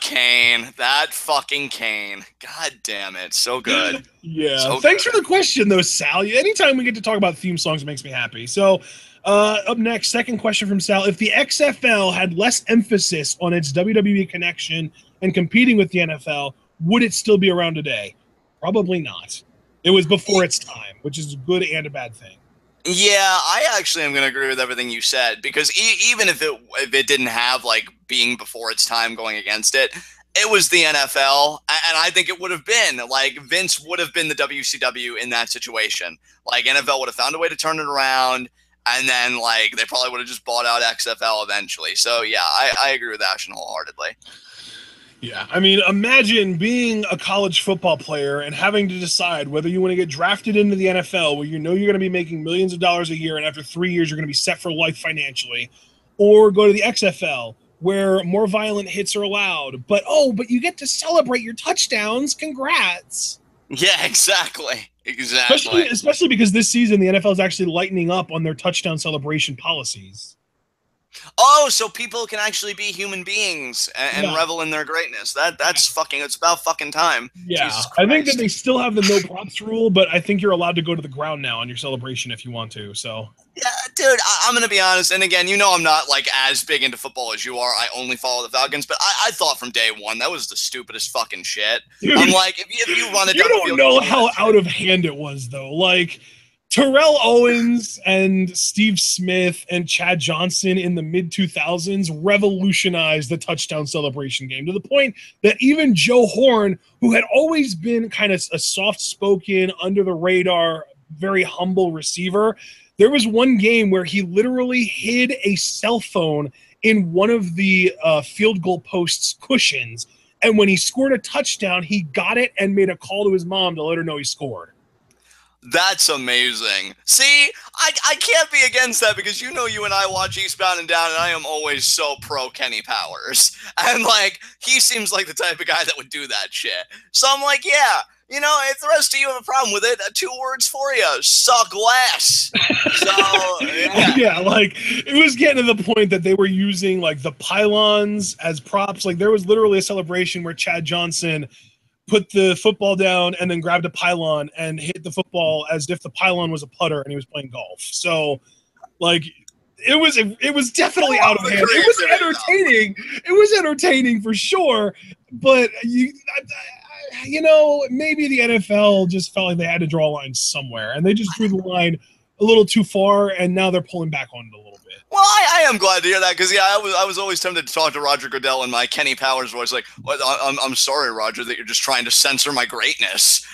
Kane. That fucking Kane. God damn it. So good. Yeah. So Thanks good. for the question, though, Sal. Anytime we get to talk about theme songs, it makes me happy. So, up next, second question from Sal. If the XFL had less emphasis on its WWE connection and competing with the NFL, would it still be around today? Probably not. It was before its time, which is a good and a bad thing. Yeah, I actually am going to agree with everything you said because even if it didn't have like being before its time going against it, it was the NFL, and I think it would have been like Vince would have been the WCW in that situation. Like NFL would have found a way to turn it around, and then like they probably would have just bought out XFL eventually. So yeah, I agree with Ashton wholeheartedly. Yeah, I mean, imagine being a college football player and having to decide whether you want to get drafted into the NFL, where you know you're going to be making millions of dollars a year, and after 3 years you're going to be set for life financially, or go to the XFL, where more violent hits are allowed. But you get to celebrate your touchdowns. Congrats. Yeah, exactly. Especially because this season the NFL is actually lightening up on their touchdown celebration policies. Oh, so people can actually be human beings and revel in their greatness. It's about fucking time. Yeah, I think that they still have the no props rule, but I think you're allowed to go to the ground now on your celebration if you want to. So yeah, dude, I'm gonna be honest, and again, I'm not like as big into football as you are. I only follow the Falcons, but I thought from day one that was the stupidest fucking shit. Dude, I'm like, if you run it, you don't know how out of hand it was though. Like Terrell Owens and Steve Smith and Chad Johnson in the mid-2000s revolutionized the touchdown celebration game to the point that even Joe Horn, who had always been kind of a soft-spoken, under-the-radar, very humble receiver, there was one game where he literally hid a cell phone in one of the field goal post's cushions, and when he scored a touchdown, he got it and made a call to his mom to let her know he scored. That's amazing. See, I can't be against that because you and I watch Eastbound and Down, and I am always so pro Kenny Powers. And like, he seems like the type of guy that would do that shit. So I'm like, yeah, if the rest of you have a problem with it, 2 words for you: suck less. So yeah, like it was getting to the point that they were using like the pylons as props. Like there was literally a celebration where Chad Johnson put the football down and then grabbed a pylon and hit the football as if the pylon was a putter and he was playing golf. So, like, it was definitely out of hand. It was entertaining. It was entertaining for sure. But maybe the NFL just felt like they had to draw a line somewhere, and they just drew the line a little too far, and now they're pulling back on it a little bit. Well, I am glad to hear that because I was always tempted to talk to Roger Goodell in my Kenny Powers voice, like, I'm sorry, Roger, that you're just trying to censor my greatness.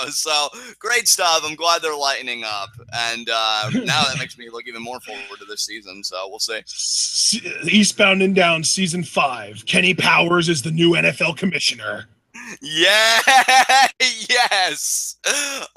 So great stuff. I'm glad they're lightening up, and now that makes me look even more forward to this season. So we'll see. Eastbound and Down season 5. Kenny Powers is the new NFL commissioner. Yeah, yes.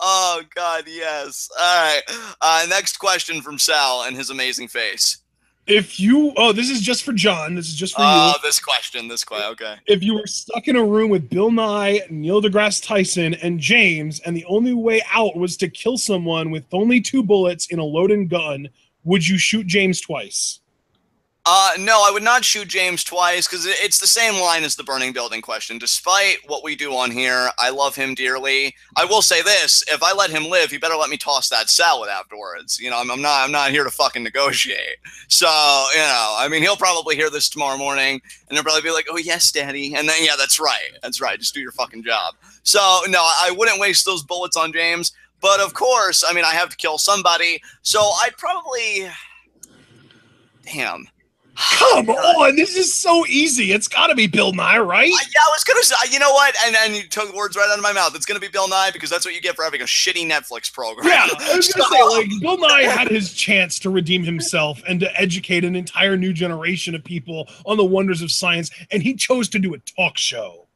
Oh God, yes. All right. Next question from Sal and his amazing face. This is just for John. This is just for you. Oh, this question. Okay. If you were stuck in a room with Bill Nye, Neil deGrasse Tyson, and James, and the only way out was to kill someone with only 2 bullets in a loaded gun, would you shoot James twice? No, I would not shoot James twice because it's the same line as the burning building question. Despite what we do on here, I love him dearly. I will say this: if I let him live, he better let me toss that salad afterwards. I'm not here to fucking negotiate. So he'll probably hear this tomorrow morning, and he'll probably be like, "Oh yes, Daddy," and then yeah, that's right. Just do your fucking job. So no, I wouldn't waste those bullets on James. But of course, I have to kill somebody. So I'd probably, damn. Come on, this is so easy. It's got to be Bill Nye, right? Yeah, I was going to say, you know what? And you took the words right out of my mouth. It's going to be Bill Nye because that's what you get for having a shitty Netflix program. Yeah, I was going to say, like, Bill Nye had his chance to redeem himself and to educate an entire new generation of people on the wonders of science, and he chose to do a talk show.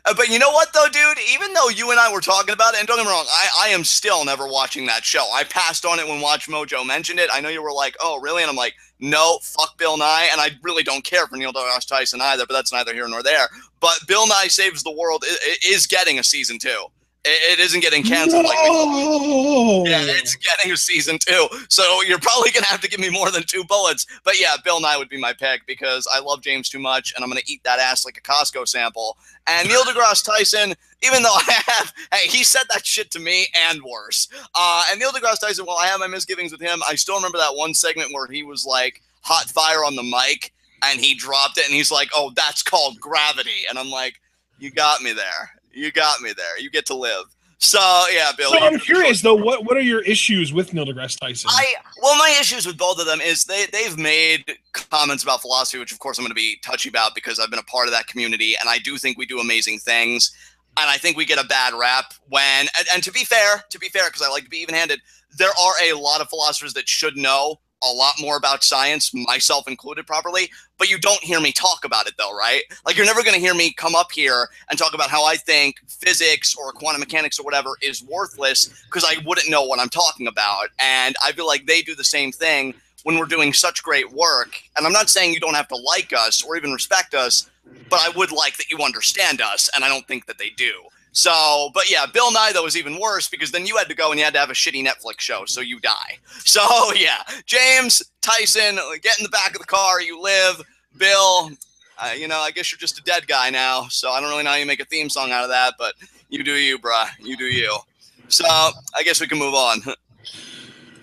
But you know what, though, dude? Even though you and I were talking about it, and don't get me wrong, I am still never watching that show. I passed on it when Watch Mojo mentioned it. I know you were like, oh, really? And I'm like, no, fuck Bill Nye. And I really don't care for Neil deGrasse Tyson either, but that's neither here nor there. But Bill Nye Saves the World is getting a season 2. It isn't getting canceled like we thought. Yeah, No. it's getting a season 2. So you're probably going to have to give me more than 2 bullets. But yeah, Bill Nye would be my pick because I love James too much and I'm going to eat that ass like a Costco sample. And Neil deGrasse Tyson, even though hey, he said that shit to me and worse. And Neil deGrasse Tyson, while I have my misgivings with him, I still remember that one segment where he was like hot fire on the mic and he dropped it and he's like, oh, that's called gravity. And I'm like, you got me there. You got me there. You get to live. So yeah, Bill. So I'm curious though, what are your issues with Neil deGrasse Tyson? Well, my issues with both of them is they've made comments about philosophy, which of course I'm going to be touchy about because I've been a part of that community, and I do think we do amazing things, and I think we get a bad rap when. And to be fair, because I like to be even-handed, there are a lot of philosophers that should know a lot more about science, myself included, properly, but you don't hear me talk about it though, right? Like you're never going to hear me come up here and talk about how I think physics or quantum mechanics or whatever is worthless because I wouldn't know what I'm talking about. And I feel like they do the same thing when we're doing such great work. And I'm not saying you don't have to like us or even respect us, but I would like that you understand us, and I don't think that they do. So, but yeah, Bill Nye, though, is even worse because then you had to go and you had to have a shitty Netflix show, so you die. So, yeah, James, Tyson, get in the back of the car, you live. Bill, you know, I guess you're just a dead guy now, so I don't really know how you make a theme song out of that, but you do you, bruh. You do you. So, I guess we can move on.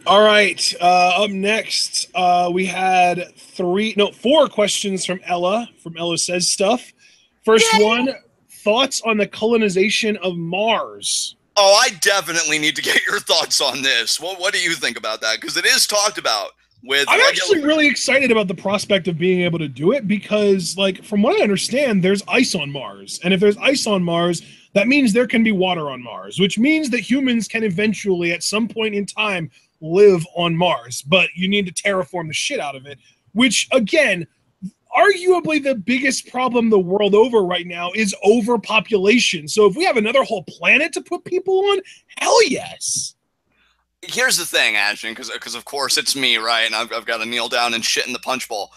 All right. Up next, we had 4 questions from Ella. From Ella Says Stuff. First one, thoughts on the colonization of Mars? Oh, I definitely need to get your thoughts on this. What do you think about that? Because it is talked about with. I'm actually really excited about the prospect of being able to do it because, like, from what I understand, there's ice on Mars. And if there's ice on Mars, that means there can be water on Mars, which means that humans can eventually, at some point in time, live on Mars. But you need to terraform the shit out of it, which, again, arguably the biggest problem the world over right now is overpopulation. So if we have another whole planet to put people on, hell yes. Here's the thing, Ashton, because of course it's me, right? And I've got to kneel down and shit in the punch bowl.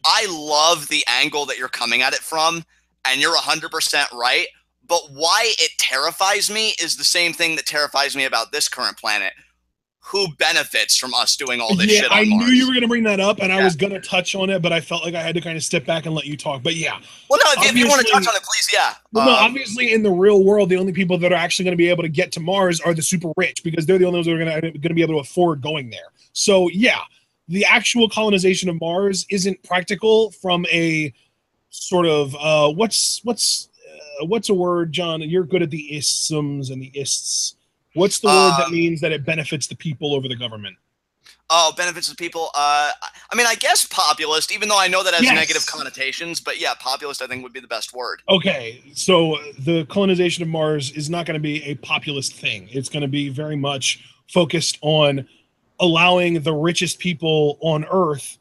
I love the angle that you're coming at it from, and you're 100% right. But why it terrifies me is the same thing that terrifies me about this current planet. Who benefits from us doing all this shit on Mars? I knew you were going to bring that up, and I was going to touch on it, but I felt like I had to kind of step back and let you talk. But yeah. Well, no, if you want to touch on it, please, yeah. Well, no, obviously, in the real world, the only people that are actually going to be able to get to Mars are the super rich because they're the only ones that are going to be able to afford going there. So, yeah, the actual colonization of Mars isn't practical from a sort of what's a word, John? You're good at the isms and the ists. What's the word that means that it benefits the people over the government? Oh, benefits the people. I mean, I guess populist, even though I know that has negative connotations, but yeah, populist I think would be the best word. Okay, so the colonization of Mars is not going to be a populist thing. It's going to be very much focused on allowing the richest people on Earth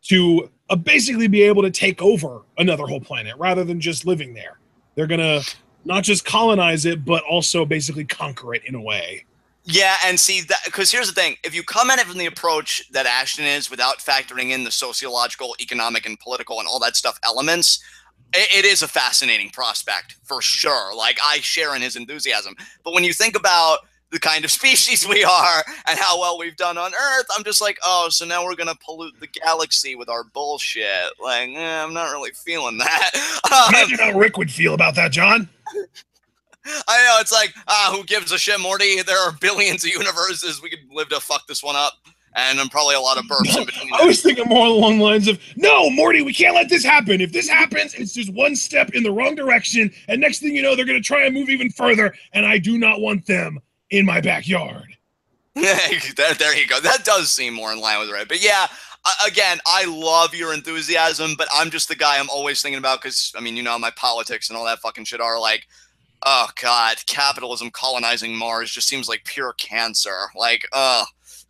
to basically be able to take over another whole planet rather than just living there. They're going to not just colonize it, but also basically conquer it in a way. Yeah, and see, that because here's the thing. If you come at it from the approach that Ashton is without factoring in the sociological, economic, and political and all that stuff elements, it is a fascinating prospect, for sure. Like, I share in his enthusiasm. But when you think about the kind of species we are and how well we've done on Earth, I'm just like, oh, so now we're going to pollute the galaxy with our bullshit. Like, I'm not really feeling that. Imagine how Rick would feel about that, John. I know, it's like, who gives a shit, Morty? There are billions of universes. We could live to fuck this one up. And I'm probably a lot of burps in between. I was thinking more along the lines of, no, Morty, we can't let this happen. If this happens, it's just one step in the wrong direction. And next thing you know, they're going to try and move even further. And I do not want them in my backyard. There you go. That does seem more in line with right. But yeah, again, I love your enthusiasm, but I'm just the guy I'm always thinking about because, I mean, you know, my politics and all that fucking shit are like, oh, God, capitalism colonizing Mars just seems like pure cancer. Like,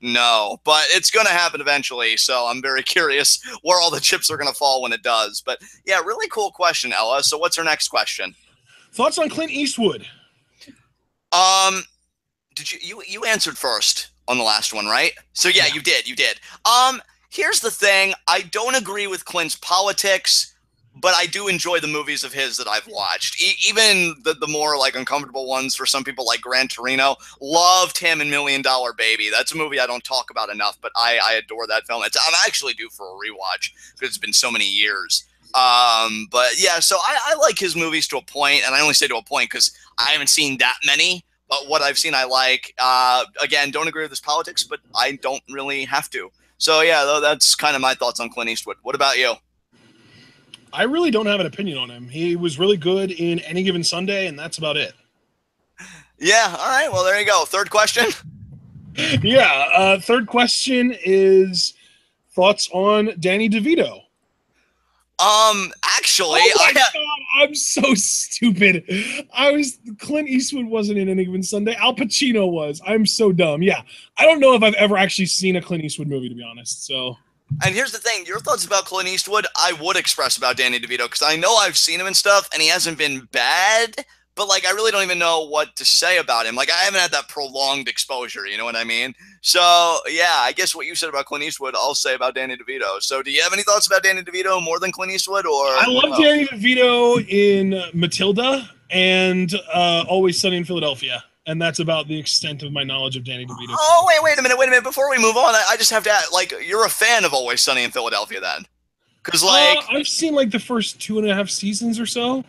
no. But it's going to happen eventually, so I'm very curious where all the chips are going to fall when it does. But, yeah, really cool question, Ella. So what's our next question? Thoughts on Clint Eastwood? Did you answered first on the last one, right? So yeah, you did. Here's the thing. I don't agree with Clint's politics, but I do enjoy the movies of his that I've watched. Even the more like uncomfortable ones for some people, like Gran Torino. Loved him in $1 Million Baby. That's a movie I don't talk about enough, but I adore that film. I'm actually due for a rewatch because it's been so many years. But yeah, so I like his movies to a point, and I only say to a point because I haven't seen that many. But what I've seen, I like. Again, don't agree with his politics, but I don't really have to. So yeah, that's kind of my thoughts on Clint Eastwood. What about you? I really don't have an opinion on him. He was really good in Any Given Sunday, and that's about it. Yeah, all right. Well, there you go. Third question. Yeah, third question is thoughts on Danny DeVito. Actually, oh my God, I'm so stupid. Clint Eastwood wasn't in Any Given Sunday. Al Pacino was. I'm so dumb. Yeah, I don't know if I've ever actually seen a Clint Eastwood movie, to be honest. So. And here's the thing, your thoughts about Clint Eastwood, I would express about Danny DeVito, because I know I've seen him and stuff, and he hasn't been bad, but, like, I really don't even know what to say about him. Like, I haven't had that prolonged exposure, you know what I mean? So, yeah, I guess what you said about Clint Eastwood, I'll say about Danny DeVito. So, do you have any thoughts about Danny DeVito more than Clint Eastwood, or? I love Danny DeVito in Matilda and Always Sunny in Philadelphia. And that's about the extent of my knowledge of Danny DeVito. Oh, wait a minute. Before we move on, I just have to ask, like, you're a fan of Always Sunny in Philadelphia then? Because, like... I've seen, like, the first 2.5 seasons or so.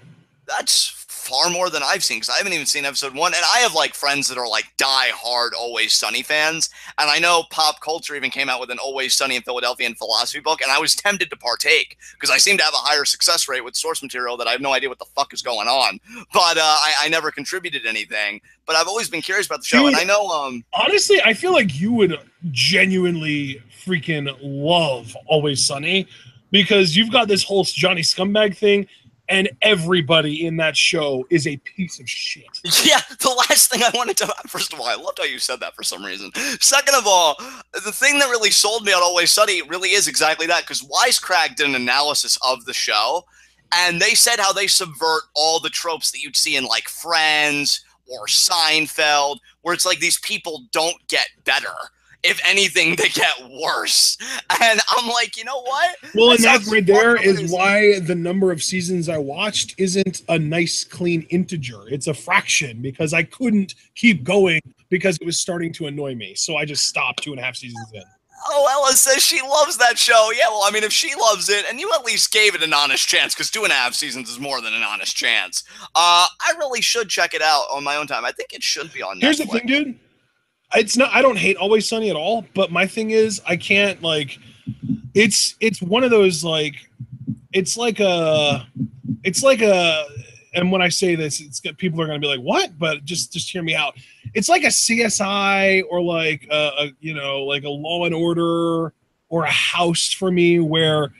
That's far more than I've seen, because I haven't even seen episode 1. And I have, like, friends that are, like, die-hard Always Sunny fans. And I know Pop Culture even came out with an Always Sunny in Philadelphia philosophy book, and I was tempted to partake, because I seem to have a higher success rate with source material that I have no idea what the fuck is going on. But I never contributed anything. But I've always been curious about the show, and I know... honestly, I feel like you would genuinely freaking love Always Sunny, because you've got this whole Johnny Scumbag thing, and everybody in that show is a piece of shit. Yeah, the last thing I wanted to... First of all, I loved how you said that for some reason. Second of all, the thing that really sold me on Always Sunny really is exactly that, because Wisecrack did an analysis of the show, and they said how they subvert all the tropes that you'd see in, like, Friends or Seinfeld, where it's like these people don't get better. If anything, they get worse. And I'm like, you know what? Well, and that right there is why the number of seasons I watched isn't a nice, clean integer. It's a fraction, because I couldn't keep going because it was starting to annoy me. So I just stopped 2.5 seasons in. Oh, Ella says she loves that show. Yeah, well, I mean, if she loves it, and you at least gave it an honest chance, because 2.5 seasons is more than an honest chance. I really should check it out on my own time. I think it should be on Netflix. Here's the thing, dude. It's not. I don't hate Always Sunny at all, but my thing is, I can't, like. It's one of those, like. It's like a. And when I say this, people are going to be like, "What?" But just hear me out. It's like a CSI or like like a Law and Order or a House for me, where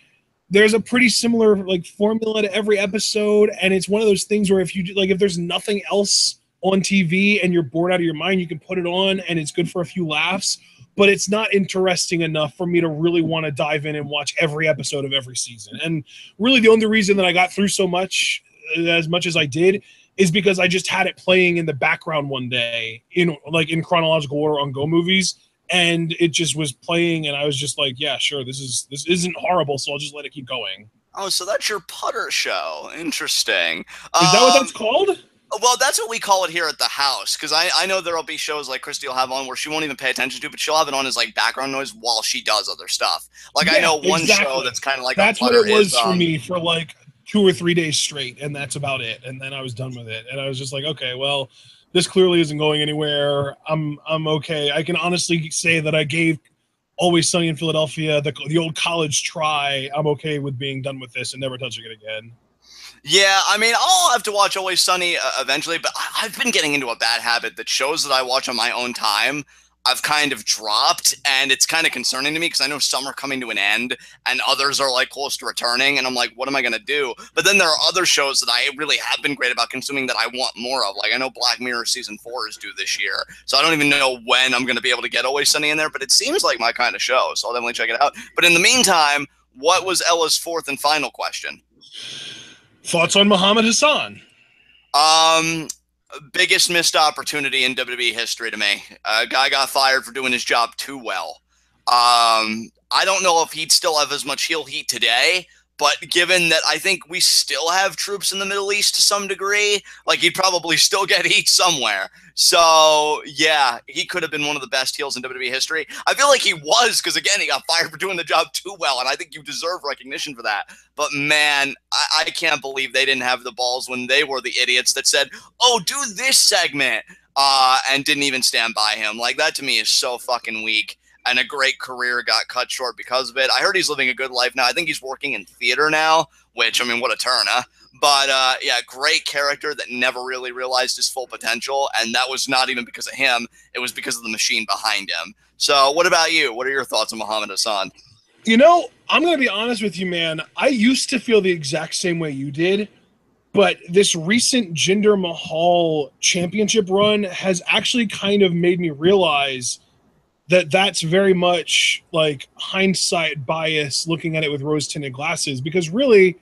there's a pretty similar like formula to every episode, and it's one of those things where if there's nothing else on TV and you're bored out of your mind, you can put it on and it's good for a few laughs, but it's not interesting enough for me to really want to dive in and watch every episode of every season. And really the only reason that I got through so much as I did is because I just had it playing in the background one day in chronological order on Go Movies, and it just was playing and I was just like, yeah, sure, this isn't horrible, so I'll just let it keep going. Oh, so that's your putter show. Interesting. Is that what that's called? Well, that's what we call it here at the house, because I know there'll be shows like Christy will have on where she won't even pay attention to, but she'll have it on as like background noise while she does other stuff. Like, yeah, I know one show that's kind of like that's what it was for me for like 2 or 3 days straight, and that's about it. And then I was done with it, and I was just like, okay, well, this clearly isn't going anywhere. I'm okay. I can honestly say that I gave Always Sunny in Philadelphia the old college try. I'm okay with being done with this and never touching it again. Yeah, I mean, I'll have to watch Always Sunny eventually, but I've been getting into a bad habit that shows that I watch on my own time, I've kind of dropped, and it's kind of concerning to me because I know some are coming to an end and others are like close to returning, and I'm like, what am I going to do? But then there are other shows that I really have been great about consuming that I want more of. Like I know Black Mirror season 4 is due this year, so I don't even know when I'm going to be able to get Always Sunny in there, but it seems like my kind of show, so I'll definitely check it out. But in the meantime, what was Ella's fourth and final question? Thoughts on Muhammad Hassan? Um, Biggest missed opportunity in WWE history to me. A guy got fired for doing his job too well. I don't know if he'd still have as much heel heat today, but given that I think we still have troops in the Middle East to some degree, like he'd probably still get heat somewhere. So yeah, he could have been one of the best heels in WWE history. I feel like he was, because again, he got fired for doing the job too well, and I think you deserve recognition for that. But man, I can't believe they didn't have the balls when they were the idiots that said, "Oh, do this segment," and didn't even stand by him. Like, that to me is so fucking weak. And a great career got cut short because of it. I heard he's living a good life now. I think he's working in theater now, which, I mean, what a turn, huh? But yeah, great character that never really realized his full potential. And that was not even because of him. It was because of the machine behind him. So what about you? What are your thoughts on Muhammad Hassan? You know, I'm going to be honest with you, man. I used to feel the exact same way you did. But this recent Jinder Mahal championship run has actually kind of made me realize that that's very much like hindsight bias, looking at it with rose-tinted glasses, because really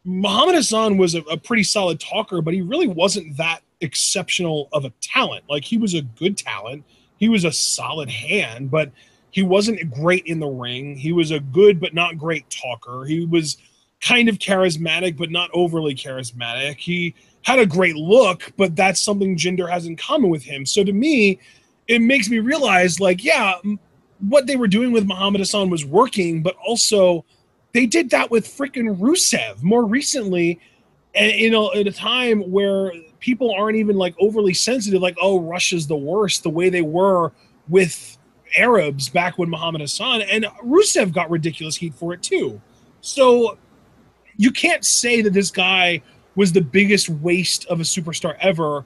Muhammad Hassan was a pretty solid talker, but he really wasn't that exceptional of a talent. Like, he was a good talent. He was a solid hand, but he wasn't great in the ring. He was a good but not great talker. He was kind of charismatic, but not overly charismatic. He had a great look, but that's something Jinder has in common with him. So to me, it makes me realize, like, yeah, what they were doing with Muhammad Hassan was working, but also they did that with freaking Rusev more recently, and you know, at a time where people aren't even like overly sensitive, like, oh, Russia's the worst, the way they were with Arabs back when Muhammad Hassan, and Rusev got ridiculous heat for it too. So you can't say that this guy was the biggest waste of a superstar ever,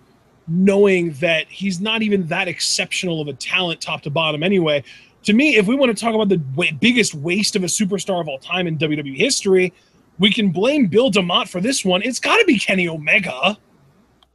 knowing that he's not even that exceptional of a talent top to bottom anyway. To me, if we want to talk about the biggest waste of a superstar of all time in WWE history, we can blame Bill DeMott for this one. It's got to be Kenny Omega.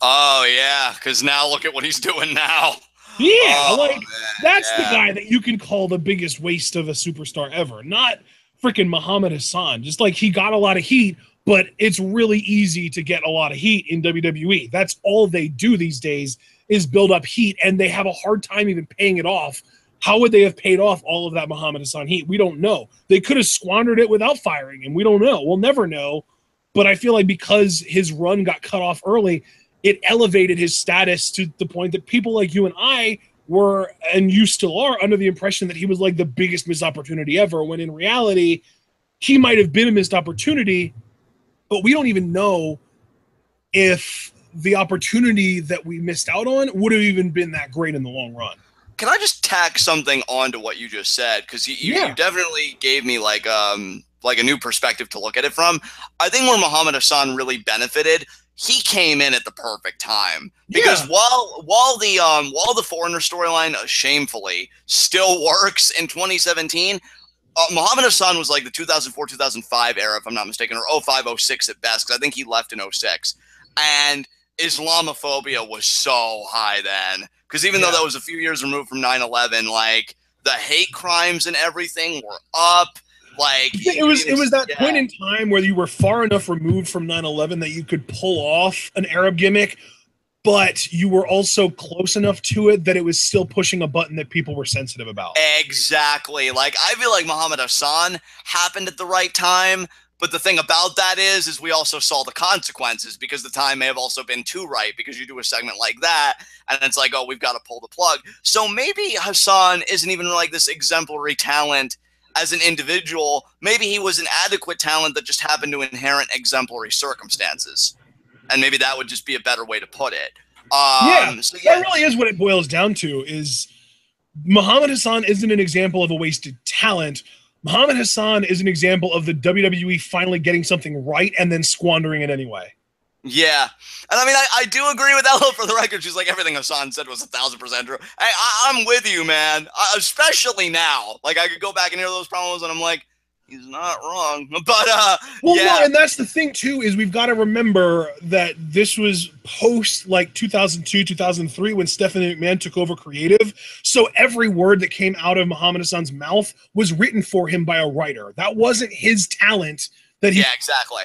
Oh, yeah, because now look at what he's doing now. Yeah, oh, like, man, that's yeah. the guy that you can call the biggest waste of a superstar ever, not freaking Muhammad Hassan. Just like, he got a lot of heat, but it's really easy to get a lot of heat in WWE. That's all they do these days, is build up heat, and they have a hard time even paying it off. How would they have paid off all of that Muhammad Hassan heat? We don't know. They could have squandered it without firing him. We don't know. We'll never know. But I feel like because his run got cut off early, it elevated his status to the point that people like you and I were, and you still are, under the impression that he was like the biggest missed opportunity ever, when in reality, he might have been a missed opportunity, but we don't even know if the opportunity that we missed out on would have even been that great in the long run. Can I just tack something onto what you just said? Because you definitely gave me like a new perspective to look at it from. I think where Muhammad Hassan really benefited, he came in at the perfect time, because while the Foreigner storyline shamefully still works in 2017, Muhammad Hassan was like the 2004-2005 era, if I'm not mistaken, or 05-06 at best, because I think he left in 06. And Islamophobia was so high then, because even though that was a few years removed from 9/11, like, the hate crimes and everything were up. Like, it was that point in time where you were far enough removed from 9/11 that you could pull off an Arab gimmick, but you were also close enough to it that it was still pushing a button that people were sensitive about. Exactly. Like, I feel like Muhammad Hassan happened at the right time, but the thing about that is we also saw the consequences, because the time may have also been too right, because you do a segment like that, and it's like, oh, we've got to pull the plug. So maybe Hassan isn't even like this exemplary talent as an individual. Maybe he was an adequate talent that just happened to inherit exemplary circumstances. And maybe that would just be a better way to put it. That really is what it boils down to, is Muhammad Hassan isn't an example of a wasted talent. Muhammad Hassan is an example of the WWE finally getting something right and then squandering it anyway. Yeah. And I mean, I do agree with Ella, for the record. She's like, everything Hassan said was 1,000% true. Hey, I'm with you, man. Especially now. Like, I could go back and hear those promos, and I'm like, he's not wrong. But, no, and that's the thing, too, is we've got to remember that this was post, like, 2002, 2003, when Stephanie McMahon took over creative. So every word that came out of Muhammad Hassan's mouth was written for him by a writer. That wasn't his talent. That he yeah, exactly.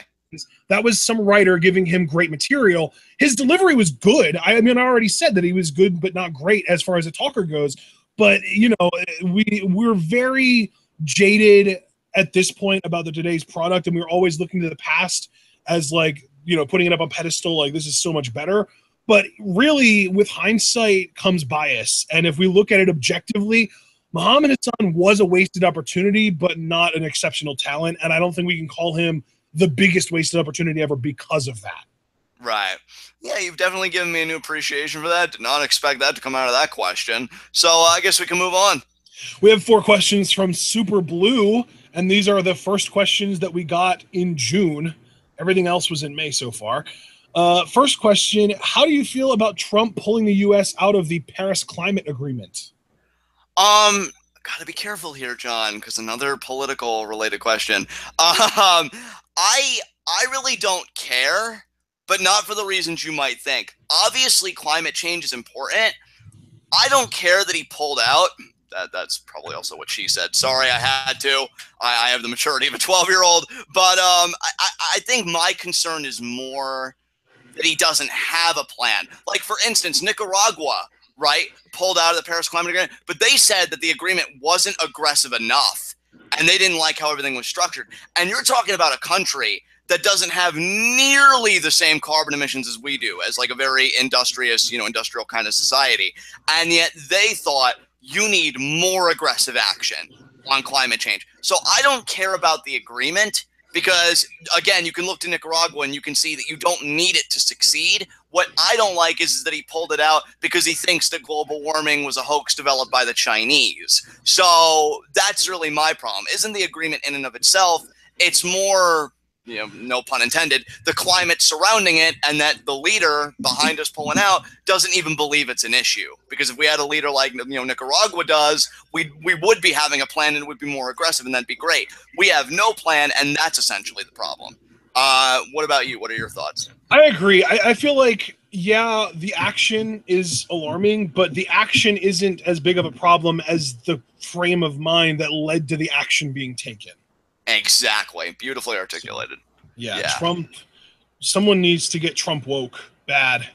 That was some writer giving him great material. His delivery was good. I mean, I already said that he was good, but not great as far as a talker goes. But you know, we're very jaded at this point about today's product, and we're always looking to the past as like, you know, putting it up on pedestal, like this is so much better. But really, with hindsight comes bias, and if we look at it objectively, Muhammad Hassan was a wasted opportunity, but not an exceptional talent, and I don't think we can call him the biggest wasted opportunity ever because of that. Right. Yeah, you've definitely given me a new appreciation for that. Did not expect that to come out of that question. So I guess we can move on. We have 4 questions from Super Blue, and these are the first questions that we got in June. Everything else was in May so far. First question, how do you feel about Trump pulling the U.S. out of the Paris Climate Agreement? Gotta be careful here, John, because another political related question. I really don't care, but not for the reasons you might think. Obviously, climate change is important. I don't care that he pulled out. That's probably also what she said. Sorry, I had to. I have the maturity of a 12-year-old. But I think my concern is more that he doesn't have a plan. Like, for instance, Nicaragua, right, pulled out of the Paris Climate Agreement, but they said that the agreement wasn't aggressive enough, and they didn't like how everything was structured. And you're talking about a country that doesn't have nearly the same carbon emissions as we do, as like a very industrious, you know, industrial kind of society. And yet they thought you need more aggressive action on climate change. So I don't care about the agreement because, again, you can look to Nicaragua and you can see that you don't need it to succeed. What I don't like is that he pulled it out because he thinks that global warming was a hoax developed by the Chinese. So that's really my problem. Isn't the agreement in and of itself, it's more, you know, no pun intended, the climate surrounding it, and that the leader behind us pulling out doesn't even believe it's an issue. Because if we had a leader like, you know, Nicaragua does, we would be having a plan and it would be more aggressive, and that'd be great. We have no plan, and that's essentially the problem. What about you? What are your thoughts? I agree. I feel like, yeah, the action is alarming, but the action isn't as big of a problem as the frame of mind that led to the action being taken. Exactly. Beautifully articulated. Yeah, Trump, someone needs to get Trump woke bad.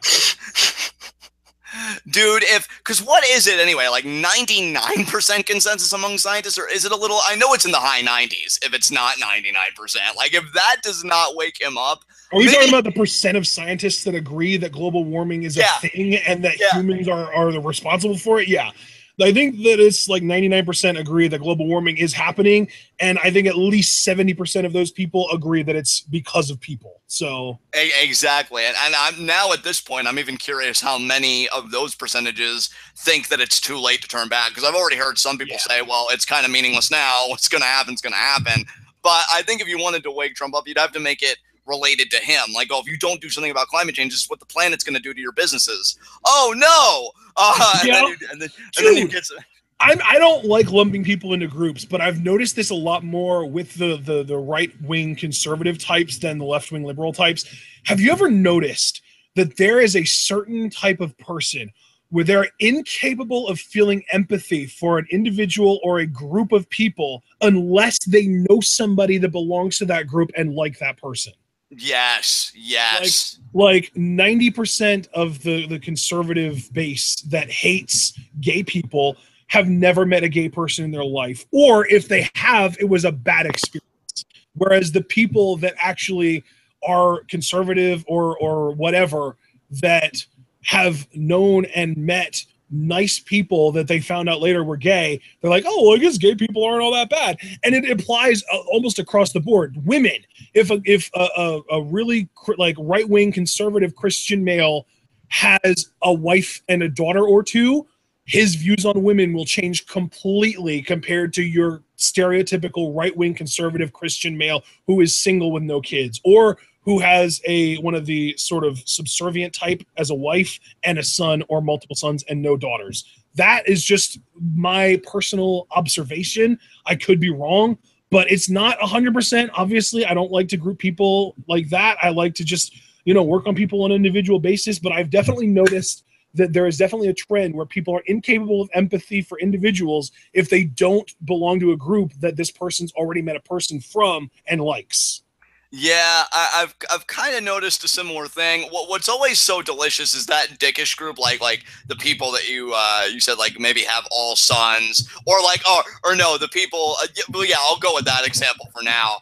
Dude, because what is it anyway? Like 99% consensus among scientists, or is it a little, I know it's in the high 90s if it's not 99%. Like if that does not wake him up. Are we talking about the percent of scientists that agree that global warming is a thing and that humans are the responsible for it? Yeah. I think that it's like 99% agree that global warming is happening, and I think at least 70% of those people agree that it's because of people. So exactly, and I'm now at this point, I'm even curious how many of those percentages think that it's too late to turn back, because I've already heard some people say, well, it's kind of meaningless now. What's going to happen is going to happen. But I think if you wanted to wake Trump up, you'd have to make it related to him. Like, oh, if you don't do something about climate change, this is what the planet's going to do to your businesses. Oh, no! And then you get some... I don't like lumping people into groups, but I've noticed this a lot more with the right-wing conservative types than the left-wing liberal types. Have you ever noticed that there is a certain type of person where they're incapable of feeling empathy for an individual or a group of people unless they know somebody that belongs to that group and like that person? Yes. Like 90% of the conservative base that hates gay people have never met a gay person in their life. Or if they have, it was a bad experience. Whereas the people that actually are conservative or whatever that have known and met nice people that they found out later were gay, they're like, oh, well, I guess gay people aren't all that bad. And it applies almost across the board. Women, if a really like right-wing conservative Christian male has a wife and a daughter or two, his views on women will change completely compared to your stereotypical right-wing conservative Christian male who is single with no kids, or who has one of the sort of subservient type as a wife and a son or multiple sons and no daughters. That is just my personal observation. I could be wrong, but it's not 100%. Obviously, I don't like to group people like that. I like to just, work on people on an individual basis, but I've definitely noticed that there is definitely a trend where people are incapable of empathy for individuals if they don't belong to a group that this person's already met a person from and likes. Yeah, I've kind of noticed a similar thing. What's always so delicious is that dickish group, like the people that you said like maybe have all sons, or like or no, the people. Yeah, I'll go with that example for now.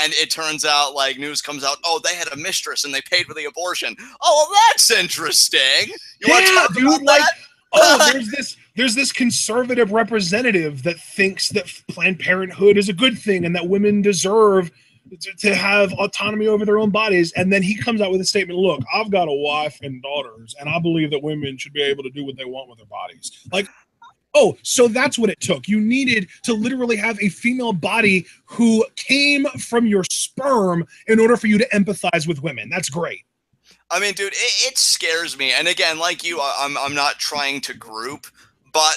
And it turns out like news comes out, oh, they had a mistress and they paid for the abortion. Oh, well, that's interesting. You want to Yeah, talk dude, about like, that? oh, there's this conservative representative that thinks that Planned Parenthood is a good thing and that women deserve to have autonomy over their own bodies. And then he comes out with a statement, look, I've got a wife and daughters, and I believe that women should be able to do what they want with their bodies. Like, oh, so that's what it took. You needed to literally have a female body who came from your sperm in order for you to empathize with women. That's great. I mean, dude, it scares me. And again, like you, I'm not trying to group, but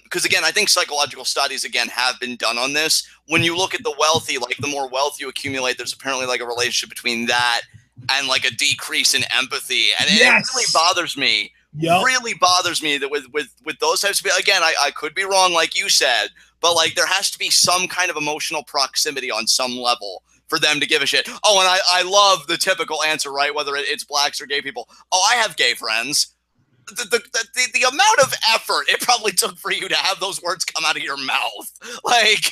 because again, I think psychological studies again have been done on this. When you look at the wealthy, like the more wealth you accumulate, there's apparently like a relationship between that and like a decrease in empathy, and it really bothers me. Yep. Really bothers me that with those types of people. Again, I could be wrong, like you said, but like there has to be some kind of emotional proximity on some level for them to give a shit. Oh, and I love the typical answer, right? Whether it's blacks or gay people. Oh, I have gay friends. The amount of effort it probably took for you to have those words come out of your mouth. Like,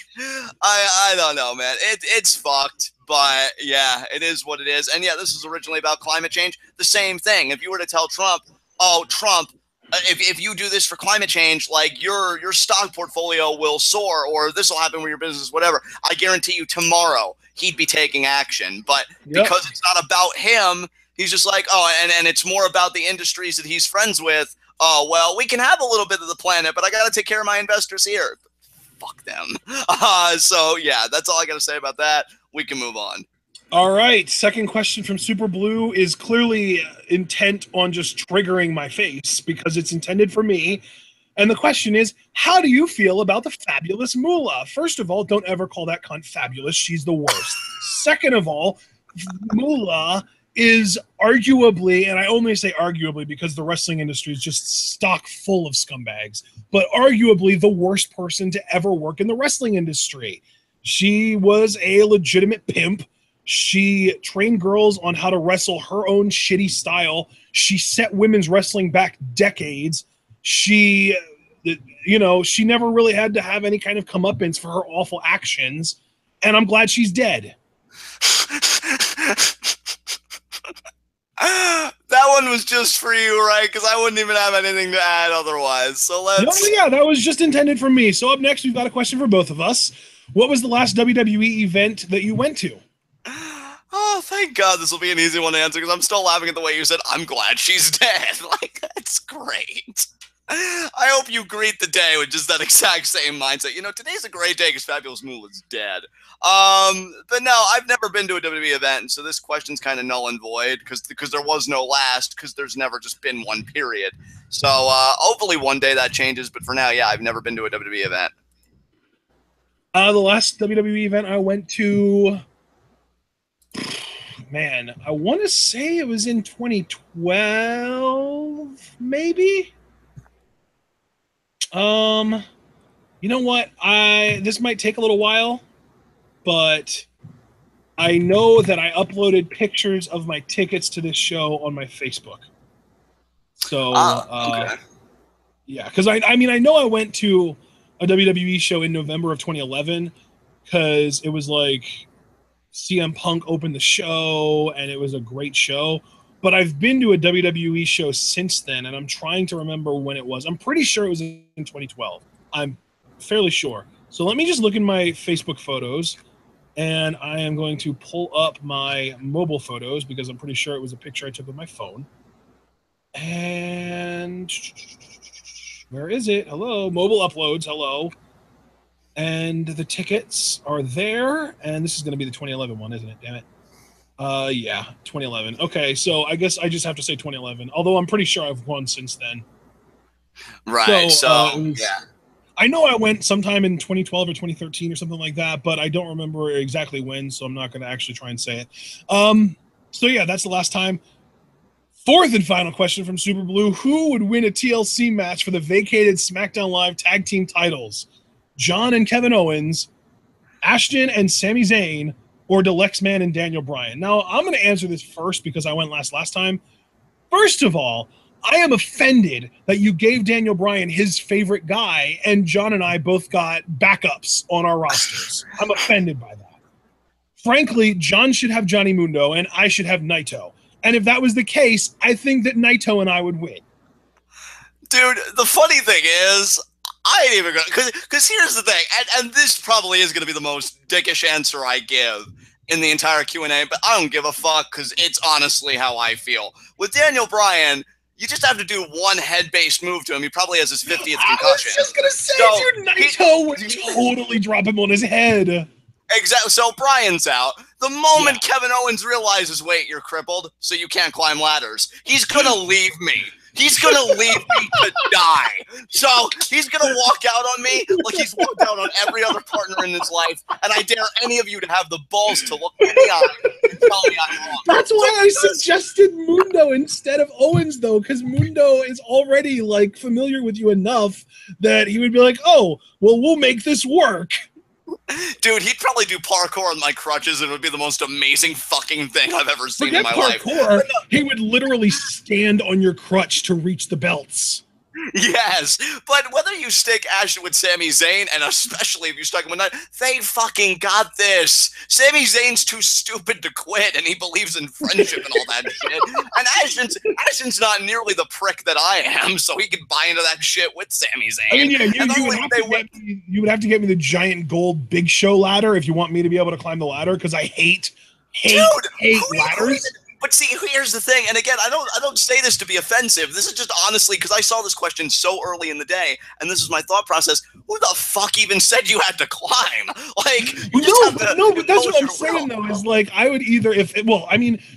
I don't know, man. It's fucked, but yeah, it is what it is. And yeah, this is originally about climate change. The same thing. If you were to tell Trump, oh, Trump, if you do this for climate change, like your stock portfolio will soar, or this will happen with your business, whatever. I guarantee you tomorrow he'd be taking action. But because it's not about him, he's just like, oh, and it's more about the industries that he's friends with. Oh, well, we can have a little bit of the planet, but I got to take care of my investors here. Fuck them. So yeah, that's all I got to say about that. We can move on. All right. Second question from Super Blue is clearly intent on just triggering my face because it's intended for me. And the question is, how do you feel about the fabulous Moolah? First of all, don't ever call that cunt fabulous. She's the worst. Second of all, Moolah is arguably, and I only say arguably because the wrestling industry is just stock full of scumbags, but arguably the worst person to ever work in the wrestling industry. She was a legitimate pimp. She trained girls on how to wrestle her own shitty style. She set women's wrestling back decades. She, she never really had to have any kind of comeuppance for her awful actions. And I'm glad she's dead. That one was just for you, right? Because I wouldn't even have anything to add otherwise. So let's... No, yeah, that was just intended for me. So up next, we've got a question for both of us. What was the last WWE event that you went to? Oh, thank God this will be an easy one to answer because I'm still laughing at the way you said, I'm glad she's dead. Like, that's great. I hope you greet the day with just that exact same mindset. You know, today's a great day because Fabulous Moolah's dead. But no, I've never been to a WWE event, and so this question's kind of null and void because there was no last, because there's never just been one, period. So hopefully one day that changes, but for now, yeah, I've never been to a WWE event. The last WWE event I went to, man, I want to say it was in 2012, maybe. You know what? This might take a little while, but I know that I uploaded pictures of my tickets to this show on my Facebook. So, okay. Yeah, because I mean, I know I went to a WWE show in November of 2011 because it was like CM Punk opened the show and it was a great show. But I've been to a WWE show since then, and I'm trying to remember when it was. I'm pretty sure it was in 2012. I'm fairly sure. So let me just look in my Facebook photos, and I am going to pull up my mobile photos because I'm pretty sure it was a picture I took with my phone. And where is it? Hello, mobile uploads. Hello. And the tickets are there, and this is going to be the 2011 one, isn't it? Damn it. Yeah, 2011. Okay, so I guess I just have to say 2011, although I'm pretty sure I've won since then. Right, yeah. I know I went sometime in 2012 or 2013 or something like that, but I don't remember exactly when, so I'm not going to actually try and say it. So yeah, that's the last time. Fourth and final question from Super Blue. Who would win a TLC match for the vacated SmackDown Live tag team titles? John and Kevin Owens, Ashton and Sami Zayn, or Delexman and Daniel Bryan? Now, I'm going to answer this first because I went last time. First of all, I am offended that you gave Daniel Bryan his favorite guy, and John and I both got backups on our rosters. I'm offended by that. Frankly, John should have Johnny Mundo, and I should have Naito. And if that was the case, I think that Naito and I would win. Dude, the funny thing is, I ain't even gonna, because here's the thing, and this probably is gonna be the most dickish answer I give in the entire Q&A, but I don't give a fuck, because it's honestly how I feel. With Daniel Bryan, you just have to do one head-based move to him. He probably has his 50th concussion. I was just gonna say, dude, Naito would totally drop him on his head. Exactly. So Bryan's out. The moment Kevin Owens realizes, wait, you're crippled, so you can't climb ladders, he's gonna leave me. He's going to leave me to die. So he's going to walk out on me like he's walked out on every other partner in his life. And I dare any of you to have the balls to look me in the eye and tell me I'm wrong. That's why I suggested Mundo instead of Owens, though, because Mundo is already, like, familiar with you enough that he would be like, oh, well, we'll make this work. Dude, he'd probably do parkour on my crutches, and it would be the most amazing fucking thing I've ever seen in my life. He would literally stand on your crutch to reach the belts. Yes, but whether you stick Ashton with Sami Zayn, and especially if you stuck him with Knight, they fucking got this. Sami Zayn's too stupid to quit, and he believes in friendship and all that shit. And Ashton's not nearly the prick that I am, so he could buy into that shit with Sami Zayn. I mean, yeah, you would have to get me the giant gold Big Show ladder if you want me to be able to climb the ladder, because I hate ladders. But see, here's the thing, and again, I don't say this to be offensive. This is just honestly because I saw this question so early in the day, and this is my thought process. Who the fuck even said you had to climb? Like, no, but that's what I'm saying though. Is like I would either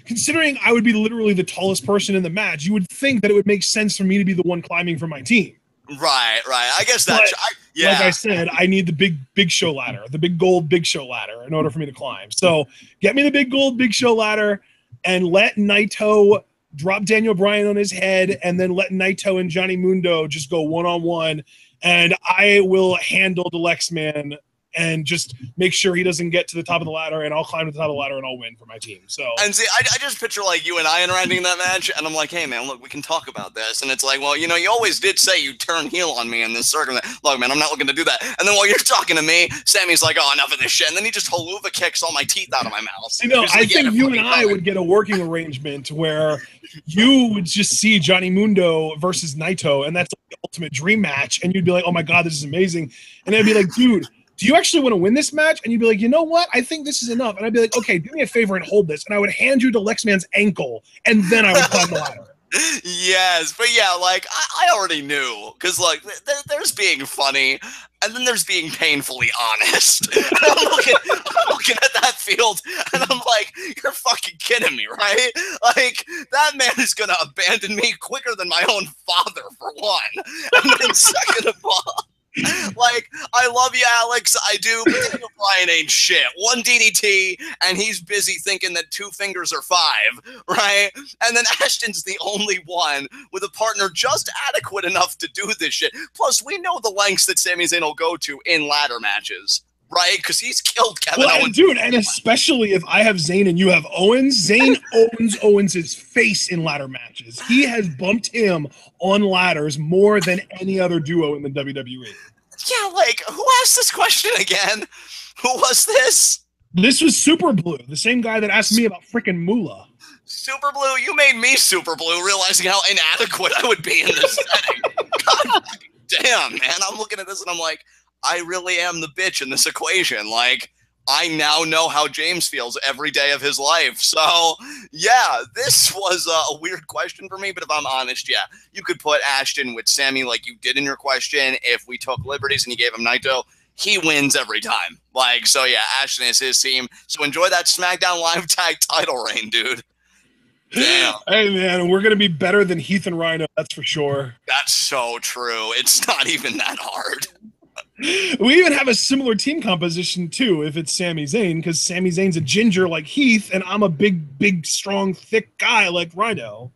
considering I would be literally the tallest person in the match, you would think that it would make sense for me to be the one climbing for my team. Right. I guess that's like I said, I need the big show ladder, the big gold Big Show ladder, in order for me to climb. So get me the big gold Big Show ladder. And let Naito drop Daniel Bryan on his head, and then let Naito and Johnny Mundo just go one-on-one, and I will handle the Lexman and just make sure he doesn't get to the top of the ladder, and I'll climb to the top of the ladder and I'll win for my team. So, and see, I just picture like you and I interacting in that match, and I'm like, hey man, look, we can talk about this. And it's like, well, you know, you always did say you'd turn heel on me in this circumstance. Look, man, I'm not looking to do that. And then while you're talking to me, Sammy's like, oh, enough of this shit. And then he just haluva kicks all my teeth out of my mouth. You know, I think you and I would get a working arrangement where you would just see Johnny Mundo versus Naito, and that's like the ultimate dream match. And you'd be like, oh my God, this is amazing. And I'd be like, dude, do you actually want to win this match? And you'd be like, you know what? I think this is enough. And I'd be like, okay, do me a favor and hold this. And I would hand you to Lexman's ankle, and then I would climb the ladder. Yes, but yeah, like, I already knew. Because, like, there's being funny, and then there's being painfully honest. And I'm looking at that field, and I'm like, you're fucking kidding me, right? Like, that man is going to abandon me quicker than my own father, for one. And then second of all, like, I love you, Alex. I do. But Daniel Bryan ain't shit. One DDT, and he's busy thinking that 2 fingers are 5, right? And then Ashton's the only one with a partner just adequate enough to do this shit. Plus, we know the lengths that Sami Zayn will go to in ladder matches, right? Because he's killed Kevin Owens. Dude, and especially if I have Zayn and you have Owens, Zayn owns Owens' face in ladder matches. He has bumped him on ladders more than any other duo in the WWE. Yeah, like, who asked this question again? Who was this? This was Super Blue, the same guy that asked me about frickin' Moolah. Super Blue, you made me Super Blue, realizing how inadequate I would be in this setting. God damn, man. I'm looking at this and I'm like, I really am the bitch in this equation. Like, I now know how James feels every day of his life. So, yeah, this was a weird question for me. But if I'm honest, yeah, you could put Ashton with Sammy like you did in your question. If we took liberties and you gave him Naito, he wins every time. Like, so yeah, Ashton is his team. So enjoy that SmackDown Live Tag title reign, dude. Damn. Hey, man, we're going to be better than Heath and Rhino, that's for sure. That's so true. It's not even that hard. We even have a similar team composition, too, if it's Sami Zayn, because Sami Zayn's a ginger like Heath, and I'm a big, strong, thick guy like Rhino.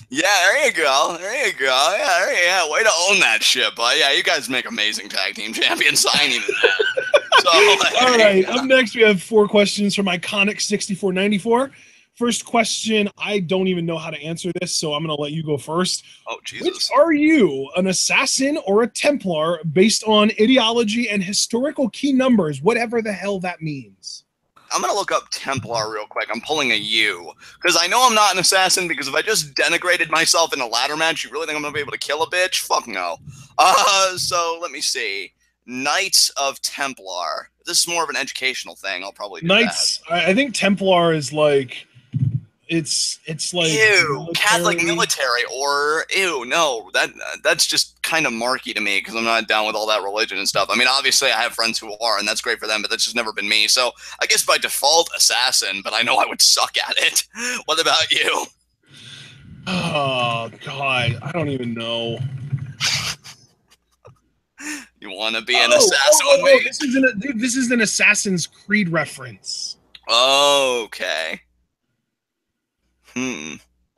Yeah, there you go. There you go. Yeah, way to own that shit, but yeah, you guys make amazing tag team champions. I ain't even that. All right. Up next, we have 4 questions from Iconic 6494. First question, I don't even know how to answer this, so I'm going to let you go first. Oh, Jesus. Which are you, an assassin or a Templar, based on ideology and historical key numbers, whatever the hell that means? I'm going to look up Templar real quick. I'm pulling a U, because I know I'm not an assassin, because if I just denigrated myself in a ladder match, you really think I'm going to be able to kill a bitch? Fuck no. So let me see. Knights of Templar. This is more of an educational thing. I'll probably do Knights, I think Templar is like... It's like ew, military. Catholic military, or ew, no, that's just kind of marky to me because I'm not down with all that religion and stuff. I mean, obviously I have friends who are, and that's great for them, but that's just never been me. So I guess by default, assassin, but I know I would suck at it. What about you? Oh God, I don't even know. You want to be an assassin with me? This is an Assassin's Creed reference. Okay.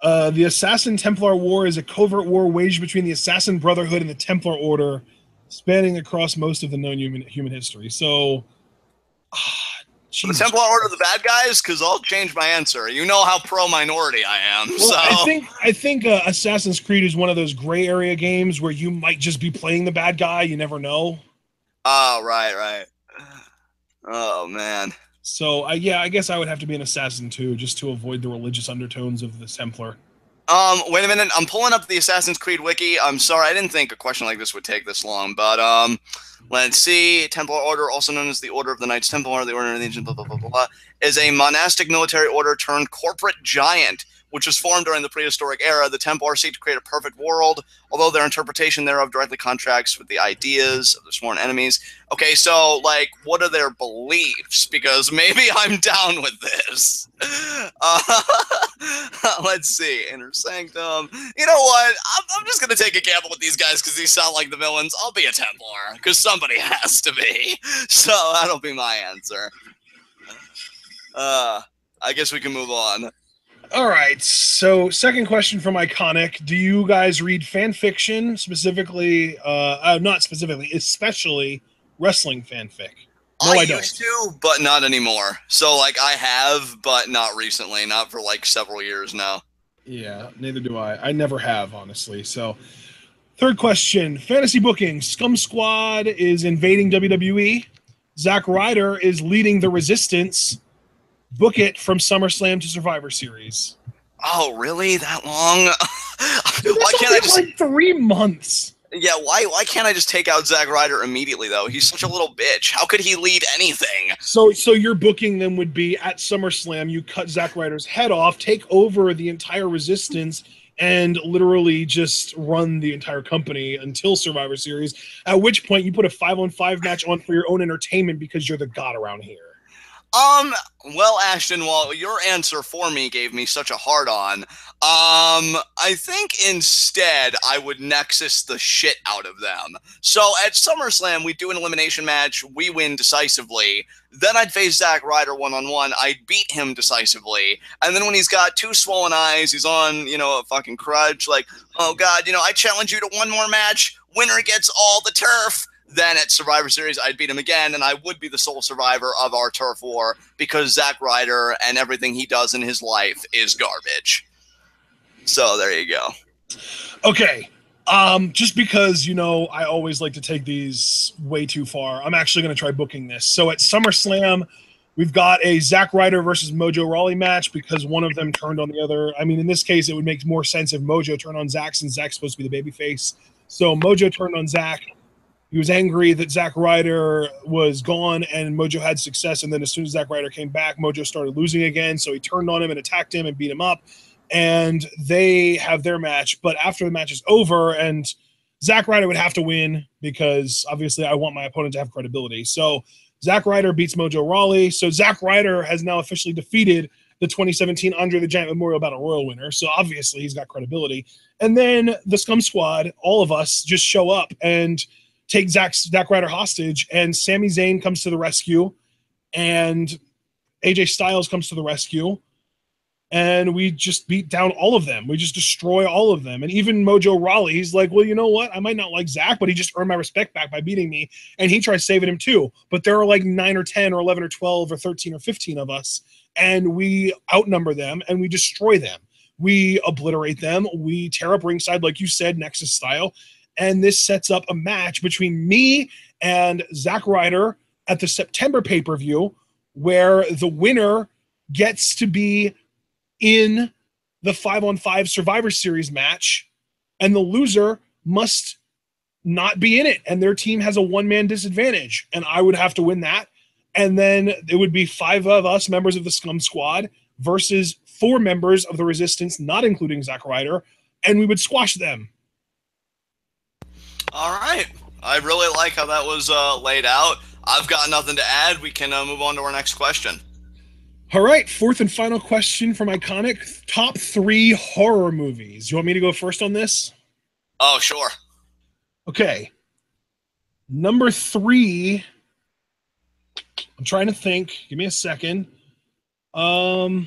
The Assassin-Templar War is a covert war waged between the Assassin Brotherhood and the Templar Order, spanning across most of the known human history. So, the Templar Order the bad guys? Because I'll change my answer. You know how pro-minority I am. Well, so I think Assassin's Creed is one of those gray area games where you might just be playing the bad guy. You never know. Oh, right. Oh, man. So, yeah, I guess I would have to be an assassin, too, just to avoid the religious undertones of the Templar. Wait a minute. I'm pulling up the Assassin's Creed wiki. I'm sorry. I didn't think a question like this would take this long, but, let's see. Templar Order, also known as the Order of the Knights Templar, the Order of the Ancient, blah, blah, blah, blah, blah, is a monastic military order turned corporate giant, which was formed during the prehistoric era. The Templars seek to create a perfect world, although their interpretation thereof directly contracts with the ideas of their sworn enemies. Okay, so, like, what are their beliefs? Because maybe I'm down with this. Let's see. Inner Sanctum. You know what? I'm just going to take a gamble with these guys because these sound like the villains. I'll be a Templar, because somebody has to be. So that'll be my answer. I guess we can move on. All right, so second question from Iconic. Do you guys read fan fiction, specifically, not specifically, especially wrestling fanfic? No, I don't. Used to, but not anymore. So, like, I have, but not recently. Not for, like, several years now. Yeah, neither do I. I never have, honestly. So, third question. Fantasy booking. Scum Squad is invading WWE. Zack Ryder is leading the Resistance. Book it from SummerSlam to Survivor Series. Oh, really? That long? Why can't I just like 3 months? Yeah, why can't I just take out Zack Ryder immediately though? He's such a little bitch. How could he lead anything? So your booking then would be at SummerSlam, you cut Zack Ryder's head off, take over the entire Resistance, and literally just run the entire company until Survivor Series, at which point you put a 5-on-5 match on for your own entertainment because you're the god around here. Well, Ashton, while your answer for me gave me such a hard-on, I think instead I would Nexus the shit out of them. So at SummerSlam, we do an elimination match, we win decisively, then I'd face Zack Ryder one-on-one, I'd beat him decisively, and then when he's got 2 swollen eyes, he's on, a fucking crutch, like, oh god, I challenge you to one more match, winner gets all the turf. Then at Survivor Series, I'd beat him again, and I would be the sole survivor of our turf war because Zack Ryder and everything he does in his life is garbage. So there you go. Okay. Just because, I always like to take these way too far, I'm actually going to try booking this. So at SummerSlam, we've got a Zack Ryder versus Mojo Rawley match because one of them turned on the other. I mean, in this case, it would make more sense if Mojo turned on Zack since Zack's supposed to be the babyface. So Mojo turned on Zack. He was angry that Zack Ryder was gone and Mojo had success. And then as soon as Zack Ryder came back, Mojo started losing again. So he turned on him and attacked him and beat him up. And they have their match. But after the match is over, and Zack Ryder would have to win because obviously I want my opponent to have credibility. So Zack Ryder beats Mojo Rawley. So Zack Ryder has now officially defeated the 2017 Andre the Giant Memorial Battle Royal winner. So obviously he's got credibility. And then the Scum Squad, all of us, just show up and take Zack Ryder hostage, and Sami Zayn comes to the rescue, and AJ Styles comes to the rescue, and we just beat down all of them. We just destroy all of them. And even Mojo Raleigh, he's like, well, you know what? I might not like Zach, but he just earned my respect back by beating me. And he tries saving him too. But there are like 9 or 10 or 11 or 12 or 13 or 15 of us. And we outnumber them and we destroy them. We obliterate them. We tear up ringside, like you said, Nexus style. And this sets up a match between me and Zack Ryder at the September pay-per-view, where the winner gets to be in the 5-on-5 Survivor Series match, and the loser must not be in it, and their team has a one-man disadvantage, and I would have to win that. And then it would be 5 of us, members of the Scum Squad, versus 4 members of the Resistance, not including Zack Ryder, and we would squash them. All right. I really like how that was laid out. I've got nothing to add. We can move on to our next question. All right, fourth and final question from Iconic. Top 3 horror movies. You want me to go first on this? Oh, sure. Okay. Number 3. I'm trying to think. Give me a second. The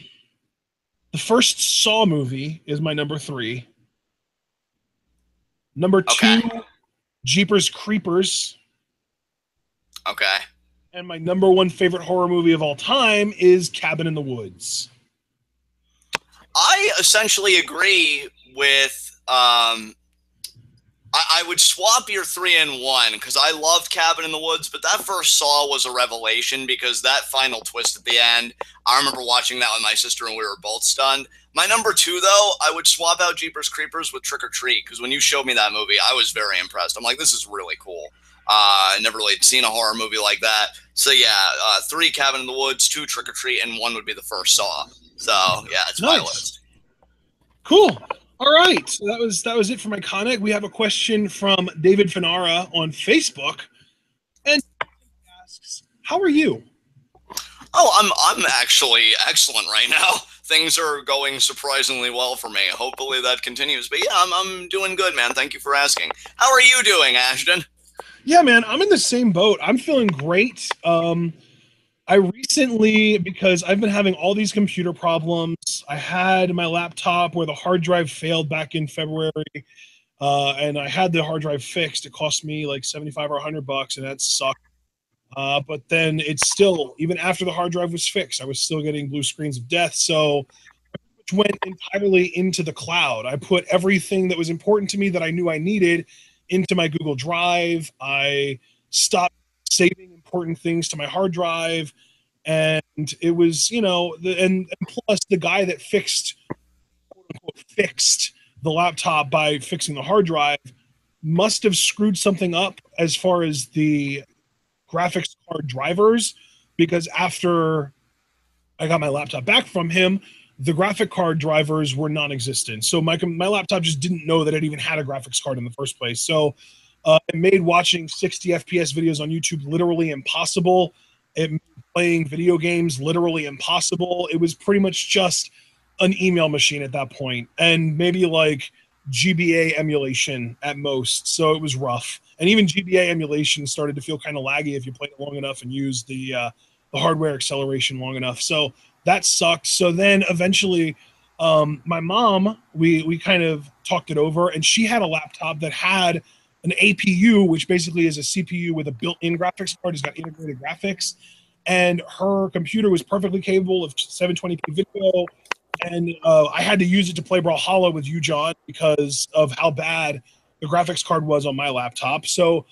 first Saw movie is my number 3. Number 2, Jeepers Creepers. Okay. And my number 1 favorite horror movie of all time is Cabin in the Woods. I essentially agree with I would swap your 3 and 1 because I loved Cabin in the Woods, but that first Saw was a revelation because that final twist at the end, I remember watching that with my sister and we were both stunned. My number 2, though, I would swap out Jeepers Creepers with Trick or Treat because when you showed me that movie, I was very impressed. I'm like, this is really cool. I never really seen a horror movie like that. So yeah, 3 Cabin in the Woods, 2 Trick or Treat, and 1 would be the first Saw. So yeah, it's nice. My list. Cool. All right, so that was it from Iconic. We have a question from David Fanara on Facebook, and he asks, "How are you?" Oh, I'm actually excellent right now. Things are going surprisingly well for me. Hopefully that continues. But yeah, I'm doing good, man. Thank you for asking. How are you doing, Ashton? Yeah, man, I'm in the same boat. I'm feeling great. I recently, because I've been having all these computer problems, I had my laptop where the hard drive failed back in February, and I had the hard drive fixed. It cost me like $75 or $100, and that sucked. But then it's still, even after the hard drive was fixed, I was still getting blue screens of death. So I went entirely into the cloud. I put everything that was important to me that I knew I needed into my Google Drive. I stopped saving important things to my hard drive, and it was, and plus the guy that fixed, quote unquote, fixed the laptop by fixing the hard drive must have screwed something up as far as the graphics card drivers, because after I got my laptop back from him, the graphic card drivers were non-existent. So my laptop just didn't know that it even had a graphics card in the first place. So it made watching 60 FPS videos on YouTube literally impossible. It made playing video games literally impossible. It was pretty much just an email machine at that point, and maybe like GBA emulation at most. So it was rough. And even GBA emulation started to feel kind of laggy if you played it long enough and used the hardware acceleration long enough. So that sucked. So then eventually my mom, we kind of talked it over, and she had a laptop that had an APU, which basically is a CPU with a built-in graphics card. It's got integrated graphics, and her computer was perfectly capable of 720p video. And I had to use it to play Brawlhalla with you, John, because of how bad the graphics card was on my laptop. So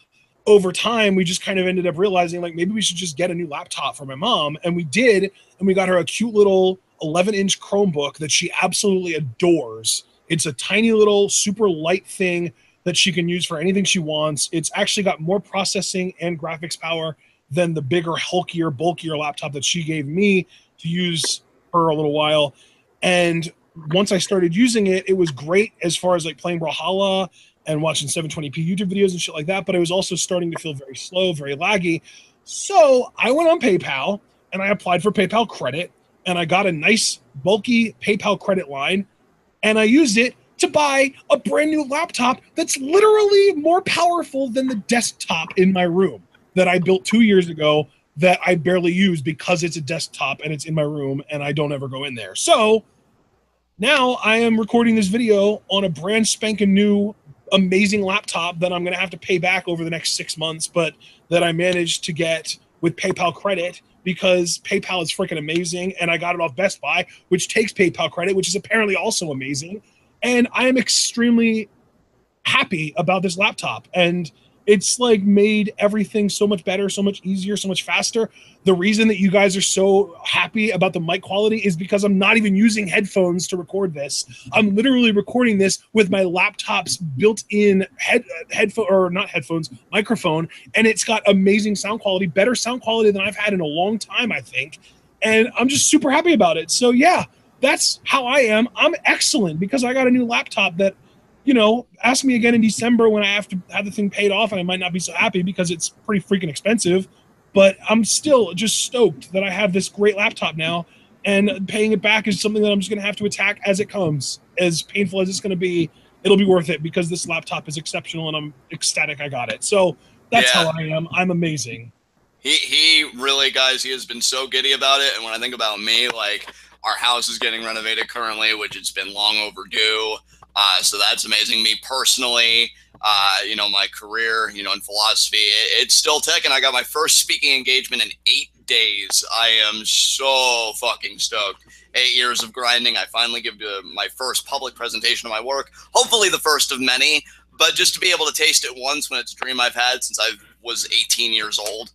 over time, we just kind of ended up realizing, like, maybe we should just get a new laptop for my mom. And we did, and we got her a cute little 11-inch Chromebook that she absolutely adores. It's a tiny little super light thing that she can use for anything she wants. It's actually got more processing and graphics power than the bigger, hulkier, bulkier laptop that she gave me to use for a little while. And once I started using it, it was great as far as like playing Brawlhalla and watching 720p YouTube videos and shit like that. But it was also starting to feel very slow, very laggy. So I went on PayPal and I applied for PayPal credit, and I got a nice bulky PayPal credit line, and I used it to buy a brand new laptop that's literally more powerful than the desktop in my room that I built 2 years ago that I barely use because it's a desktop and it's in my room and I don't ever go in there. So Now I am recording this video on a brand spanking new amazing laptop that I'm going to have to pay back over the next 6 months, but that I managed to get with PayPal credit because PayPal is freaking amazing. And I got it off Best Buy, which takes PayPal credit, which is apparently also amazing. And I am extremely happy about this laptop. And it's like made everything so much better, so much easier, so much faster. The reason that you guys are so happy about the mic quality is because I'm not even using headphones to record this. I'm literally recording this with my laptop's built-in headphone, or not headphones, microphone, and it's got amazing sound quality, better sound quality than I've had in a long time, I think. And I'm just super happy about it. So yeah, that's how I am. I'm excellent because I got a new laptop that, you know, ask me again in December when I have to have the thing paid off, and I might not be so happy because it's pretty freaking expensive. But I'm still just stoked that I have this great laptop now, and paying it back is something that I'm just going to have to attack as it comes. As painful as it's going to be, it'll be worth it because this laptop is exceptional, and I'm ecstatic I got it. So that's how I am. I'm amazing. He really, guys, he has been so giddy about it. And when I think about me, like, our house is getting renovated currently, which it's been long overdue. So that's amazing. Me personally, you know, my career, you know, in philosophy, it's still ticking. I got my first speaking engagement in 8 days. I am so fucking stoked. 8 years of grinding. I finally give my first public presentation of my work. Hopefully the first of many, but just to be able to taste it once when it's a dream I've had since I was 18 years old.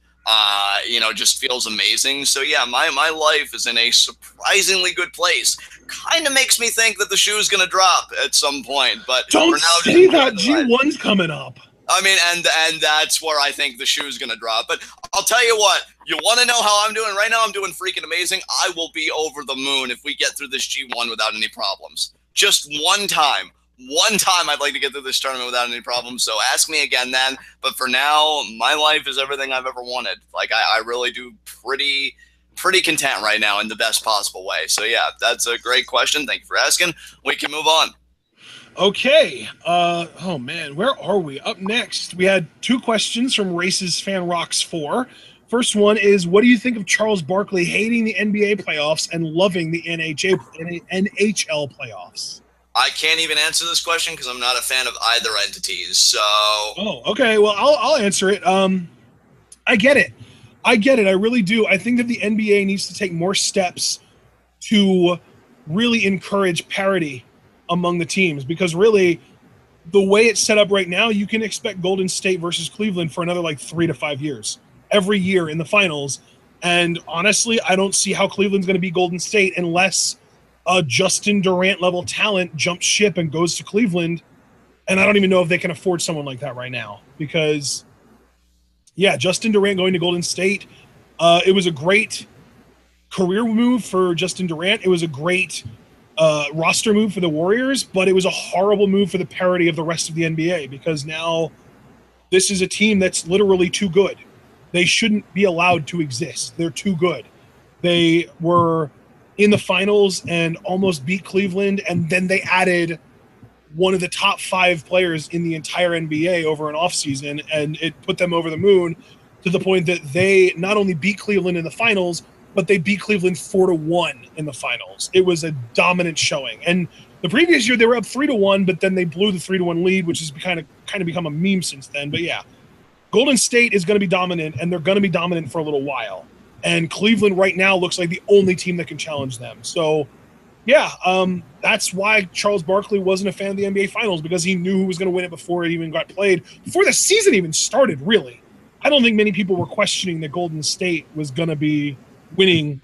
You know, just feels amazing. So yeah, my life is in a surprisingly good place. Kind of makes me think that the shoe is going to drop at some point, but don't for now, say that. G1's coming up. I mean, and that's where I think the shoe is going to drop. But I'll tell you what, you want to know how I'm doing right now? I'm doing freaking amazing. I will be over the moon if we get through this G1 without any problems. Just one time. One time I'd like to get through this tournament without any problems, so ask me again then. But for now, my life is everything I've ever wanted. Like, I really do pretty content right now in the best possible way. So yeah, that's a great question. Thank you for asking. We can move on. Okay. Oh man, where are we? Up next, we had 2 questions from Races Fan Rocks 4. First one is, what do you think of Charles Barkley hating the NBA playoffs and loving the NHL playoffs? I can't even answer this question because I'm not a fan of either entities. So. Oh, okay. Well, I'll answer it. I get it. I really do. I think that the NBA needs to take more steps to really encourage parity among the teams, because really the way it's set up right now, you can expect Golden State versus Cleveland for another like 3 to 5 years every year in the finals. And honestly, I don't see how Cleveland's going to beat Golden State unless a Justin Durant level talent jumps ship and goes to Cleveland. And I don't even know if they can afford someone like that right now, because yeah, Justin Durant going to Golden State, it was a great career move for Justin Durant. It was a great roster move for the Warriors, but it was a horrible move for the parity of the rest of the NBA, because now this is a team that's literally too good. They shouldn't be allowed to exist. They're too good. They were in the finals and almost beat Cleveland, and then they added one of the top 5 players in the entire NBA over an offseason, and it put them over the moon to the point that they not only beat Cleveland in the finals, but they beat Cleveland 4-1 in the finals. It was a dominant showing. And the previous year they were up 3-1, but then they blew the 3-1 lead, which has kind of become a meme since then. But yeah, Golden State is going to be dominant, and they're going to be dominant for a little while. And Cleveland right now looks like the only team that can challenge them. So yeah, that's why Charles Barkley wasn't a fan of the NBA Finals, because he knew who was going to win it before it even got played, before the season even started, really. I don't think many people were questioning that Golden State was going to be winning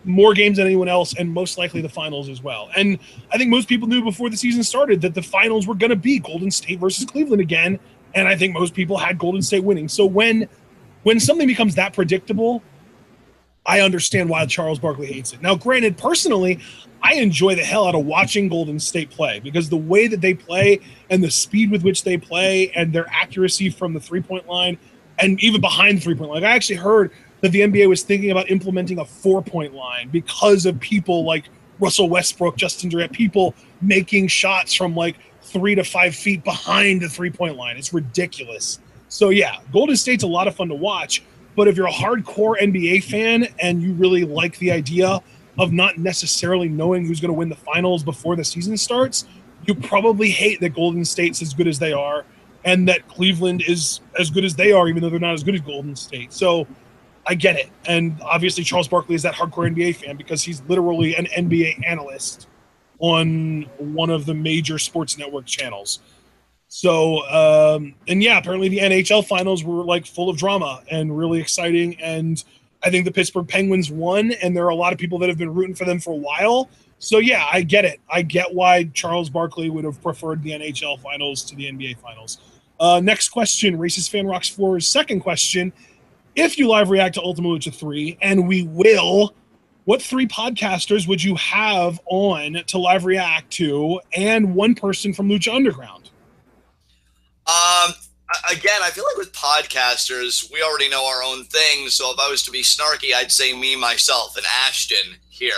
more games than anyone else, and most likely the finals as well. And I think most people knew before the season started that the finals were going to be Golden State versus Cleveland again, and I think most people had Golden State winning. So when something becomes that predictable, I understand why Charles Barkley hates it. Now, granted, personally, I enjoy the hell out of watching Golden State play, because the way that they play and the speed with which they play and their accuracy from the three-point line and even behind the three-point line. Like, I actually heard that the NBA was thinking about implementing a 4-point line because of people like Russell Westbrook, Justin Durant, people making shots from like 3 to 5 feet behind the 3-point line. It's ridiculous. So yeah, Golden State's a lot of fun to watch. But if you're a hardcore NBA fan and you really like the idea of not necessarily knowing who's going to win the finals before the season starts, you probably hate that Golden State's as good as they are and that Cleveland is as good as they are, even though they're not as good as Golden State. So I get it. And obviously Charles Barkley is that hardcore NBA fan because he's literally an NBA analyst on one of the major sports network channels. So, and yeah, apparently the NHL finals were like full of drama and really exciting. And I think the Pittsburgh Penguins won, and there are a lot of people that have been rooting for them for a while. So yeah, I get it. I get why Charles Barkley would have preferred the NHL finals to the NBA finals. Next question, Racist Fan Rocks 4's second question. If you live react to Ultima Lucha 3, and we will, what 3 podcasters would you have on to live react to, and one person from Lucha Underground? Again, I feel like with podcasters, we already know our own things. So if I was to be snarky, I'd say me, myself, and Ashton here.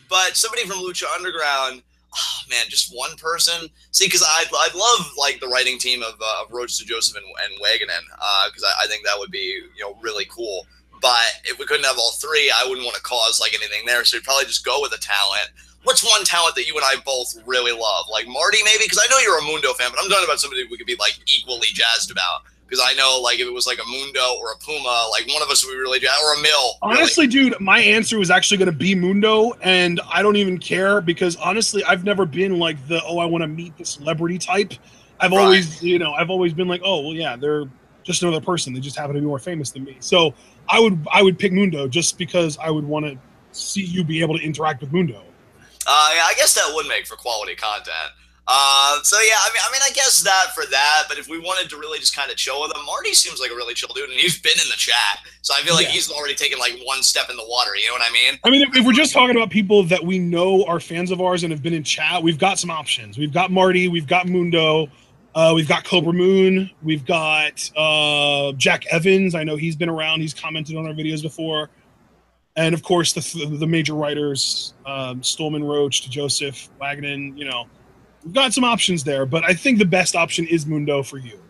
But somebody from Lucha Underground, oh man, just one person. See, because I'd love like the writing team of Roach to Joseph and Waganen, because I think that would be really cool. But if we couldn't have all 3, I wouldn't want to cause like anything there. So we'd probably just go with a talent. What's one talent that you and I both really love? Like Marty, maybe? Because I know you're a Mundo fan, but I'm talking about somebody we could be like equally jazzed about. Because I know, like, if it was like a Mundo or a Puma, like one of us would be really jazzed, or a Mill. Honestly, dude, my answer was actually going to be Mundo, and I don't even care because honestly, I've never been like the I want to meet the celebrity type. I've always been like, oh well, yeah, they're just another person. They just happen to be more famous than me. So I would pick Mundo just because I would want to see you be able to interact with Mundo. Yeah, I guess that would make for quality content. So yeah, I mean, I guess that for that. But if we wanted to really just kind of chill with him, Marty seems like a really chill dude, and he's been in the chat, so I feel like he's already taken like one step in the water. You know what I mean? I mean, if we're just talking about people that we know are fans of ours and have been in chat, we've got some options. We've got Marty, we've got Mundo, we've got Cobra Moon, we've got Jack Evans. I know he's been around. He's commented on our videos before. And of course, the major writers, Stolman, Roach, to Joseph, Waganen, we've got some options there, but I think the best option is Mundo for you.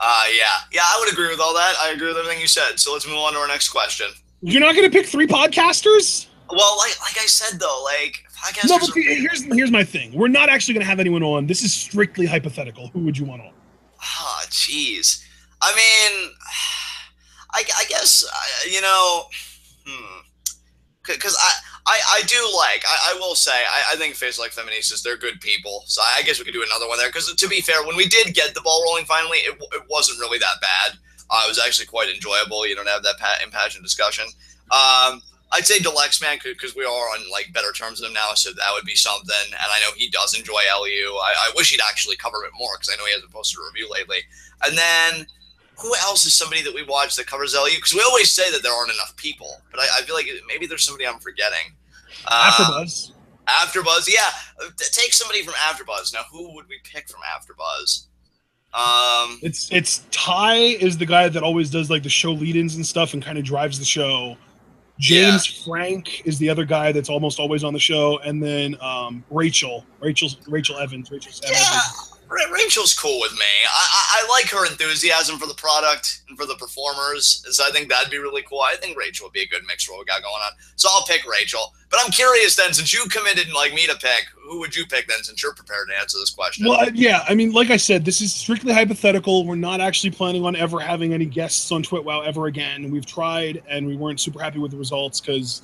Yeah, I would agree with all that. I agree with everything you said. So let's move on to our next question. You're not going to pick 3 podcasters? Well, like I said though, like podcasters. No, but here's my thing. We're not actually going to have anyone on. This is strictly hypothetical. Who would you want on? Oh, jeez. I mean, I guess because I do like, I will say, I think Face Like Feministas, they're good people. So I guess we could do another one there. Because to be fair, when we did get the ball rolling finally, it wasn't really that bad. It was actually quite enjoyable, to have that impassioned discussion. I'd say Deluxe Man, because we are on like better terms with him now, so that would be something. And I know he does enjoy LU. I wish he'd actually cover it more, because I know he hasn't posted a review lately. And then who else is somebody that we watch that covers LU? Because we always say that there aren't enough people, but I feel like maybe there's somebody I'm forgetting. AfterBuzz. AfterBuzz, yeah. Take somebody from AfterBuzz. Now, who would we pick from AfterBuzz? It's Ty is the guy that always does like the show lead-ins and stuff and kind of drives the show. James Frank is the other guy that's almost always on the show, and then Rachel Evans. Yeah, Rachel's cool with me. I like her enthusiasm for the product and for the performers, so I think that'd be really cool. I think Rachel would be a good mix for what we got going on. So I'll pick Rachel. But I'm curious then, since you committed like me to pick, who would you pick then, since you're prepared to answer this question? Well, yeah, I mean, like I said, this is strictly hypothetical. We're not actually planning on ever having any guests on TWitWoW ever again. We've tried, and we weren't super happy with the results because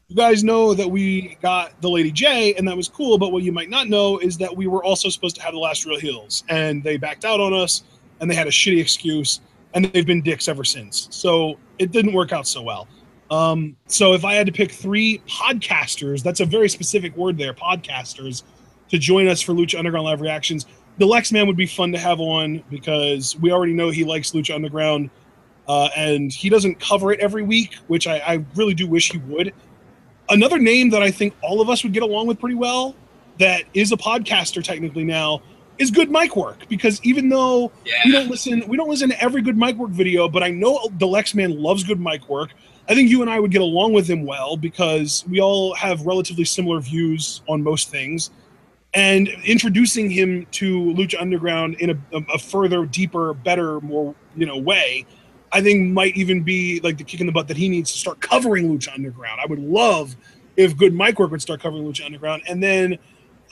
you guys know that we got the Lady J, and that was cool, but what you might not know is that we were also supposed to have the Last Real Heels, and they backed out on us, and they had a shitty excuse, and they've been dicks ever since. So it didn't work out so well. So if I had to pick 3 podcasters, that's a very specific word there, podcasters, to join us for Lucha Underground Live Reactions, the Lex Man would be fun to have on because we already know he likes Lucha Underground, and he doesn't cover it every week, which I really do wish he would. Another name that I think all of us would get along with pretty well, that is a podcaster technically now, is Good Mic Work. Because even though we don't listen to every Good Mic Work video, but I know the Lex Man loves Good Mic Work. I think you and I would get along with him well because we all have relatively similar views on most things. And introducing him to Lucha Underground in a further, deeper, better, more way, I think might even be like the kick in the butt that he needs to start covering Lucha Underground. I would love if good mic work would start covering Lucha Underground. And then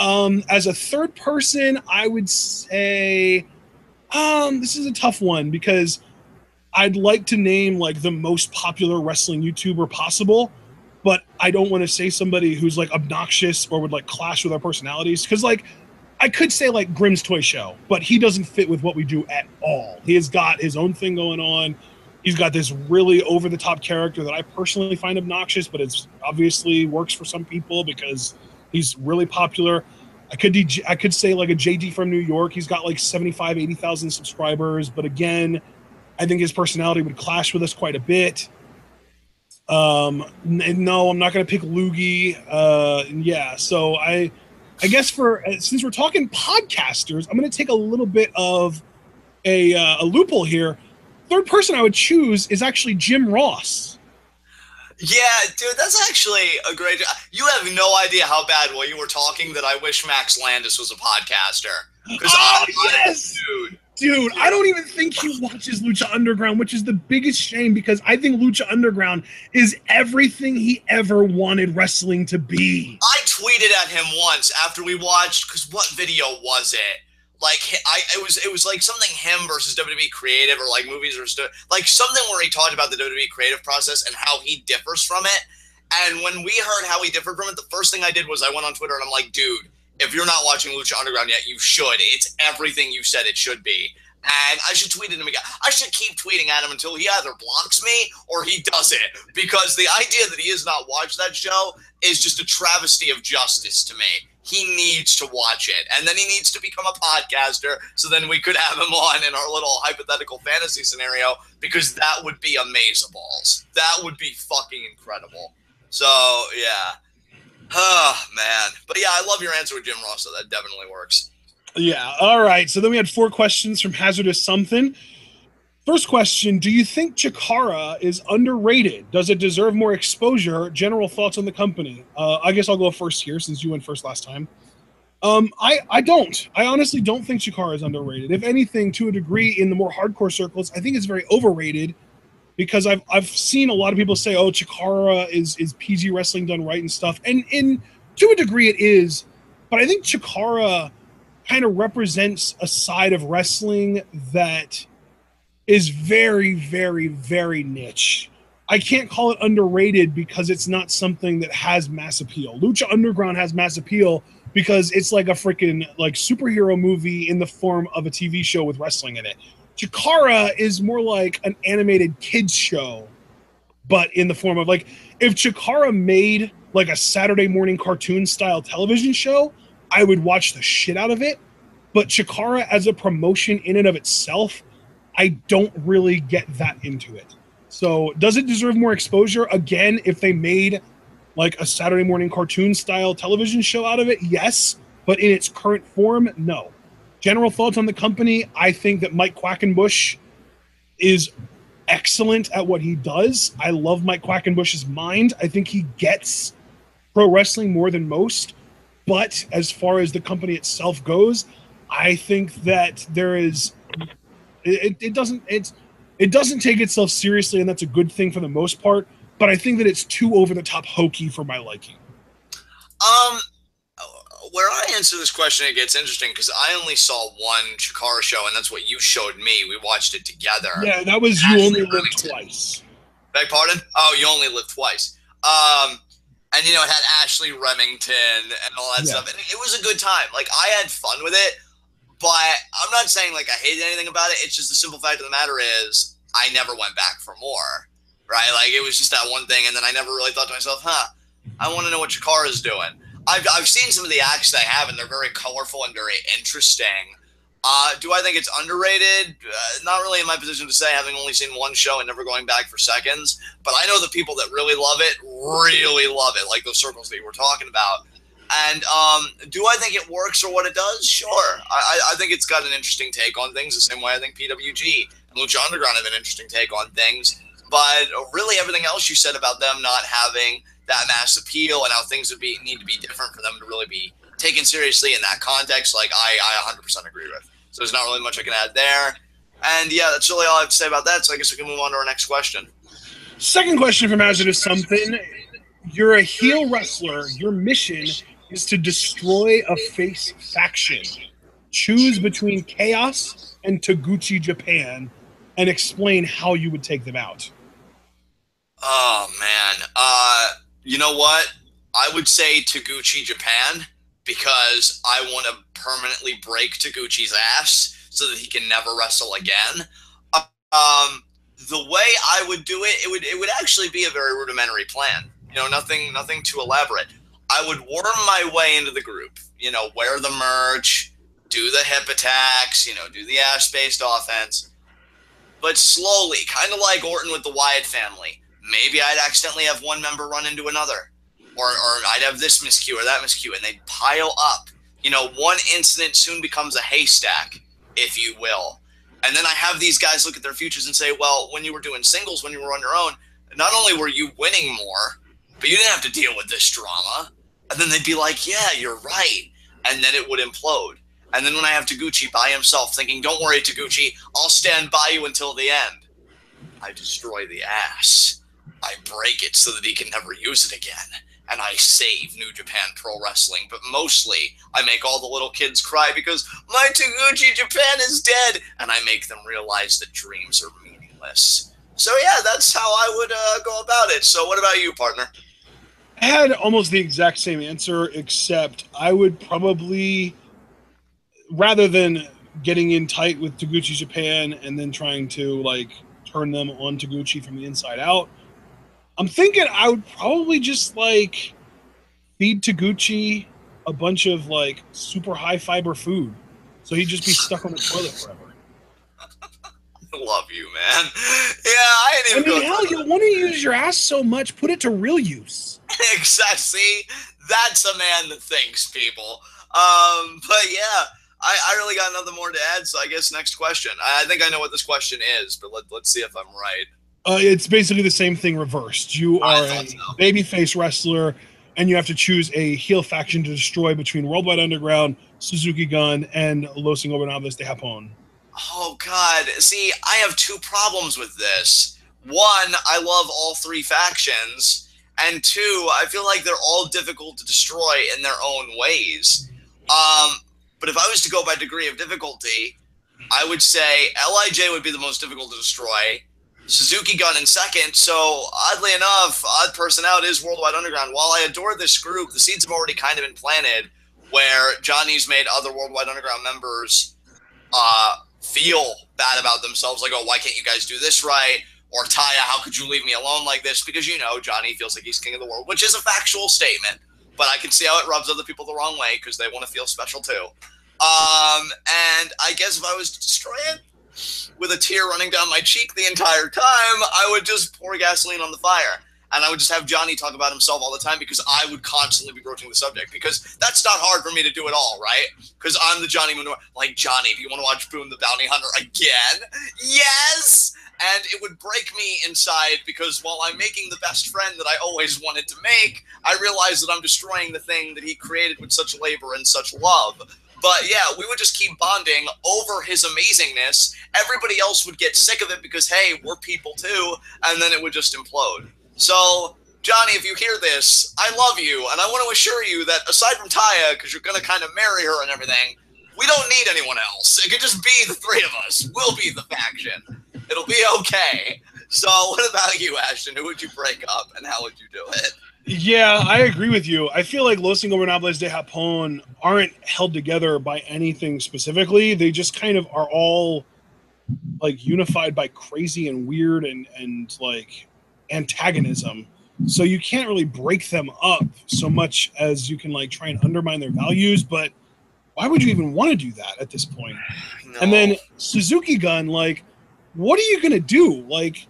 as a third person, I would say this is a tough one because I'd like to name like the most popular wrestling YouTuber possible, but I don't want to say somebody who's like obnoxious or would like clash with our personalities. Because like I could say like Grimm's Toy Show, but he doesn't fit with what we do at all. He has got his own thing going on. He's got this really over the top character that I personally find obnoxious, but it's obviously works for some people because he's really popular. I could say like a JD from New York. He's got like 75, 80,000 subscribers, but again, I think his personality would clash with us quite a bit. No, I'm not going to pick Loogie. Yeah, so I guess since we're talking podcasters, I'm going to take a little bit of a loophole here. Third person I would choose is actually Jim Ross. Yeah, dude, that's actually a great. You have no idea how bad while you were talking that I wish Max Landis was a podcaster. Oh yes, dude, I don't even think he watches Lucha Underground, which is the biggest shame because I think Lucha Underground is everything he ever wanted wrestling to be. I tweeted at him once after we watched, because what video was it? Like it was like something him versus WWE Creative or like movies or like something where he talked about the WWE Creative process and how he differs from it. And when we heard how he differed from it, the first thing I did was I went on Twitter and I'm like, dude, if you're not watching Lucha Underground yet, you should. It's everything you said it should be. And I should tweet at him again. I should keep tweeting at him until he either blocks me or he does it. Because the idea that he has not watched that show is just a travesty of justice to me. He needs to watch it. And then he needs to become a podcaster so then we could have him on in our little hypothetical fantasy scenario because that would be amazeballs. That would be fucking incredible. So, yeah. Oh, man. But yeah, I love your answer with Jim Ross, so that definitely works. Yeah, all right. So then we had 4 questions from Hazardous Something. First question, do you think Chikara is underrated? Does it deserve more exposure? General thoughts on the company? I guess I'll go first here since you went first last time. I don't. I honestly don't think Chikara is underrated. If anything, to a degree, in the more hardcore circles, I think it's very overrated because I've seen a lot of people say, oh, Chikara is PG wrestling done right and stuff. And to a degree it is, but I think Chikara kind of represents a side of wrestling that is very, very, very niche. I can't call it underrated because it's not something that has mass appeal. Lucha Underground has mass appeal because it's like a freaking like superhero movie in the form of a TV show with wrestling in it. Chikara is more like an animated kids show, but in the form of like if Chikara made like a Saturday morning cartoon style television show, I would watch the shit out of it. But Chikara as a promotion in and of itself, I don't really get that into it. So does it deserve more exposure? Again, if they made like a Saturday morning cartoon style television show out of it, yes. But in its current form, no. General thoughts on the company, I think that Mike Quackenbush is excellent at what he does. I love Mike Quackenbush's mind. I think he gets pro wrestling more than most. But as far as the company itself goes, I think that there is it doesn't take itself seriously, and that's a good thing for the most part. But I think that it's too over the top hokey for my liking. Where I answer this question, it gets interesting because I only saw one Chikara show, and that's what you showed me. We watched it together. Yeah, that was You Only Live Twice. Beg pardon? Oh, You Only Live Twice. And you know, it had Ashley Remington and all that stuff. And it was a good time. Like, I had fun with it. But I'm not saying, like, I hated anything about it. It's just the simple fact of the matter is I never went back for more, right? Like, it was just that one thing, and then I never really thought to myself, I want to know what Chikara's doing. I've seen some of the acts they have, and they're very colorful and very interesting. Do I think it's underrated? Not really in my position to say, having only seen one show and never going back for seconds. But I know the people that really love it, like those circles that you were talking about. And do I think it works or what it does? Sure. I think it's got an interesting take on things, the same way I think PWG and Lucha Underground have an interesting take on things. But really everything else you said about them not having that mass appeal and how things would need to be different for them to really be taken seriously in that context, like I 100% agree with. So there's not really much I can add there. And yeah, that's really all I have to say about that. So I guess we can move on to our next question. Second question from Hazardous Something. You're a heel wrestler. Your mission is to destroy a face faction. Choose between Chaos and Taguchi Japan and explain how you would take them out. Oh, man. You know what? I would say Taguchi Japan because I want to permanently break Taguchi's ass so that he can never wrestle again. The way I would do it, it would actually be a very rudimentary plan. You know, nothing too elaborate. I would worm my way into the group. You know, wear the merch, do the hip attacks, you know, do the ass-based offense. But slowly, kind of like Orton with the Wyatt family. Maybe I'd accidentally have one member run into another. Or I'd have this miscue or that miscue, and they'd pile up. You know, one incident soon becomes a haystack, if you will. And then I have these guys look at their futures and say, well, when you were doing singles, when you were on your own, not only were you winning more, but you didn't have to deal with this drama. And then they'd be like, yeah, you're right. And then it would implode. And then when I have Taguchi by himself thinking, don't worry, Taguchi, I'll stand by you until the end. I destroy the ass. I break it so that he can never use it again. And I save New Japan Pro Wrestling. But mostly, I make all the little kids cry because my Taguchi Japan is dead. And I make them realize that dreams are meaningless. So yeah, that's how I would go about it. So what about you, partner? I had almost the exact same answer, except I would probably, rather than getting in tight with Taguchi Japan and then trying to like turn them on Taguchi from the inside out, I'm thinking I would probably just like feed Taguchi a bunch of like super high fiber food, so he'd just be stuck on the toilet forever. I love you, man. Yeah, I ain't even. I mean, hell, you want to use your ass so much, put it to real use. Exactly. See, that's a man that thinks, people. But yeah, I really got nothing more to add. So I guess next question. I think I know what this question is, but let's see if I'm right. It's basically the same thing reversed. You are a so. babyface wrestler, and you have to choose a heel faction to destroy between Worldwide Underground, Suzuki Gun, and Los Ingobernables de Japón. Oh, God. See, I have two problems with this. One, I love all three factions. And two, I feel like they're all difficult to destroy in their own ways. But if I was to go by degree of difficulty, I would say LIJ would be the most difficult to destroy. Suzuki Gun in second. So, oddly enough, odd person out is Worldwide Underground. While I adore this group, the seeds have already kind of been planted where Johnny's made other Worldwide Underground members feel bad about themselves. Like, oh, why can't you guys do this right? Or Taya, how could you leave me alone like this? Because, you know, Johnny feels like he's king of the world, which is a factual statement. But I can see how it rubs other people the wrong way because they want to feel special too. And I guess if I was to destroy it with a tear running down my cheek the entire time, I would just pour gasoline on the fire. And I would just have Johnny talk about himself all the time because I would constantly be broaching the subject. Because that's not hard for me to do at all, right? Because I'm the Johnny Moonor. Like, Johnny, do you want to watch Boone the Bounty Hunter again? Yes! And it would break me inside because while I'm making the best friend that I always wanted to make, I realize that I'm destroying the thing that he created with such labor and such love. But yeah, we would just keep bonding over his amazingness. Everybody else would get sick of it because, hey, we're people too. And then it would just implode. So, Johnny, if you hear this, I love you. And I want to assure you that aside from Taya, because you're going to kind of marry her and everything, we don't need anyone else. It could just be the three of us. We'll be the faction. It'll be okay. So what about you, Ashton? Who would you break up and how would you do it? Yeah, I agree with you. I feel like Los Ingobernables de Japón aren't held together by anything specifically. They just kind of are all like unified by crazy and weird and like antagonism. So you can't really break them up so much as you can like try and undermine their values, but why would you even want to do that at this point? No. And then Suzuki Gun, like, what are you going to do? Like,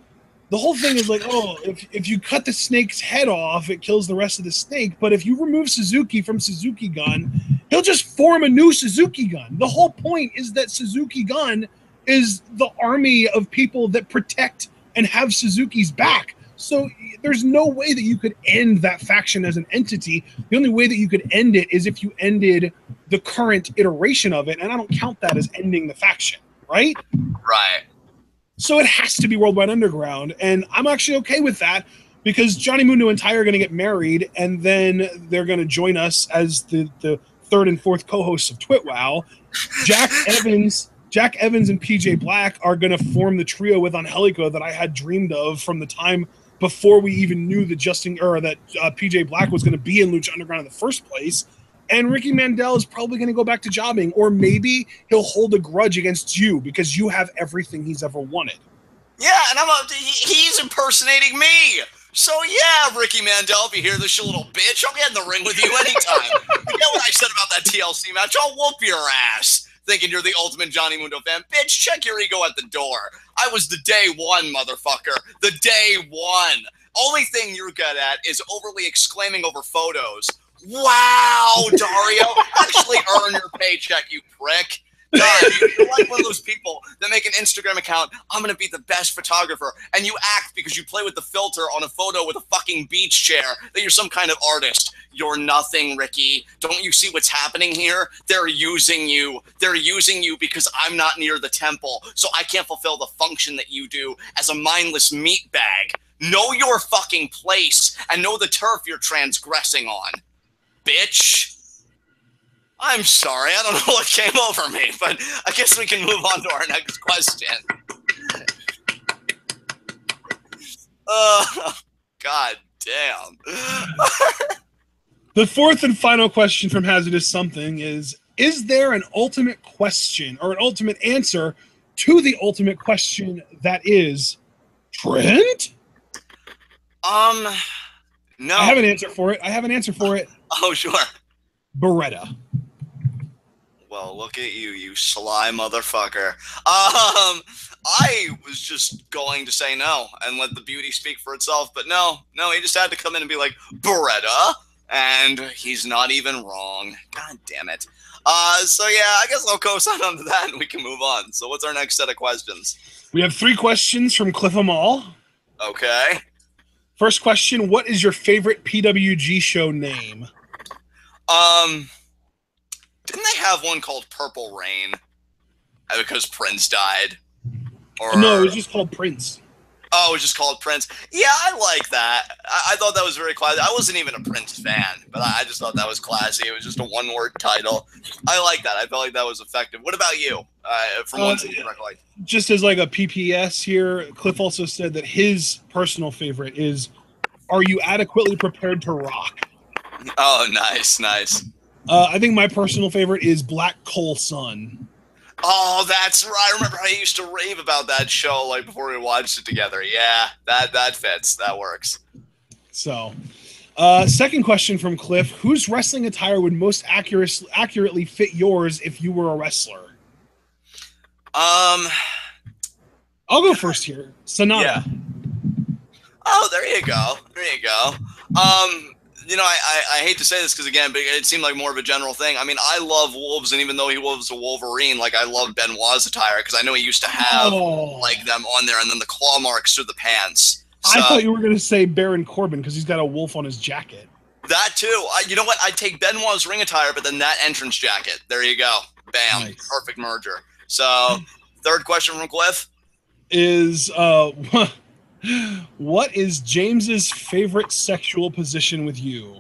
the whole thing is like, oh, if you cut the snake's head off, it kills the rest of the snake. But if you remove Suzuki from Suzuki Gun, he'll just form a new Suzuki Gun. The whole point is that Suzuki Gun is the army of people that protect and have Suzuki's back. So there's no way that you could end that faction as an entity. The only way that you could end it is if you ended the current iteration of it. And I don't count that as ending the faction. right? Right. So it has to be Worldwide Underground, and I'm actually okay with that because Johnny Mundo and Ty are going to get married, and then they're going to join us as the third and fourth co-hosts of TWitWoW. Jack Evans and PJ Black are going to form the trio with Angelico that I had dreamed of from the time before we even knew that PJ Black was going to be in Lucha Underground in the first place. And Ricky Mandel is probably going to go back to jobbing, or maybe he'll hold a grudge against you because you have everything he's ever wanted. Yeah, and he's impersonating me. So yeah, Ricky Mandel, if you hear this, you little bitch, I'll get in the ring with you anytime. You know what I said about that TLC match? I'll whoop your ass. Thinking you're the ultimate Johnny Mundo fan. Bitch, check your ego at the door. I was the day one, motherfucker. The day one. Only thing you're good at is overly exclaiming over photos. Wow, Dario, actually earn your paycheck, you prick. God, you're like one of those people that make an Instagram account, I'm going to be the best photographer, and you act because you play with the filter on a photo with a fucking beach chair that you're some kind of artist. You're nothing, Ricky. Don't you see what's happening here? They're using you. They're using you because I'm not near the temple, so I can't fulfill the function that you do as a mindless meat bag. Know your fucking place and know the turf you're transgressing on. Bitch. I'm sorry, I don't know what came over me, but I guess we can move on to our next question. God damn. The fourth and final question from Hazardous Something is there an ultimate question or an ultimate answer to the ultimate question that is Trent? No. I have an answer for it. Oh, sure. Beretta. Well, look at you, you sly motherfucker. I was just going to say no and let the beauty speak for itself, but no, he just had to come in and be like, Beretta, and he's not even wrong. God damn it. So yeah, I guess I'll co-sign onto that and we can move on. So what's our next set of questions? We have 3 questions from Cliff Amal. Okay. First question, what is your favorite PWG show name? Didn't they have one called Purple Rain? Because Prince died? Or no, it was just called Prince. Oh, it was just called Prince. Yeah, I like that. I thought that was very classy. I wasn't even a Prince fan, but I just thought that was classy. It was just a one-word title. I like that. I felt like that was effective. What about you? From one thing you recollect. Just as like a PPS here, Cliff also said that his personal favorite is, are you adequately prepared to rock? Oh, nice. I think my personal favorite is Black Coal Sun. Oh, that's right. I remember I used to rave about that show like before we watched it together. Yeah, that fits. That works. So, second question from Cliff. Whose wrestling attire would most accurately fit yours if you were a wrestler? I'll go first here. Sonata. Yeah. Oh, there you go. You know, I hate to say this because, again, but it seemed like more of a general thing. I mean, I love wolves, and even though he was a Wolverine, like, I love Benoit's attire because I know he used to have, like, them on there and then the claw marks through the pants. So, I thought you were going to say Baron Corbin because he's got a wolf on his jacket. That, too. You know what? I'd take Benoit's ring attire, but then that entrance jacket. There you go. Bam. Nice. Perfect merger. So, third question from Cliff is, what is James's favorite sexual position with you?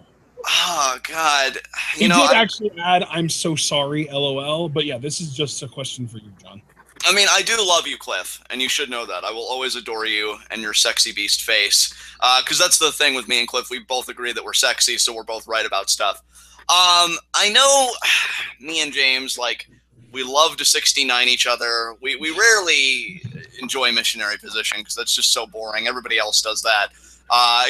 Oh, God. He did actually add, I'm so sorry, LOL. But yeah, this is just a question for you, John. I mean, I do love you, Cliff, and you should know that. I will always adore you and your sexy beast face. Because that's the thing with me and Cliff. We both agree that we're sexy, so we're both right about stuff. I know me and James, like, we love to 69 each other. We rarely enjoy missionary position because that's just so boring. Everybody else does that.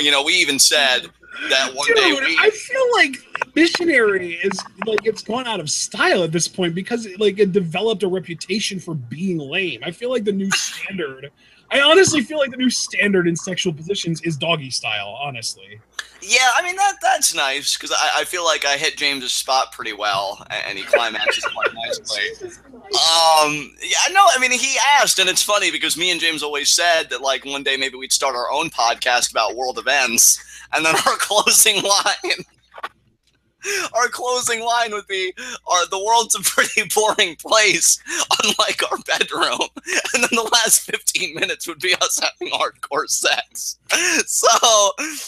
You know, we even said that one day I feel like missionary is like it's gone out of style at this point because like it developed a reputation for being lame. I feel like the new standard. I honestly feel like the new standard in sexual positions is doggy style. Honestly. Yeah, I mean that's nice because I feel like I hit James's spot pretty well and he climaxes quite nicely. Yeah, no, I mean he asked, and it's funny because me and James always said that like one day maybe we'd start our own podcast about world events, and then our closing line our closing line would be, the world's a pretty boring place, unlike our bedroom. And then the last 15 minutes would be us having hardcore sex. So,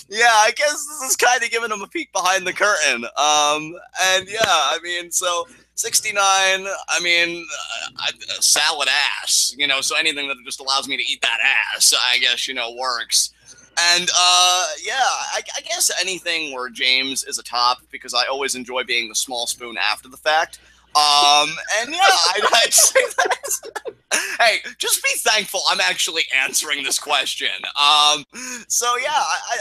yeah, I guess this is kind of giving them a peek behind the curtain. And yeah, I mean, so 69, I mean, salad ass, you know, so anything that just allows me to eat that ass, I guess, you know, works. And yeah, I guess anything where James is a top, because I always enjoy being the small spoon after the fact. And yeah, I'd say that. Hey, just be thankful I'm actually answering this question. So yeah,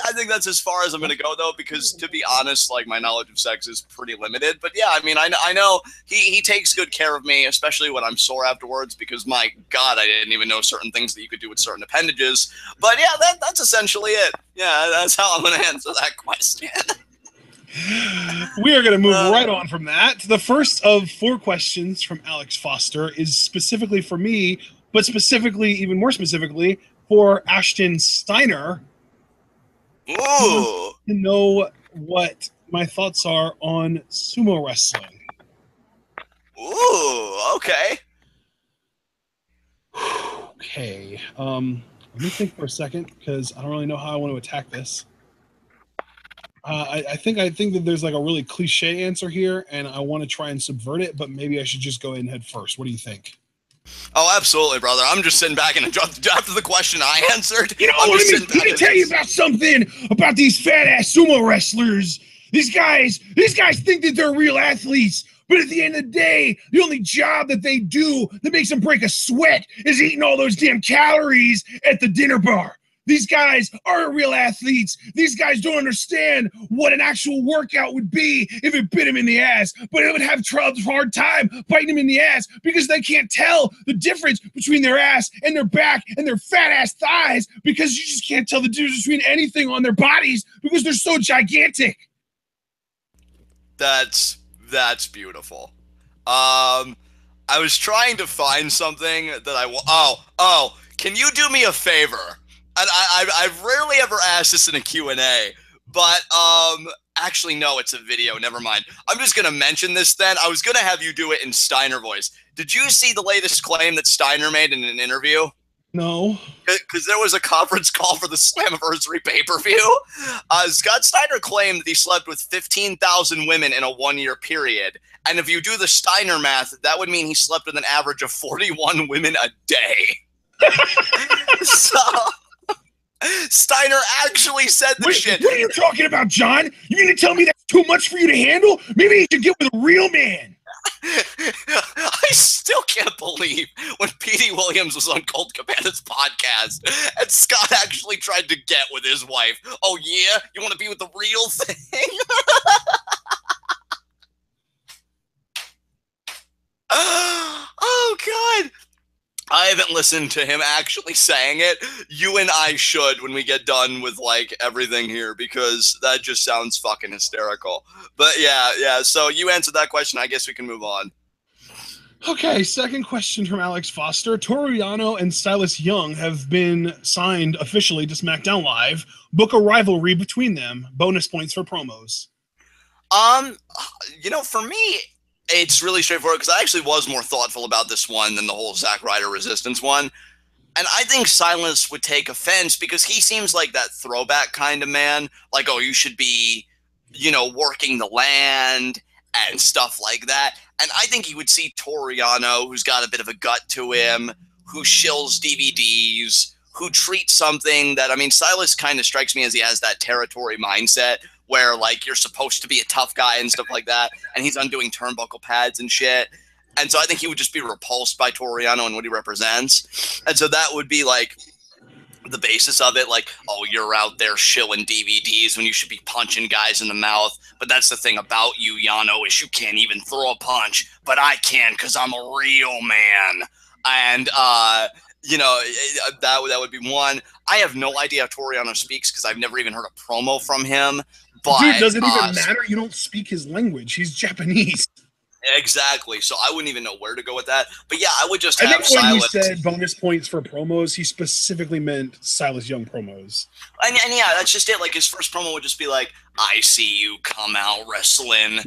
I think that's as far as I'm gonna go though, because to be honest, like my knowledge of sex is pretty limited. But yeah, I mean, I know he takes good care of me, especially when I'm sore afterwards, because my God, I didn't even know certain things that you could do with certain appendages. But yeah, that's essentially it. Yeah, that's how I'm gonna answer that question. We are going to move right on from that. The first of 4 questions from Alex Foster is specifically for me, but specifically, even more specifically, for Ashton Steiner. Ooh. To know what my thoughts are on sumo wrestling. Ooh, okay. Okay. Let me think for a second, because I don't really know how I want to attack this. I think that there's like a really cliche answer here, and I want to try and subvert it, but maybe I should just go in head first. What do you think? Oh, absolutely, brother. I'm just sitting back and after the question I answered, you know, let me tell you about something about these fat ass sumo wrestlers. These guys think that they're real athletes, but at the end of the day, the only job that they do that makes them break a sweat is eating all those damn calories at the dinner bar. These guys aren't real athletes. These guys don't understand what an actual workout would be if it bit them in the ass, but it would have a hard time biting them in the ass because they can't tell the difference between their ass and their back and their fat ass thighs, because you just can't tell the difference between anything on their bodies because they're so gigantic. That's beautiful. I was trying to find something that can you do me a favor? And I've rarely ever asked this in a Q&A, but actually no, it's a video. Never mind. I'm just gonna mention this then. I was gonna have you do it in Steiner voice. Did you see the latest claim that Steiner made in an interview? No. Because there was a conference call for the Slammiversary pay-per-view. Scott Steiner claimed that he slept with 15,000 women in a 1-year period. And if you do the Steiner math, that would mean he slept with an average of 41 women a day. So Steiner actually said this shit. What are you talking about, John? You mean to tell me that's too much for you to handle? Maybe you should get with a real man. I still can't believe when Petey Williams was on Colt Cabana's podcast and Scott actually tried to get with his wife. Oh yeah? You want to be with the real thing? Oh God. I haven't listened to him actually saying it. You and I should when we get done with like everything here, because that just sounds fucking hysterical. But yeah. So you answered that question. I guess we can move on. Okay, second question from Alex Foster. Toru Yano and Silas Young have been signed officially to SmackDown Live. Book a rivalry between them. Bonus points for promos. You know, for me, it's really straightforward because I actually was more thoughtful about this one than the whole Zack Ryder Resistance one. And I think Silas would take offense because he seems like that throwback kind of man. Like, oh, you should be, you know, working the land and stuff like that. And I think he would see Toru Yano, who's got a bit of a gut to him, who shills DVDs, who treats something that, I mean, Silas kind of strikes me as he has that territory mindset where, like, you're supposed to be a tough guy and stuff like that, and he's undoing turnbuckle pads and shit. And so I think he would just be repulsed by Toru Yano and what he represents. And so that would be, like, the basis of it. Like, oh, you're out there shilling DVDs when you should be punching guys in the mouth. But that's the thing about you, Yano, is you can't even throw a punch. But I can because I'm a real man. And, you know, that would be one. I have no idea how Toru Yano speaks because I've never even heard a promo from him. But, dude, does it even matter? You don't speak his language. He's Japanese. Exactly. So I wouldn't even know where to go with that. But yeah, I would just have Silas. I think when he said bonus points for promos, he specifically meant Silas Young promos. And yeah, that's just it. Like, his first promo would just be like, I see you come out wrestling,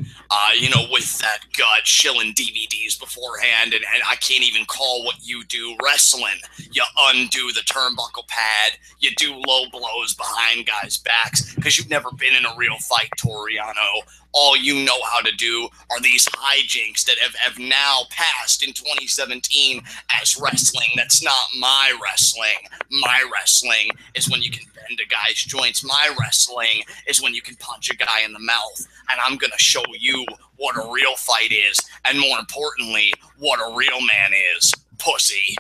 with that gut, shilling DVDs beforehand, and I can't even call what you do wrestling. You undo the turnbuckle pad, you do low blows behind guys' backs, because you've never been in a real fight, Toriano. All you know how to do are these hijinks that have now passed in 2017 as wrestling. That's not my wrestling. My wrestling is when you can bend a guy's joints. My wrestling is when you can punch a guy in the mouth. And I'm going to show you what a real fight is. And more importantly, what a real man is. Pussy.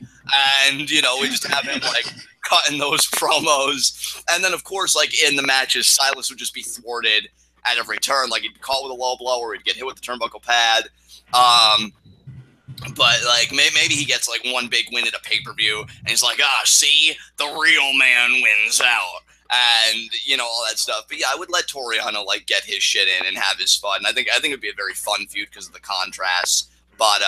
And, we just have him like cutting those promos. And then, of course, like in the matches, Silas would just be thwarted at every turn. Like he'd be caught with a low blow or he'd get hit with the turnbuckle pad. But like maybe he gets like one big win at a pay-per-view and he's like, see, the real man wins out. And all that stuff. But yeah, I would let Toriano like get his shit in and have his fun. I think it'd be a very fun feud because of the contrast. But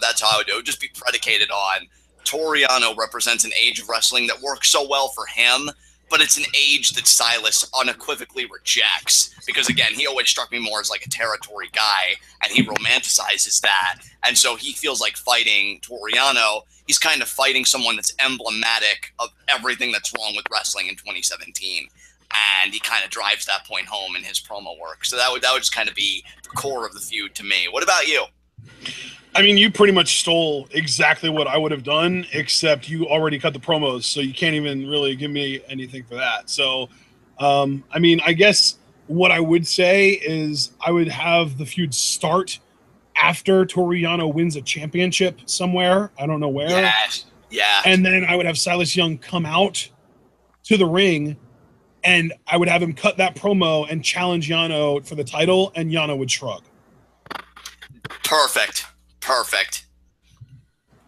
that's how I would do it. It would just be predicated on Toriano represents an age of wrestling that works so well for him, but it's an age that Silas unequivocally rejects because, again, he always struck me more as like a territory guy, and he romanticizes that. And so he feels like fighting Toriano. He's kind of fighting someone that's emblematic of everything that's wrong with wrestling in 2017. And he kind of drives that point home in his promo work. So that would just kind of be the core of the feud to me. What about you? I mean, you pretty much stole exactly what I would have done, except you already cut the promos, so you can't even really give me anything for that. So, I mean, I guess what I would say is I would have the feud start after Toriano wins a championship somewhere. I don't know where. Yes. Yeah. And then I would have Silas Young come out to the ring, and I would have him cut that promo and challenge Yano for the title, and Yano would shrug. Perfect.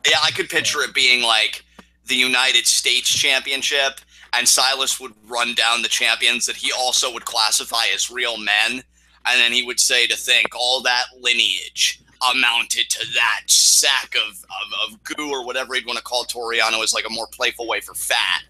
Yeah, I could picture it being like the United States Championship, and Silas would run down the champions that he also would classify as real men, and then he would say to think all that lineage amounted to that sack of goo or whatever he'd want to call Toriano is like a more playful way for fat,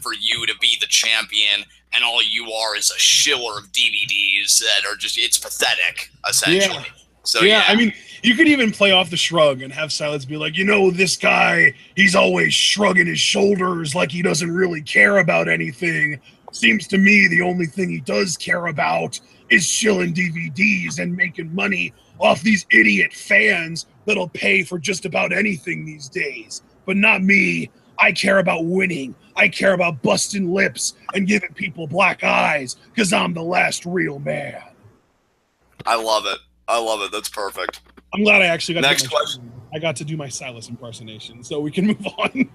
for you to be the champion, and all you are is a shiller of DVDs that are just, it's pathetic, essentially. Yeah. So, yeah, I mean, you could even play off the shrug and have Silas be like, this guy, he's always shrugging his shoulders like he doesn't really care about anything. Seems to me the only thing he does care about is shilling DVDs and making money off these idiot fans that'll pay for just about anything these days. But not me. I care about winning. I care about busting lips and giving people black eyes because I'm the last real man. I love it. That's perfect. I'm glad I actually got Next to question. I got to do my Silas impersonation, so we can move on.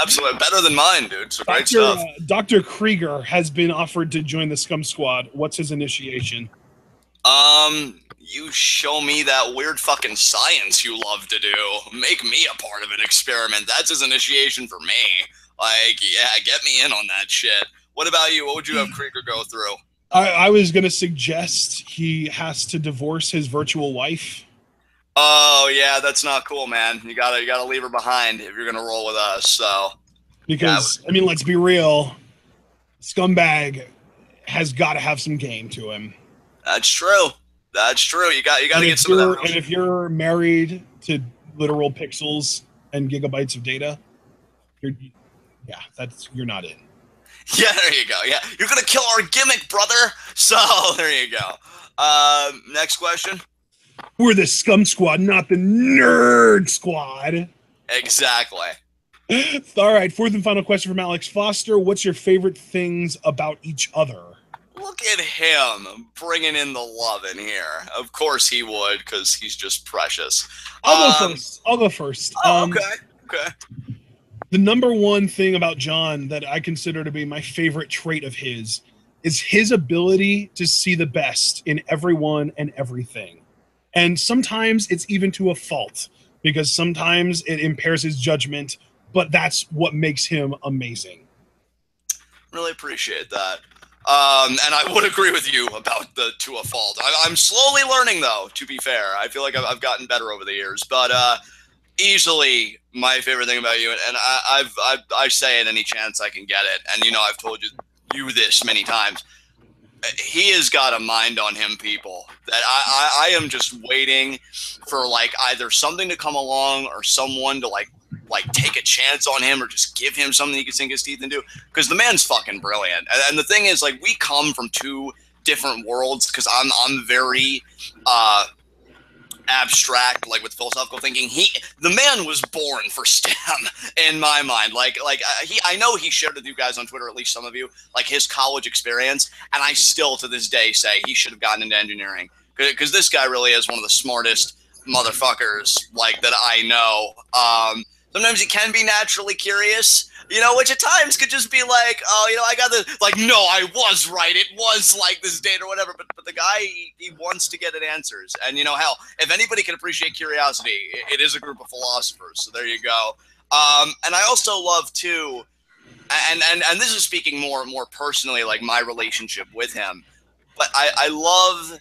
Absolutely. Better than mine, dude. So great stuff. Dr. Krieger has been offered to join the Scum Squad. What's his initiation? You show me that weird fucking science you love to do. Make me a part of an experiment. That's his initiation for me. Like, yeah, get me in on that shit. What about you? What would you have Krieger go through? I was going to suggest he has to divorce his virtual wife. Oh, yeah, that's not cool, man. You gotta leave her behind if you're going to roll with us, so. Because, I mean, let's be real. Scumbag has got to have some game to him. That's true. You got to get some of that. And if you're married to literal pixels and gigabytes of data, you're not in. Yeah, there you go. Yeah, you're going to kill our gimmick, brother. So, there you go. Next question. We're the Scum Squad, not the Nerd Squad. Exactly. All right, fourth and final question from Alex Foster. What's your favorite things about each other? Look at him bringing in the love in here. Of course he would, because he's just precious. I'll go first. Oh, okay. The number one thing about John that I consider to be my favorite trait of his is his ability to see the best in everyone and everything. And sometimes it's even to a fault, because sometimes it impairs his judgment, but that's what makes him amazing. Really appreciate that. And I would agree with you about the to a fault. I'm slowly learning, though, to be fair. I feel like I've gotten better over the years. But easily my favorite thing about you, and I say it any chance I can get it, and I've told you this many times. he has got a mind on him, people. That I am just waiting for like either something to come along or someone to like take a chance on him or just give him something he can sink his teeth into, because the man's fucking brilliant. And the thing is, like, we come from two different worlds, because I'm very abstract, like with philosophical thinking. The man was born for STEM in my mind. I know he shared with you guys on Twitter, at least some of you, like his college experience, and I still to this day say he should have gotten into engineering, because this guy really is one of the smartest motherfuckers like that I know. Sometimes he can be naturally curious, which at times could just be like, oh, I got this, like, no, I was right. It was like this date or whatever. But the guy, he wants to get at answers. And, hell, if anybody can appreciate curiosity, it is a group of philosophers. So there you go. And I also love, too, and this is speaking more personally, like my relationship with him. But I love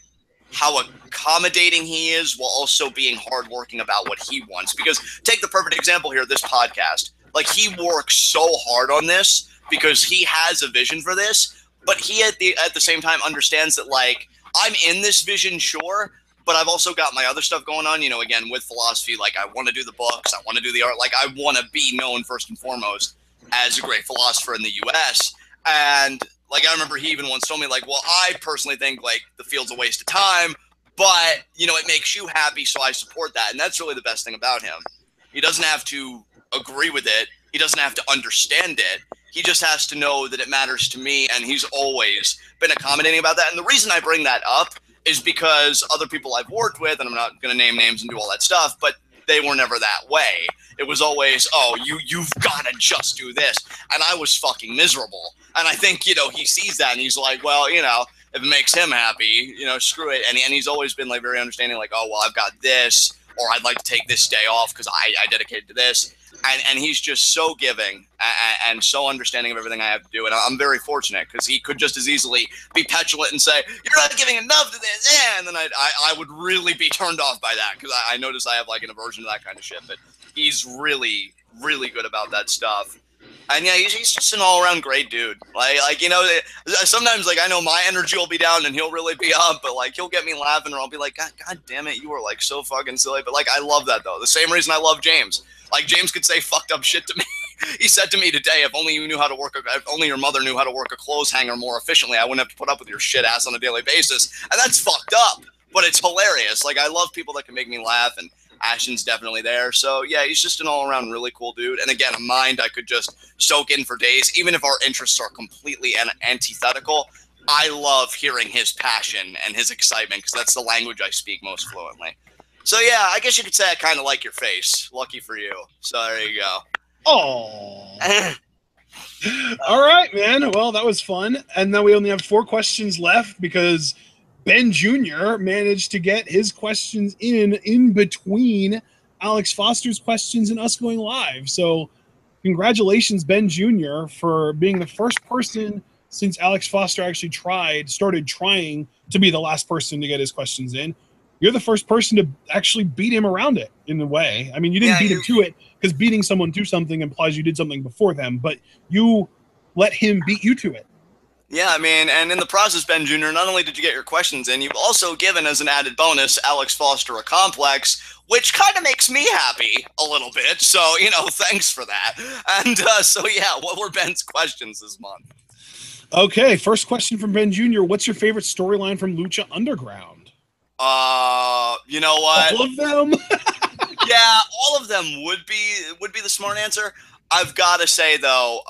how accommodating he is while also being hardworking about what he wants. Because take the perfect example here, this podcast. Like, he works so hard on this because he has a vision for this, but he at the same time understands that, like, I'm in this vision, sure, but I've also got my other stuff going on, again, with philosophy. Like, I want to do the books, I want to do the art, like, I want to be known first and foremost as a great philosopher in the US. And like, I remember he even once told me, like, well, I personally think, like, the field's a waste of time, but, it makes you happy, so I support that. And that's really the best thing about him. He doesn't have to agree with it. He doesn't have to understand it. He just has to know that it matters to me, and he's always been accommodating about that. And the reason I bring that up is because other people I've worked with, and I'm not going to name names and do all that stuff, but they were never that way. It was always, oh, you've got to just do this. And I was fucking miserable. And I think, he sees that and he's like, well, if it makes him happy, screw it. And he's always been like very understanding, like, oh, well, I've got this, or I'd like to take this day off because I dedicated to this. And he's just so giving and so understanding of everything I have to do. And I'm very fortunate, because he could just as easily be petulant and say, you're not giving enough to this. And then I would really be turned off by that, because I notice I have like an aversion to that kind of shit. But he's really, really good about that stuff. And yeah, he's just an all-around great dude. Like sometimes, like, I know my energy will be down and he'll really be up, but like, he'll get me laughing, or I'll be like, God damn it, you were like so fucking silly. But like, I love that though. The same reason I love James. Like, James could say fucked up shit to me. He said to me today, if only you knew how to if only your mother knew how to work a clothes hanger more efficiently, I wouldn't have to put up with your shit ass on a daily basis. And that's fucked up, but it's hilarious. Like, I love people that can make me laugh, and Ashton's definitely there. So yeah, he's just an all-around really cool dude. And again, a mind I could just soak in for days, even if our interests are completely antithetical. I love hearing his passion and his excitement, because that's the language I speak most fluently. So yeah, I guess you could say I kind of like your face. Lucky for you. So there you go. Oh. All right, man. Well, that was fun. And then we only have 4 questions left, because Ben Jr. managed to get his questions in between Alex Foster's questions and us going live. So congratulations, Ben Jr., for being the first person since Alex Foster actually started trying to be the last person to get his questions in. You're the first person to actually beat him around it in a way. I mean, you didn't beat him to it, because beating someone to something implies you did something before them, but you let him beat you to it. Yeah, I mean, and in the process, Ben Jr., not only did you get your questions in, you've also given as an added bonus Alex Foster a complex, which kind of makes me happy a little bit. So, thanks for that. And so, yeah, what were Ben's questions this month? Okay, first question from Ben Jr. What's your favorite storyline from Lucha Underground? You know what? All of them? Yeah, all of them would be the smart answer. I've got to say, though,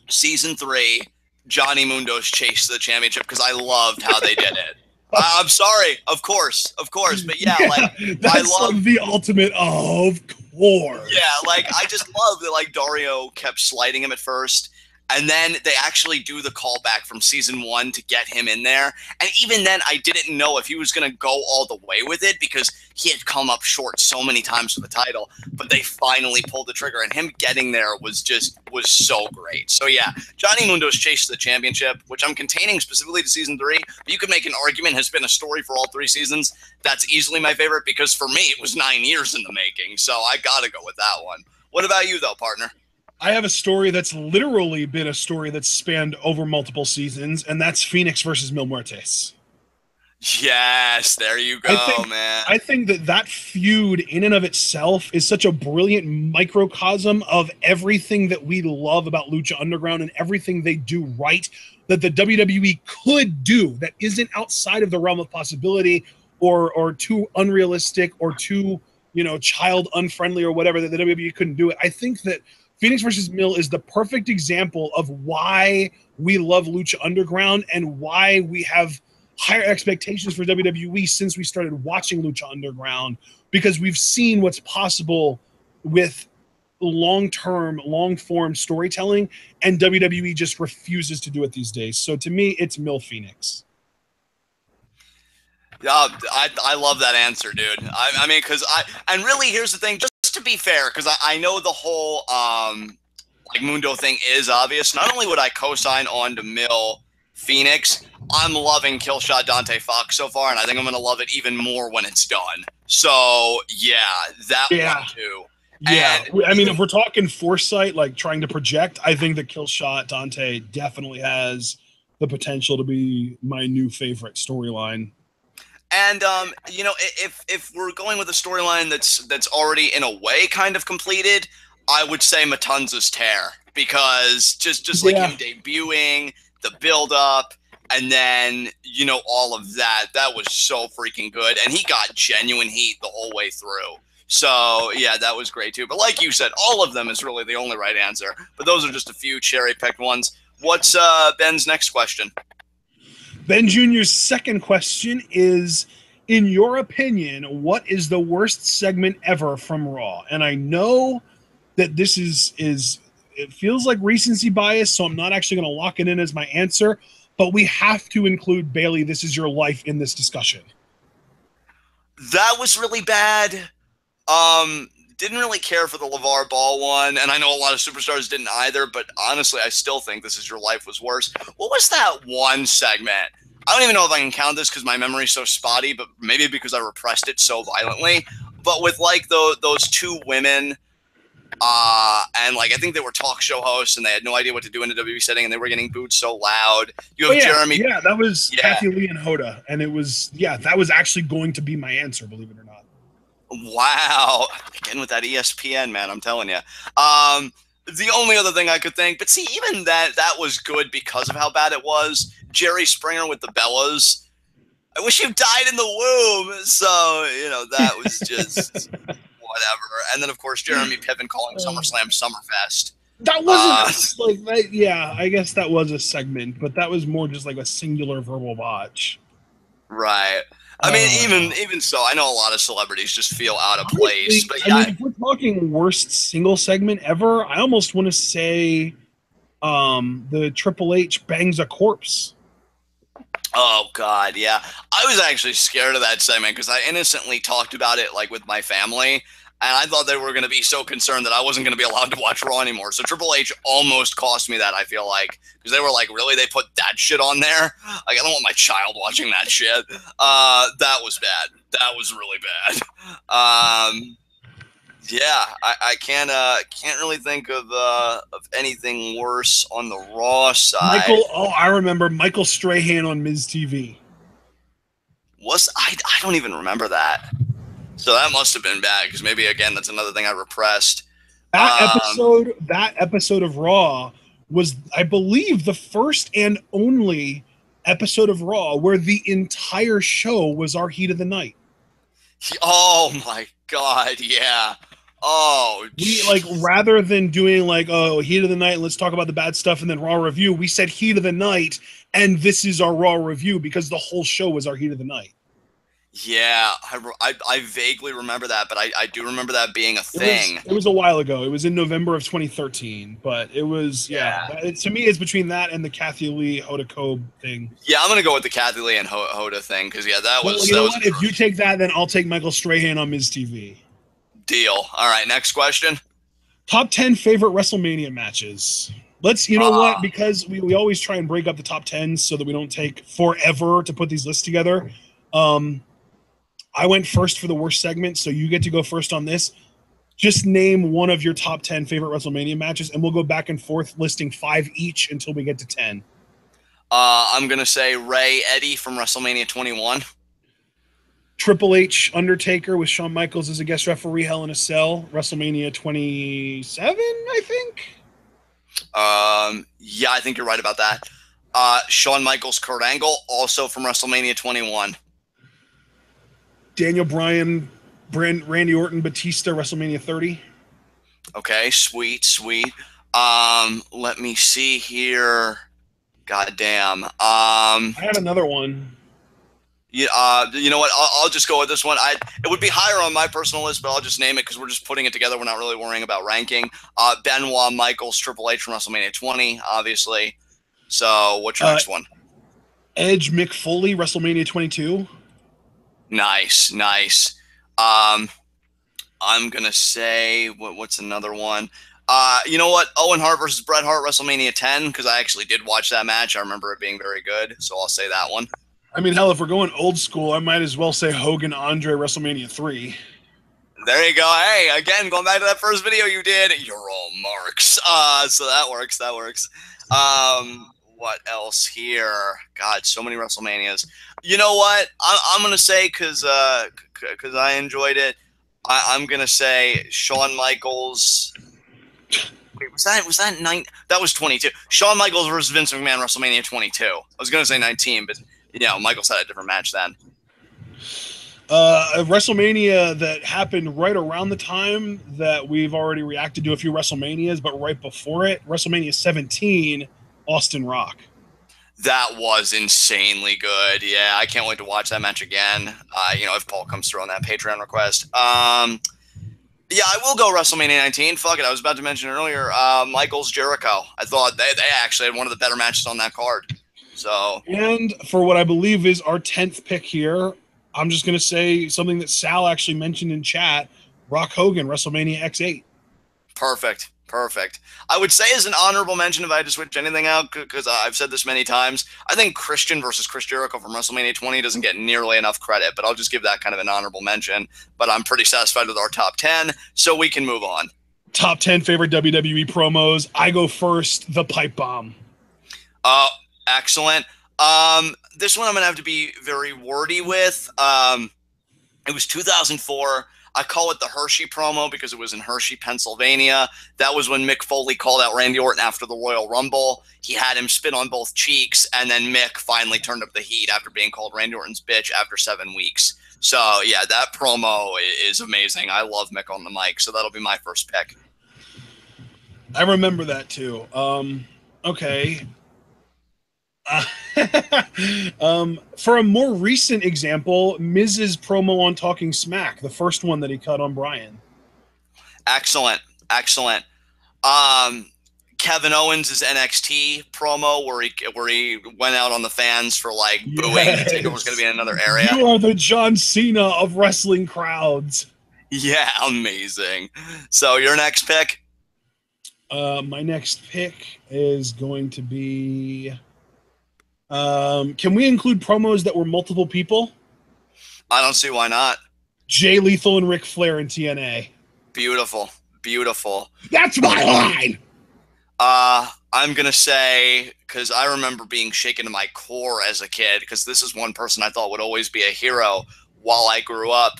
Season 3, Johnny Mundo's chase to the championship, because I loved how they did it. I'm sorry, of course, but yeah, like, that's I love the ultimate, of course. Yeah, like, I just love that, like, Dario kept sliding him at first, and then they actually do the callback from Season 1 to get him in there. And even then, I didn't know if he was going to go all the way with it, because he had come up short so many times for the title. But they finally pulled the trigger, and him getting there was so great. So yeah, Johnny Mundo's chase to the championship, which I'm containing specifically to Season 3, but you could make an argument has been a story for all 3 seasons. That's easily my favorite, because for me, it was 9 years in the making. So I got to go with that one. What about you, though, partner? I have a story that's literally been a story that's spanned over multiple seasons, and that's Phoenix versus Mil Muertes. Yes, there you I go, think man. I think that feud in and of itself is such a brilliant microcosm of everything that we love about Lucha Underground and everything they do right that the WWE could do that isn't outside of the realm of possibility or too unrealistic or too, child unfriendly or whatever, that the WWE couldn't do it. I think that Phoenix versus Mill is the perfect example of why we love Lucha Underground and why we have higher expectations for WWE since we started watching Lucha Underground, because we've seen what's possible with long-term, long-form storytelling, and WWE just refuses to do it these days. So to me, it's Mil Phoenix. Yeah, I love that answer, dude. I mean, because and really, here's the thing. Just to be fair, because I know the whole like Mundo thing is obvious. Not only would I co-sign on to Mil Phoenix, I'm loving Killshot Dante Fox so far, and I think I'm gonna love it even more when it's done. So yeah, that one too. Yeah, and I mean, if we're talking foresight, like trying to project, I think that Killshot Dante definitely has the potential to be my new favorite storyline. And if we're going with a storyline that's already in a way kind of completed, I would say Matanza's tear, because just like him debuting, the build up, and then all of that was so freaking good, and he got genuine heat the whole way through. So yeah, that was great too. But like you said, all of them is really the only right answer. But those are just a few cherry picked ones. What's Ben's next question? Ben Jr.'s second question is, in your opinion, what is the worst segment ever from Raw? And I know that this is it feels like recency bias, so I'm not actually going to lock it in as my answer, but we have to include Bailey, This Is Your Life, in this discussion. That was really bad. Didn't really care for the LeVar Ball one, and I know a lot of superstars didn't either, but honestly, I still think This Is Your Life was worse. What was that one segment? I don't even know if I can count this because my memory's so spotty, but maybe because I repressed it so violently. But with like those two women, and like I think they were talk show hosts, and they had no idea what to do in a WWE setting, and they were getting booed so loud. You have Jeremy. Yeah, that was Kathy Lee and Hoda, and it was that was actually going to be my answer, believe it or not. Wow. Again with that ESPN, man, I'm telling you. The only other thing I could think, but see, even that was good because of how bad it was. Jerry Springer with the Bellas. I wish you died in the womb. So, that was just whatever. And then, of course, Jeremy Piven calling SummerSlam Summerfest. That wasn't I guess that was a segment, but that was more just like a singular verbal botch. Right. I mean, even so, I know a lot of celebrities just feel out of place. But yeah, I mean, if we're talking worst single segment ever, I almost want to say the Triple H bangs a corpse. Oh God, yeah. I was actually scared of that segment because I innocently talked about it like with my family, and I thought they were going to be so concerned that I wasn't going to be allowed to watch Raw anymore. So Triple H almost cost me that, I feel like, because they were like, really? They put that shit on there? Like, I don't want my child watching that shit. That was bad. That was really bad. Yeah, I can't really think of anything worse on the Raw side. I remember Michael Strahan on Miz TV. I don't even remember that. So that must have been bad, because maybe again that's another thing I repressed. That episode of Raw was, I believe, the first and only episode of Raw where the entire show was our heat of the night. Oh my God, yeah. Oh, we rather than doing heat of the night, let's talk about the bad stuff, and then Raw review, we said heat of the night, and this is our Raw review, because the whole show was our heat of the night. Yeah, I vaguely remember that, but I do remember that being a thing. It was a while ago. It was in November of 2013, but it was to me, it's between that and the Kathy Lee Hoda Kobe thing. Yeah, I'm gonna go with the Kathy Lee and Hoda thing, because that was. If you take that, then I'll take Michael Strahan on Miz TV. Deal. All right, next question. Top 10 favorite WrestleMania matches. Let's, what? Because we always try and break up the top 10 so that we don't take forever to put these lists together. I went first for the worst segment, so you get to go first on this. Just name one of your top 10 favorite WrestleMania matches, and we'll go back and forth listing 5 each until we get to 10. I'm going to say Ray Eddie from WrestleMania 21. Triple H Undertaker with Shawn Michaels as a guest referee, Hell in a Cell, WrestleMania 27, I think. Yeah, I think you're right about that. Shawn Michaels, Kurt Angle, also from WrestleMania 21. Daniel Bryan, Randy Orton, Batista, WrestleMania 30. Okay, sweet. Let me see here. Goddamn. I had another one. Yeah, you know what? I'll just go with this one. It would be higher on my personal list, but I'll just name it because we're just putting it together. We're not really worrying about ranking. Benoit, Michaels, Triple H from WrestleMania 20, obviously. So, what's your next one? Edge, Mick Foley, WrestleMania 22. Nice. I'm gonna say what's another one? You know what? Owen Hart versus Bret Hart, WrestleMania 10, because I actually did watch that match. I remember it being very good, so I'll say that one. I mean, hell, if we're going old school, I might as well say Hogan, Andre, WrestleMania 3. There you go. Hey, again, going back to that first video you did, you're all marks. So that works. What else here? God, so many WrestleManias. You know what? I'm gonna say because I enjoyed it. I'm gonna say Shawn Michaels. Wait, was that 9? That was 22. Shawn Michaels versus Vince McMahon, WrestleMania 22. I was gonna say 19, but Michaels had a different match then. A WrestleMania that happened right around the time that we've already reacted to a few WrestleManias, but right before it, WrestleMania 17, Austin Rock. That was insanely good. Yeah, I can't wait to watch that match again. If Paul comes through on that Patreon request. Yeah, I will go WrestleMania 19. Fuck it, I was about to mention earlier. Michaels Jericho. I thought they actually had one of the better matches on that card. So, and for what I believe is our 10th pick here, I'm just going to say something that Sal actually mentioned in chat. Rock Hogan, WrestleMania X8. Perfect. I would say as an honorable mention, if I had to switch anything out, because I've said this many times, I think Christian versus Chris Jericho from WrestleMania 20 doesn't get nearly enough credit, but I'll just give that kind of an honorable mention. But I'm pretty satisfied with our top 10, so we can move on. Top 10 favorite WWE promos. I go first, the pipe bomb. Excellent. This one I'm going to have to be very wordy with. It was 2004. I call it the Hershey promo because it was in Hershey, Pennsylvania. That was when Mick Foley called out Randy Orton after the Royal Rumble. He had him spit on both cheeks, and then Mick finally turned up the heat after being called Randy Orton's bitch after 7 weeks. So, yeah, that promo is amazing. I love Mick on the mic, so that'll be my first pick. I remember that, too. Okay. For a more recent example, Miz's promo on Talking Smack, the first one that he cut on Bryan. Excellent. Kevin Owens' NXT promo where he went out on the fans for booing. Yes. It was going to be in another area. You are the John Cena of wrestling crowds. Yeah, amazing. So your next pick? My next pick is going to be. Can we include promos that were multiple people? I don't see why not. Jay Lethal and Ric Flair in TNA. Beautiful. That's my line! I'm going to say, because I remember being shaken to my core as a kid, because this is one person I thought would always be a hero while I grew up.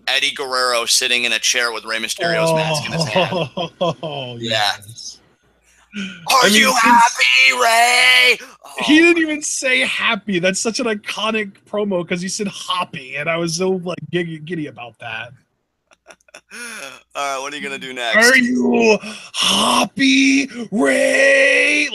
Eddie Guerrero sitting in a chair with Rey Mysterio's mask in his hand. Oh, yes. Are you happy, Ray? He didn't even say happy. That's such an iconic promo because he said hoppy, and I was so giddy about that. All right, what are you gonna do next? Are you happy, Ray?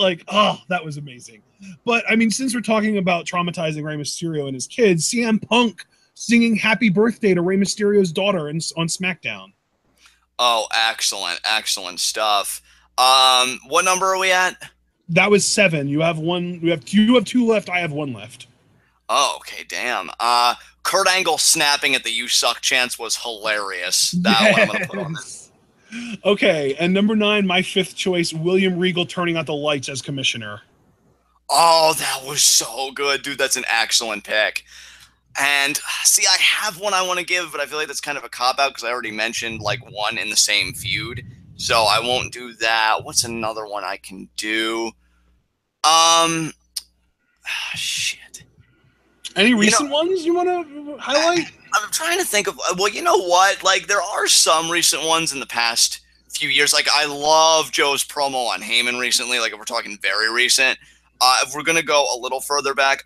That was amazing. But I mean, since we're talking about traumatizing Rey Mysterio and his kids, CM Punk singing "Happy Birthday" to Rey Mysterio's daughter on SmackDown. Oh, excellent stuff. What number are we at? That was 7. You have 1. You have 2 left. I have 1 left. Oh, okay, damn. Kurt Angle snapping at the "You Suck" chants was hilarious. That one I'm gonna put on there. Okay, and number 9, my 5th choice, William Regal turning out the lights as commissioner. Oh, that was so good, dude. That's an excellent pick. And see, I have one I want to give, but I feel like that's kind of a cop-out because I already mentioned like one in the same feud. So I won't do that. What's another one I can do? Shit. Any recent ones you want to highlight? I'm trying to think of, well, you know what? Like, there are some recent ones in the past few years. Like, I love Joe's promo on Heyman recently. Like, if we're talking very recent. If we're going to go a little further back,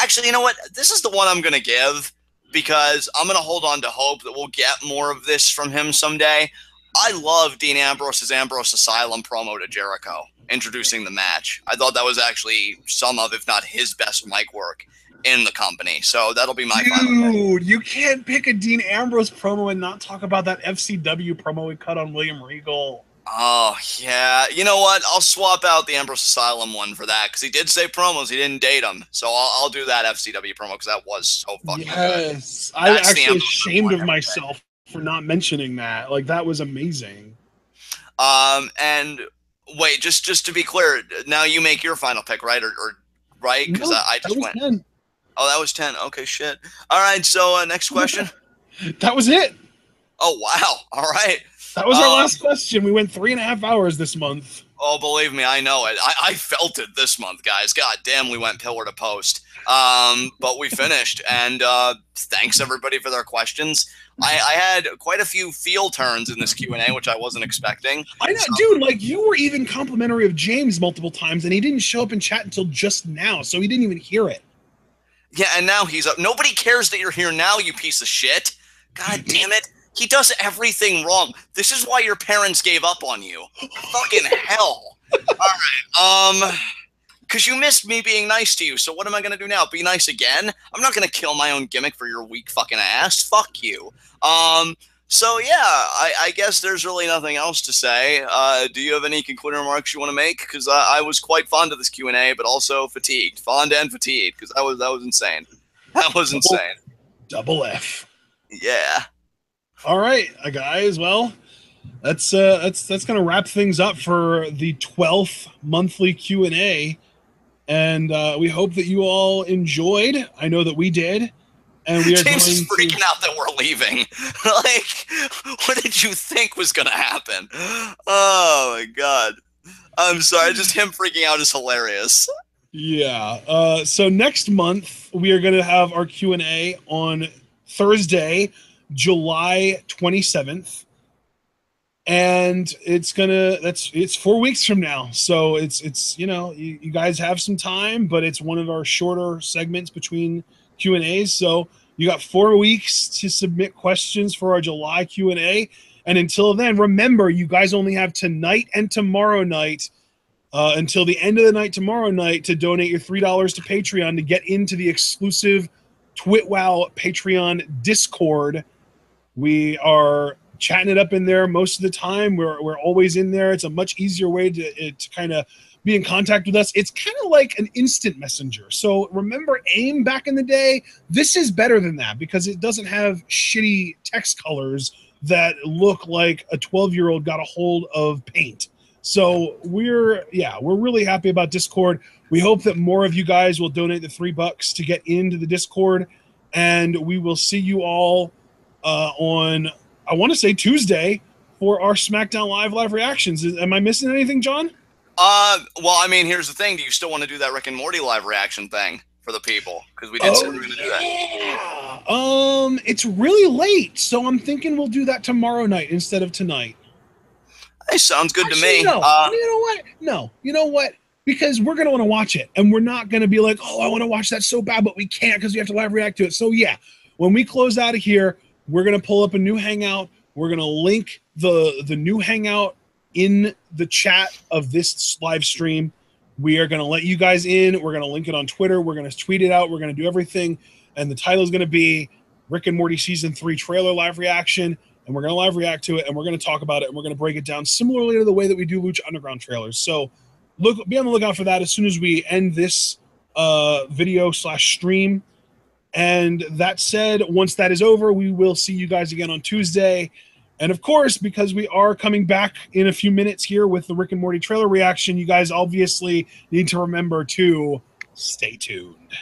actually, you know what? This is the one I'm going to give because I'm going to hold on to hope that we'll get more of this from him someday. I love Dean Ambrose's Ambrose Asylum promo to Jericho, introducing the match. I thought that was actually some of, if not his best mic work in the company. So that'll be my final pick. Dude, you can't pick a Dean Ambrose promo and not talk about that FCW promo we cut on William Regal. Oh, yeah. You know what? I'll swap out the Ambrose Asylum one for that because he did say promos. He didn't date them. So I'll do that FCW promo because that was so fucking good. Yes. I'm actually ashamed of myself for not mentioning that. Like, that was amazing. And wait, just to be clear, now you make your final pick, right? Or right? Because I just went. 10. Oh, that was 10. Okay, shit. All right, so next question. That was it. Oh, wow. All right. That was our last question. We went 3.5 hours this month. Oh, believe me, I know it. I felt it this month, guys. God damn, we went pillar to post. But we finished, and thanks, everybody, for their questions. I had quite a few field turns in this Q&A, which I wasn't expecting. I know, dude, like, you were even complimentary of James multiple times, and he didn't show up in chat until just now, so he didn't even hear it. Yeah, and now he's up. Nobody cares that you're here now, you piece of shit. God damn it. He does everything wrong. This is why your parents gave up on you. Fucking hell. All right. Because you missed me being nice to you, so what am I going to do now? Be nice again? I'm not going to kill my own gimmick for your weak fucking ass. Fuck you. So, yeah, I guess there's really nothing else to say. Do you have any concluding remarks you want to make? Because I was quite fond of this Q&A, but also fatigued. Fond and fatigued, because that was insane. That was insane. Double F. Yeah. All right, guys. Well, that's gonna wrap things up for the 12th monthly Q&A, and we hope that you all enjoyed. I know that we did, and we are James is freaking out that we're leaving. Like, what did you think was gonna happen? Oh my god, I'm sorry. Just him freaking out is hilarious. Yeah. So next month we are gonna have our Q&A on Thursday, July 27th, and it's 4 weeks from now, so it's you guys have some time, but it's one of our shorter segments between Q&As, so you got 4 weeks to submit questions for our July Q&A, and until then, remember, you guys only have tonight and tomorrow night until the end of the night tomorrow night to donate your $3 to Patreon to get into the exclusive TWitWoW Patreon Discord. We are chatting it up in there most of the time. We're always in there. It's a much easier way to kind of be in contact with us. It's kind of like an instant messenger. So remember AIM back in the day? This is better than that because it doesn't have shitty text colors that look like a 12-year-old got a hold of paint. So we're really happy about Discord. We hope that more of you guys will donate the $3 to get into the Discord, and we will see you all on, I want to say, Tuesday for our SmackDown live reactions. Am I missing anything, John? Well, I mean, here's the thing. Do you still want to do that Rick and Morty live reaction thing for the people? Because we did say we were going to do that. It's really late, so I'm thinking we'll do that tomorrow night instead of tonight. Hey, sounds good to me. No. You know what? No. You know what? Because we're going to want to watch it, and we're not going to be like, oh, I want to watch that so bad, but we can't because we have to live react to it. So, yeah, when we close out of here, we're going to pull up a new Hangout. We're going to link the new Hangout in the chat of this live stream. We are going to let you guys in. We're going to link it on Twitter. We're going to tweet it out. We're going to do everything. And the title is going to be Rick and Morty Season 3 trailer live reaction. And we're going to live react to it, and we're going to talk about it, and we're going to break it down similarly to the way that we do Lucha Underground trailers. So be on the lookout for that as soon as we end this video/stream. And that said, once that is over, we will see you guys again on Tuesday. And of course, because we are coming back in a few minutes here with the Rick and Morty trailer reaction, you guys obviously need to remember to stay tuned.